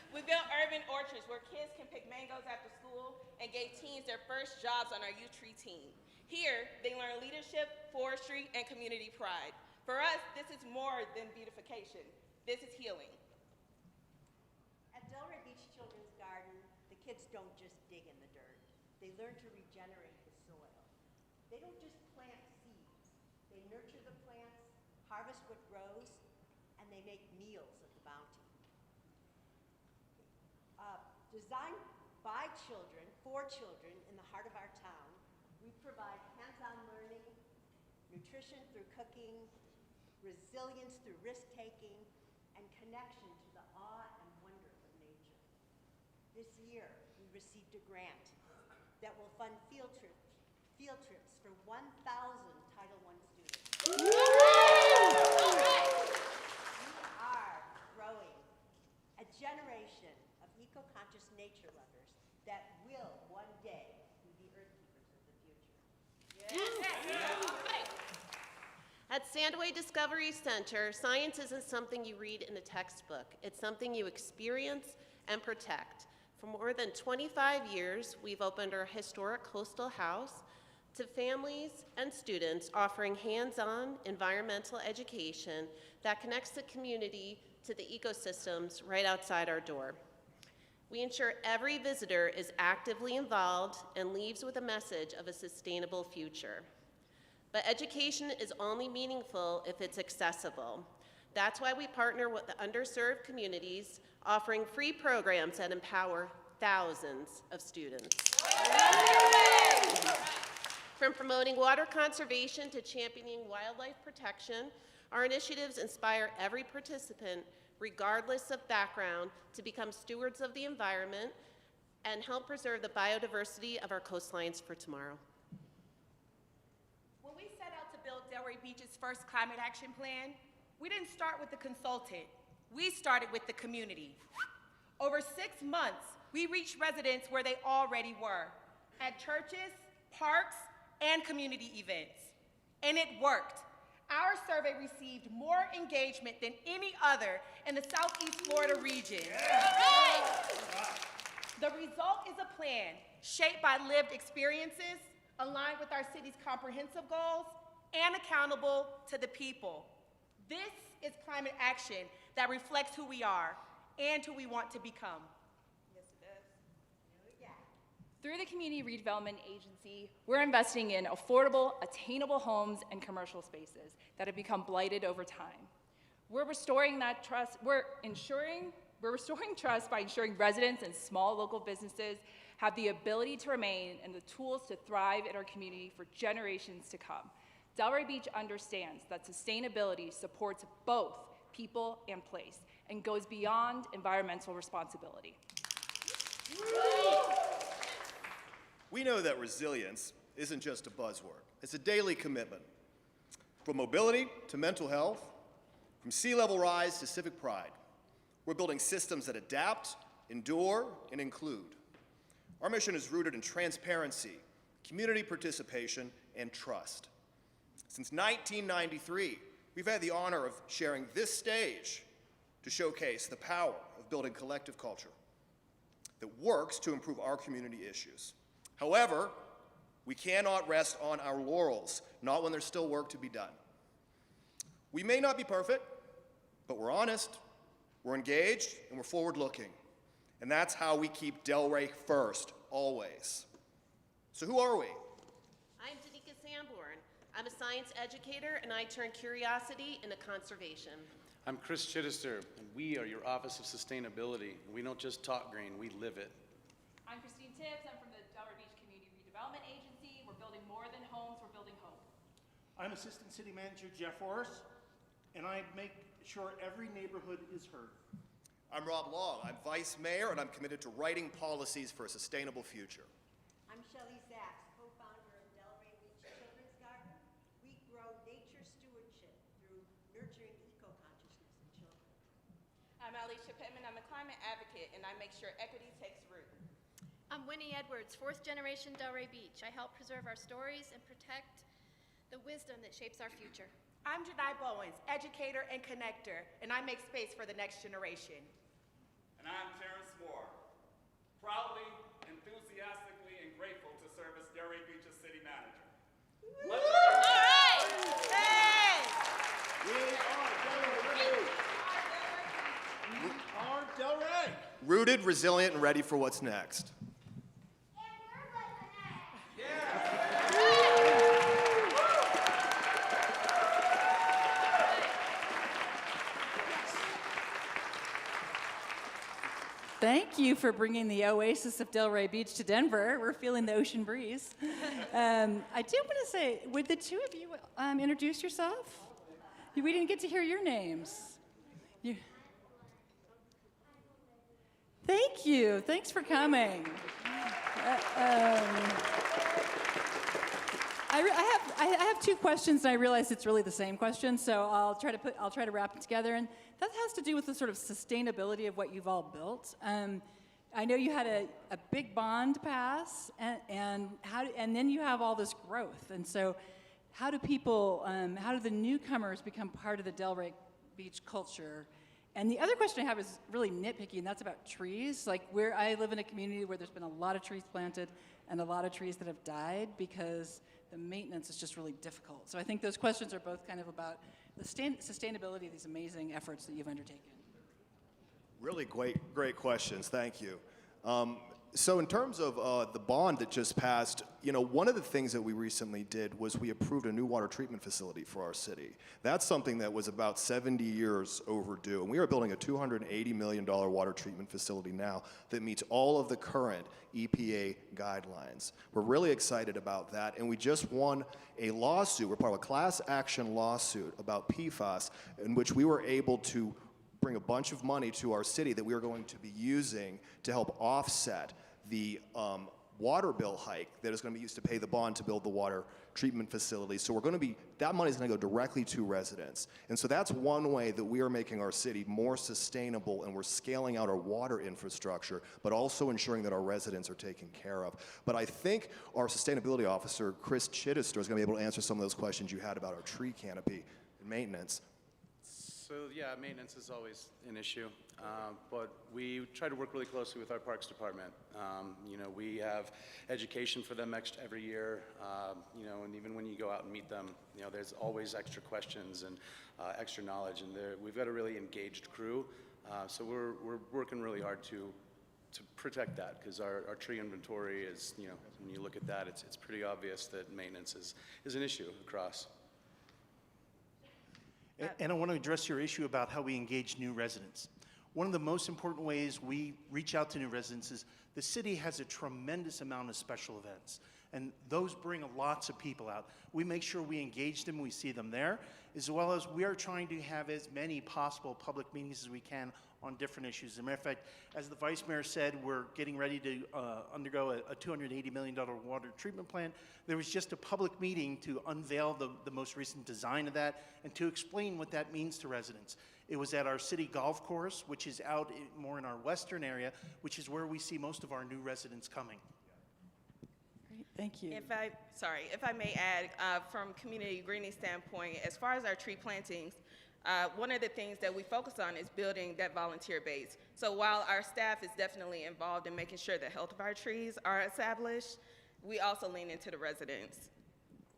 We built urban orchards where kids can pick mangoes after school and gave teens their first jobs on our youth tree team. Here, they learn leadership, forestry, and community pride. For us, this is more than beautification. This is healing. At Delray Beach Children's Garden, the kids don't just dig in the dirt. They learn to regenerate the soil. They don't just plant seeds. They nurture the plants, harvest what grows, and they make meals of the bounty. Designed by children, for children in the heart of our town, we provide hands-on learning, nutrition through cooking, resilience through risk-taking, and connection to the awe and wonder of nature. This year, we received a grant that will fund field trips for 1,000 Title I students. We are growing a generation of eco-conscious nature lovers that will one day be the earth keepers of the future. At Sandway Discovery Center, science isn't something you read in a textbook. It's something you experience and protect. For more than 25 years, we've opened our historic coastal house to families and students, offering hands-on environmental education that connects the community to the ecosystems right outside our door. We ensure every visitor is actively involved and leaves with a message of a sustainable future. But education is only meaningful if it's accessible. That's why we partner with the underserved communities, offering free programs that empower thousands of students. From promoting water conservation to championing wildlife protection, our initiatives inspire every participant, regardless of background, to become stewards of the environment and help preserve the biodiversity of our coastlines for tomorrow. When we set out to build Delray Beach's first climate action plan, we didn't start with the consultant. We started with the community. Over 6 months, we reached residents where they already were, at churches, parks, and community events. And it worked. Our survey received more engagement than any other in the Southeast Florida region. The result is a plan shaped by lived experiences, aligned with our city's comprehensive goals, and accountable to the people. This is climate action that reflects who we are and who we want to become. Yes, it does. Through the Community Redevelopment Agency, we're investing in affordable, attainable homes and commercial spaces that have become blighted over time. We're restoring that trust. We're restoring trust by ensuring residents and small local businesses have the ability to remain and the tools to thrive in our community for generations to come. Delray Beach understands that sustainability supports both people and place and goes beyond environmental responsibility. We know that resilience isn't just a buzzword. It's a daily commitment. From mobility to mental health, from sea level rise to civic pride, we're building systems that adapt, endure, and include. Our mission is rooted in transparency, community participation, and trust. Since 1993, we've had the honor of sharing this stage to showcase the power of building collective culture that works to improve our community issues. However, we cannot rest on our laurels, not when there's still work to be done. We may not be perfect, but we're honest, we're engaged, and we're forward-looking. And that's how we keep Delray first, always. So who are we? I'm Danica Sanborn. I'm a science educator, and I turn curiosity into conservation. I'm Chris Chittister, and we are your Office of Sustainability. We don't just talk green, we live it. I'm Christine Tibbs. I'm from the Delray Beach Community Redevelopment Agency. We're building more than homes, we're building hope. I'm Assistant City Manager Jeff Orris, and I make sure every neighborhood is heard. I'm Rob Long. I'm Vice Mayor, and I'm committed to writing policies for a sustainable future. I'm Shelley Zaks, co-founder of Delray Beach Children's Garden. We grow nature stewardship through nurturing eco-consciousness in children. I'm Alicia Pittman. I'm a climate advocate, and I make sure equity takes root. I'm Winnie Edwards, fourth generation Delray Beach. I help preserve our stories and protect the wisdom that shapes our future. I'm Janai Bowens, educator and connector, and I make space for the next generation. And I'm Terrence Moore, proudly, enthusiastically, and grateful to serve as Delray Beach's city manager. Much We are Delray. Rooted, resilient, and ready for what's next. Thank you for bringing the oasis of Delray Beach to Denver. We're feeling the ocean breeze. I do want to say, would the two of you introduce yourself? We didn't get to hear your names. Thank you. Thanks for coming. I have two questions, and I realize it's really the same question, so I'll try to wrap it together. And that has to do with the sort of sustainability of what you've all built. I know you had a big bond pass, and then you have all this growth. And so, how do the newcomers become part of the Delray Beach culture? And the other question I have is really nitpicky, and that's about trees. Like I live in a community where there's been a lot of trees planted and a lot of trees that have died because the maintenance is just really difficult. So I think those questions are both kind of about the sustainability of these amazing efforts that you've undertaken. Really great questions. Thank you. So in terms of the bond that just passed, one of the things that we recently did was we approved a new water treatment facility for our city. That's something that was about 70 years overdue. And we are building a $280 million water treatment facility now that meets all of the current EPA guidelines. We're really excited about that. And we just won a lawsuit. We're part of a class action lawsuit about PFAS in which we were able to bring a bunch of money to our city that we are going to be using to help offset the water bill hike that is going to be used to pay the bond to build the water treatment facility. So that money is going to go directly to residents. And so that's one way that we are making our city more sustainable, and we're scaling out our water infrastructure, but also ensuring that our residents are taken care of. But I think our sustainability officer, Chris Chittister, is going to be able to answer some of those questions you had about our tree canopy and maintenance. So yeah, maintenance is always an issue, but we try to work really closely with our Parks Department. We have education for them every year, and even when you go out and meet them, there's always extra questions and extra knowledge, and we've got a really engaged crew, so we're working really hard to protect that, because our tree inventory is, when you look at that, it's pretty obvious that maintenance is an issue across. And I want to address your issue about how we engage new residents. One of the most important ways we reach out to new residents is the city has a tremendous amount of special events, and those bring lots of people out. We make sure we engage them, we see them there, as well as we are trying to have as many possible public meetings as we can on different issues. As a matter of fact, as the Vice Mayor said, we're getting ready to undergo a $280 million water treatment plant. There was just a public meeting to unveil the most recent design of that and to explain what that means to residents. It was at our city golf course, which is out more in our western area, which is where we see most of our new residents coming. Great, thank you. If I may add, from community greening standpoint, as far as our tree plantings, one of the things that we focus on is building that volunteer base. So while our staff is definitely involved in making sure the health of our trees are established, we also lean into the residents.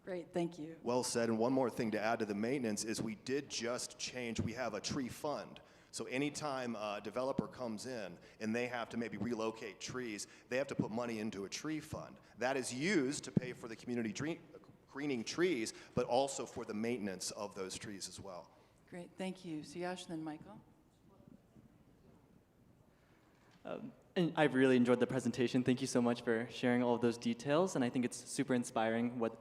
Great, thank you. Well said. And one more thing to add to the maintenance is we did just change. We have a tree fund. So anytime a developer comes in and they have to maybe relocate trees, they have to put money into a tree fund. That is used to pay for the community greening trees, but also for the maintenance of those trees as well. Great, thank you. Siyash, then Michael. And I've really enjoyed the presentation. Thank you so much for sharing all of those details, and I think it's super inspiring what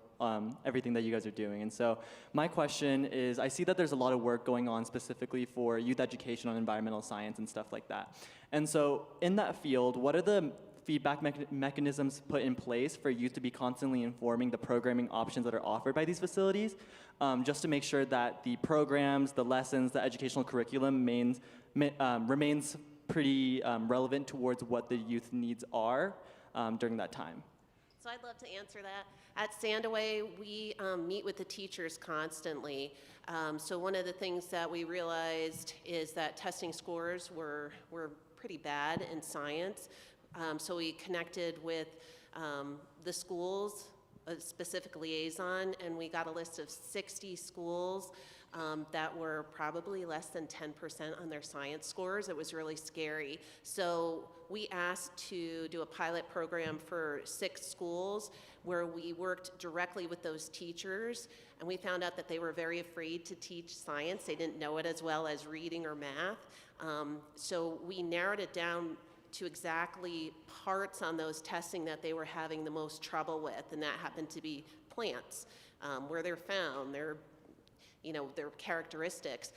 everything that you guys are doing. And so my question is, I see that there's a lot of work going on specifically for youth education on environmental science and stuff like that. And so in that field, what are the feedback mechanisms put in place for youth to be constantly informing the programming options that are offered by these facilities, just to make sure that the programs, the lessons, the educational curriculum remains pretty relevant towards what the youth needs are during that time? So I'd love to answer that. At Sandaway, we meet with the teachers constantly. So one of the things that we realized is that testing scores were pretty bad in science. So we connected with the schools, a specific liaison, and we got a list of 60 schools that were probably less than 10% on their science scores. It was really scary. So we asked to do a pilot program for 6 schools where we worked directly with those teachers, and we found out that they were very afraid to teach science. They didn't know it as well as reading or math. So we narrowed it down to exactly parts on those testing that they were having the most trouble with, and that happened to be plants, where they're found, their characteristics.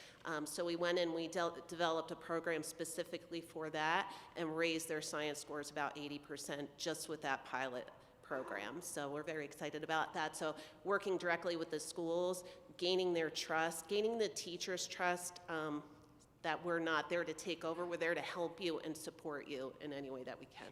So we went and we developed a program specifically for that and raised their science scores about 80% just with that pilot program. So we're very excited about that. So working directly with the schools, gaining their trust, gaining the teachers' trust, that we're not there to take over, we're there to help you and support you in any way that we can.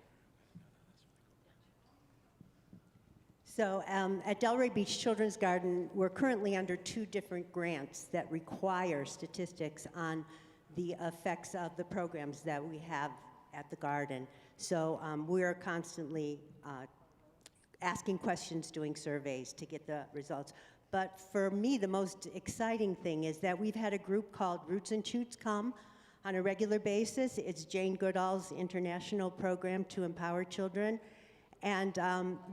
So at Delray Beach Children's Garden, we're currently under 2 different grants that require statistics on the effects of the programs that we have at the garden. So we're constantly asking questions, doing surveys to get the results. But for me, the most exciting thing is that we've had a group called Roots and Shoots come on a regular basis. It's Jane Goodall's international program to empower children. And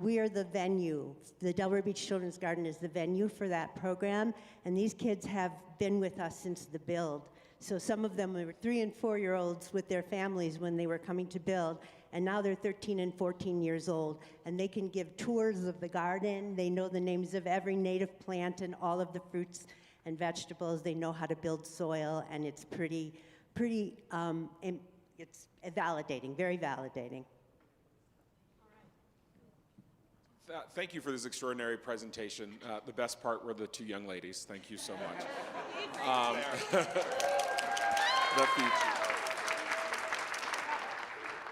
we are the venue. The Delray Beach Children's Garden is the venue for that program. And these kids have been with us since the build. So some of them were 3- and 4-year-olds with their families when they were coming to build. And now they're 13 and 14 years old. And they can give tours of the garden. They know the names of every native plant and all of the fruits and vegetables. They know how to build soil. And it's it's validating, very validating. Thank you for this extraordinary presentation. The best part were the 2 young ladies. Thank you so much. The future.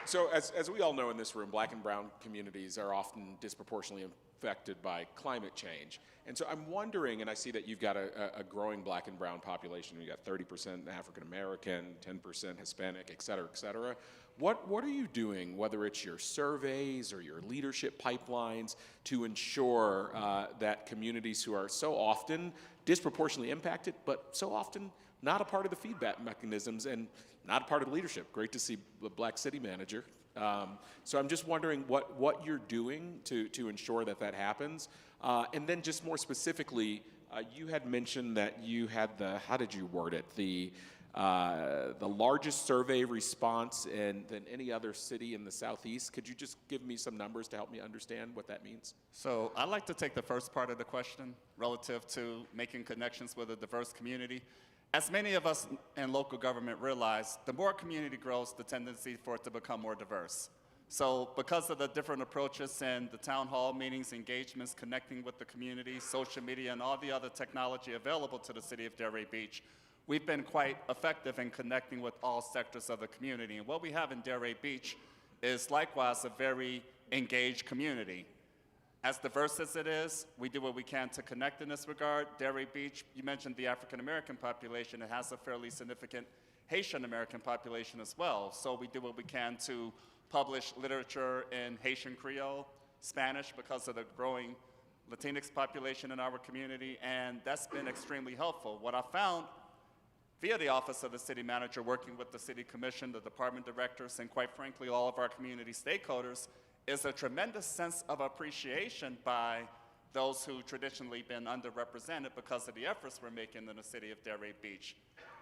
So as we all know in this room, Black and brown communities are often disproportionately affected by climate change. And so I'm wondering, and I see that you've got a growing Black and brown population. You've got 30% African American, 10% Hispanic, et cetera, et cetera. What are you doing, whether it's your surveys or your leadership pipelines, to ensure that communities who are so often disproportionately impacted, but so often not a part of the feedback mechanisms and not a part of the leadership? Great to see the Black city manager. So I'm just wondering what you're doing to ensure that happens. And then just more specifically, you had mentioned that you had how did you word it? The largest survey response than any other city in the Southeast. Could you just give me some numbers to help me understand what that means? So I'd like to take the first part of the question relative to making connections with a diverse community. As many of us in local government realize, the more a community grows, the tendency for it to become more diverse. So because of the different approaches and the town hall meetings, engagements, connecting with the community, social media, and all the other technology available to the city of Delray Beach, we've been quite effective in connecting with all sectors of the community. And what we have in Delray Beach is likewise a very engaged community. As diverse as it is, we do what we can to connect in this regard. Delray Beach, you mentioned the African American population. It has a fairly significant Haitian American population as well. So we do what we can to publish literature in Haitian Creole, Spanish, because of the growing Latinx population in our community, and that's been extremely helpful. What I found via the Office of the City Manager, working with the City Commission, the department directors, and quite frankly, all of our community stakeholders, is a tremendous sense of appreciation by those who traditionally been underrepresented because of the efforts we're making in the city of Delray Beach.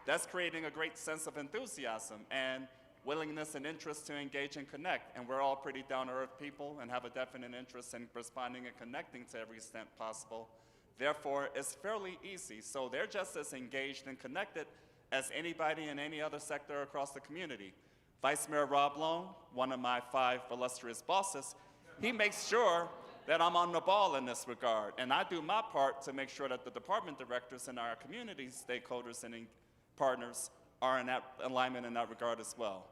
That's creating a great sense of enthusiasm and willingness and interest to engage and connect. And we're all pretty down-to-earth people and have a definite interest in responding and connecting to every extent possible. Therefore, it's fairly easy. So they're just as engaged and connected as anybody in any other sector across the community. Vice Mayor Rob Long, one of my 5 illustrious bosses, he makes sure that I'm on the ball in this regard. And I do my part to make sure that the department directors and our community stakeholders and partners are in that alignment in that regard as well.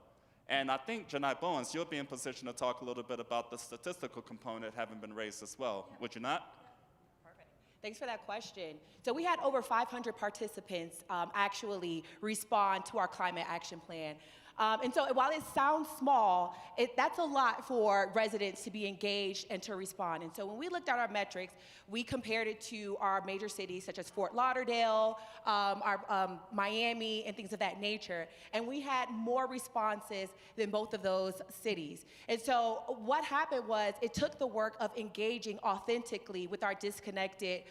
And I think, Janai Bowens, you'll be in position to talk a little bit about the statistical component having been raised as well, would you not? Thanks for that question. So we had over 500 participants actually respond to our climate action plan. And so while it sounds small, that's a lot for residents to be engaged and to respond. And so when we looked at our metrics, we compared it to our major cities such as Fort Lauderdale, Miami, and things of that nature. And we had more responses than both of those cities. And so what happened was it took the work of engaging authentically with our disconnected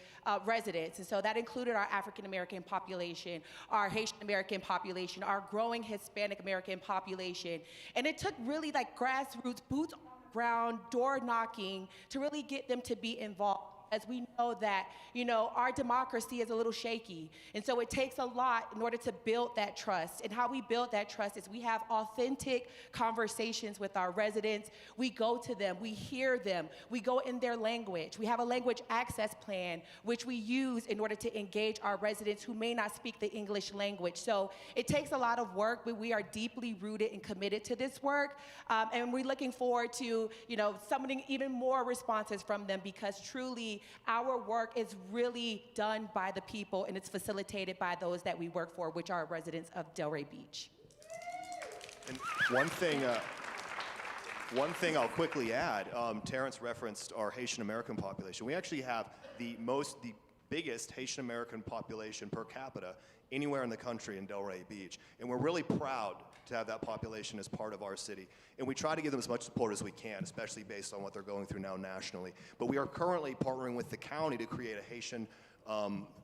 residents. And so that included our African American population, our Haitian American population, our growing Hispanic American population. And it took really like grassroots, boots on the ground, door knocking to really get them to be involved. As we know that, our democracy is a little shaky. And so it takes a lot in order to build that trust. And how we build that trust is we have authentic conversations with our residents. We go to them, we hear them, we go in their language. We have a language access plan, which we use in order to engage our residents who may not speak the English language. So it takes a lot of work, but we are deeply rooted and committed to this work. And we're looking forward to, summoning even more responses from them, because truly, our work is really done by the people and it's facilitated by those that we work for, which are residents of Delray Beach. And one thing I'll quickly add, Terrence referenced our Haitian American population. We actually have the biggest Haitian American population per capita anywhere in the country in Delray Beach. And we're really proud to have that population as part of our city. And we try to give them as much support as we can, especially based on what they're going through now nationally. But we are currently partnering with the county to create a Haitian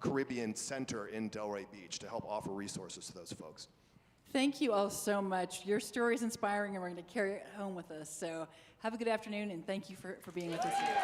Caribbean center in Delray Beach to help offer resources to those folks. Thank you all so much. Your story is inspiring, and we're going to carry it home with us. So have a good afternoon, and thank you for being with us here.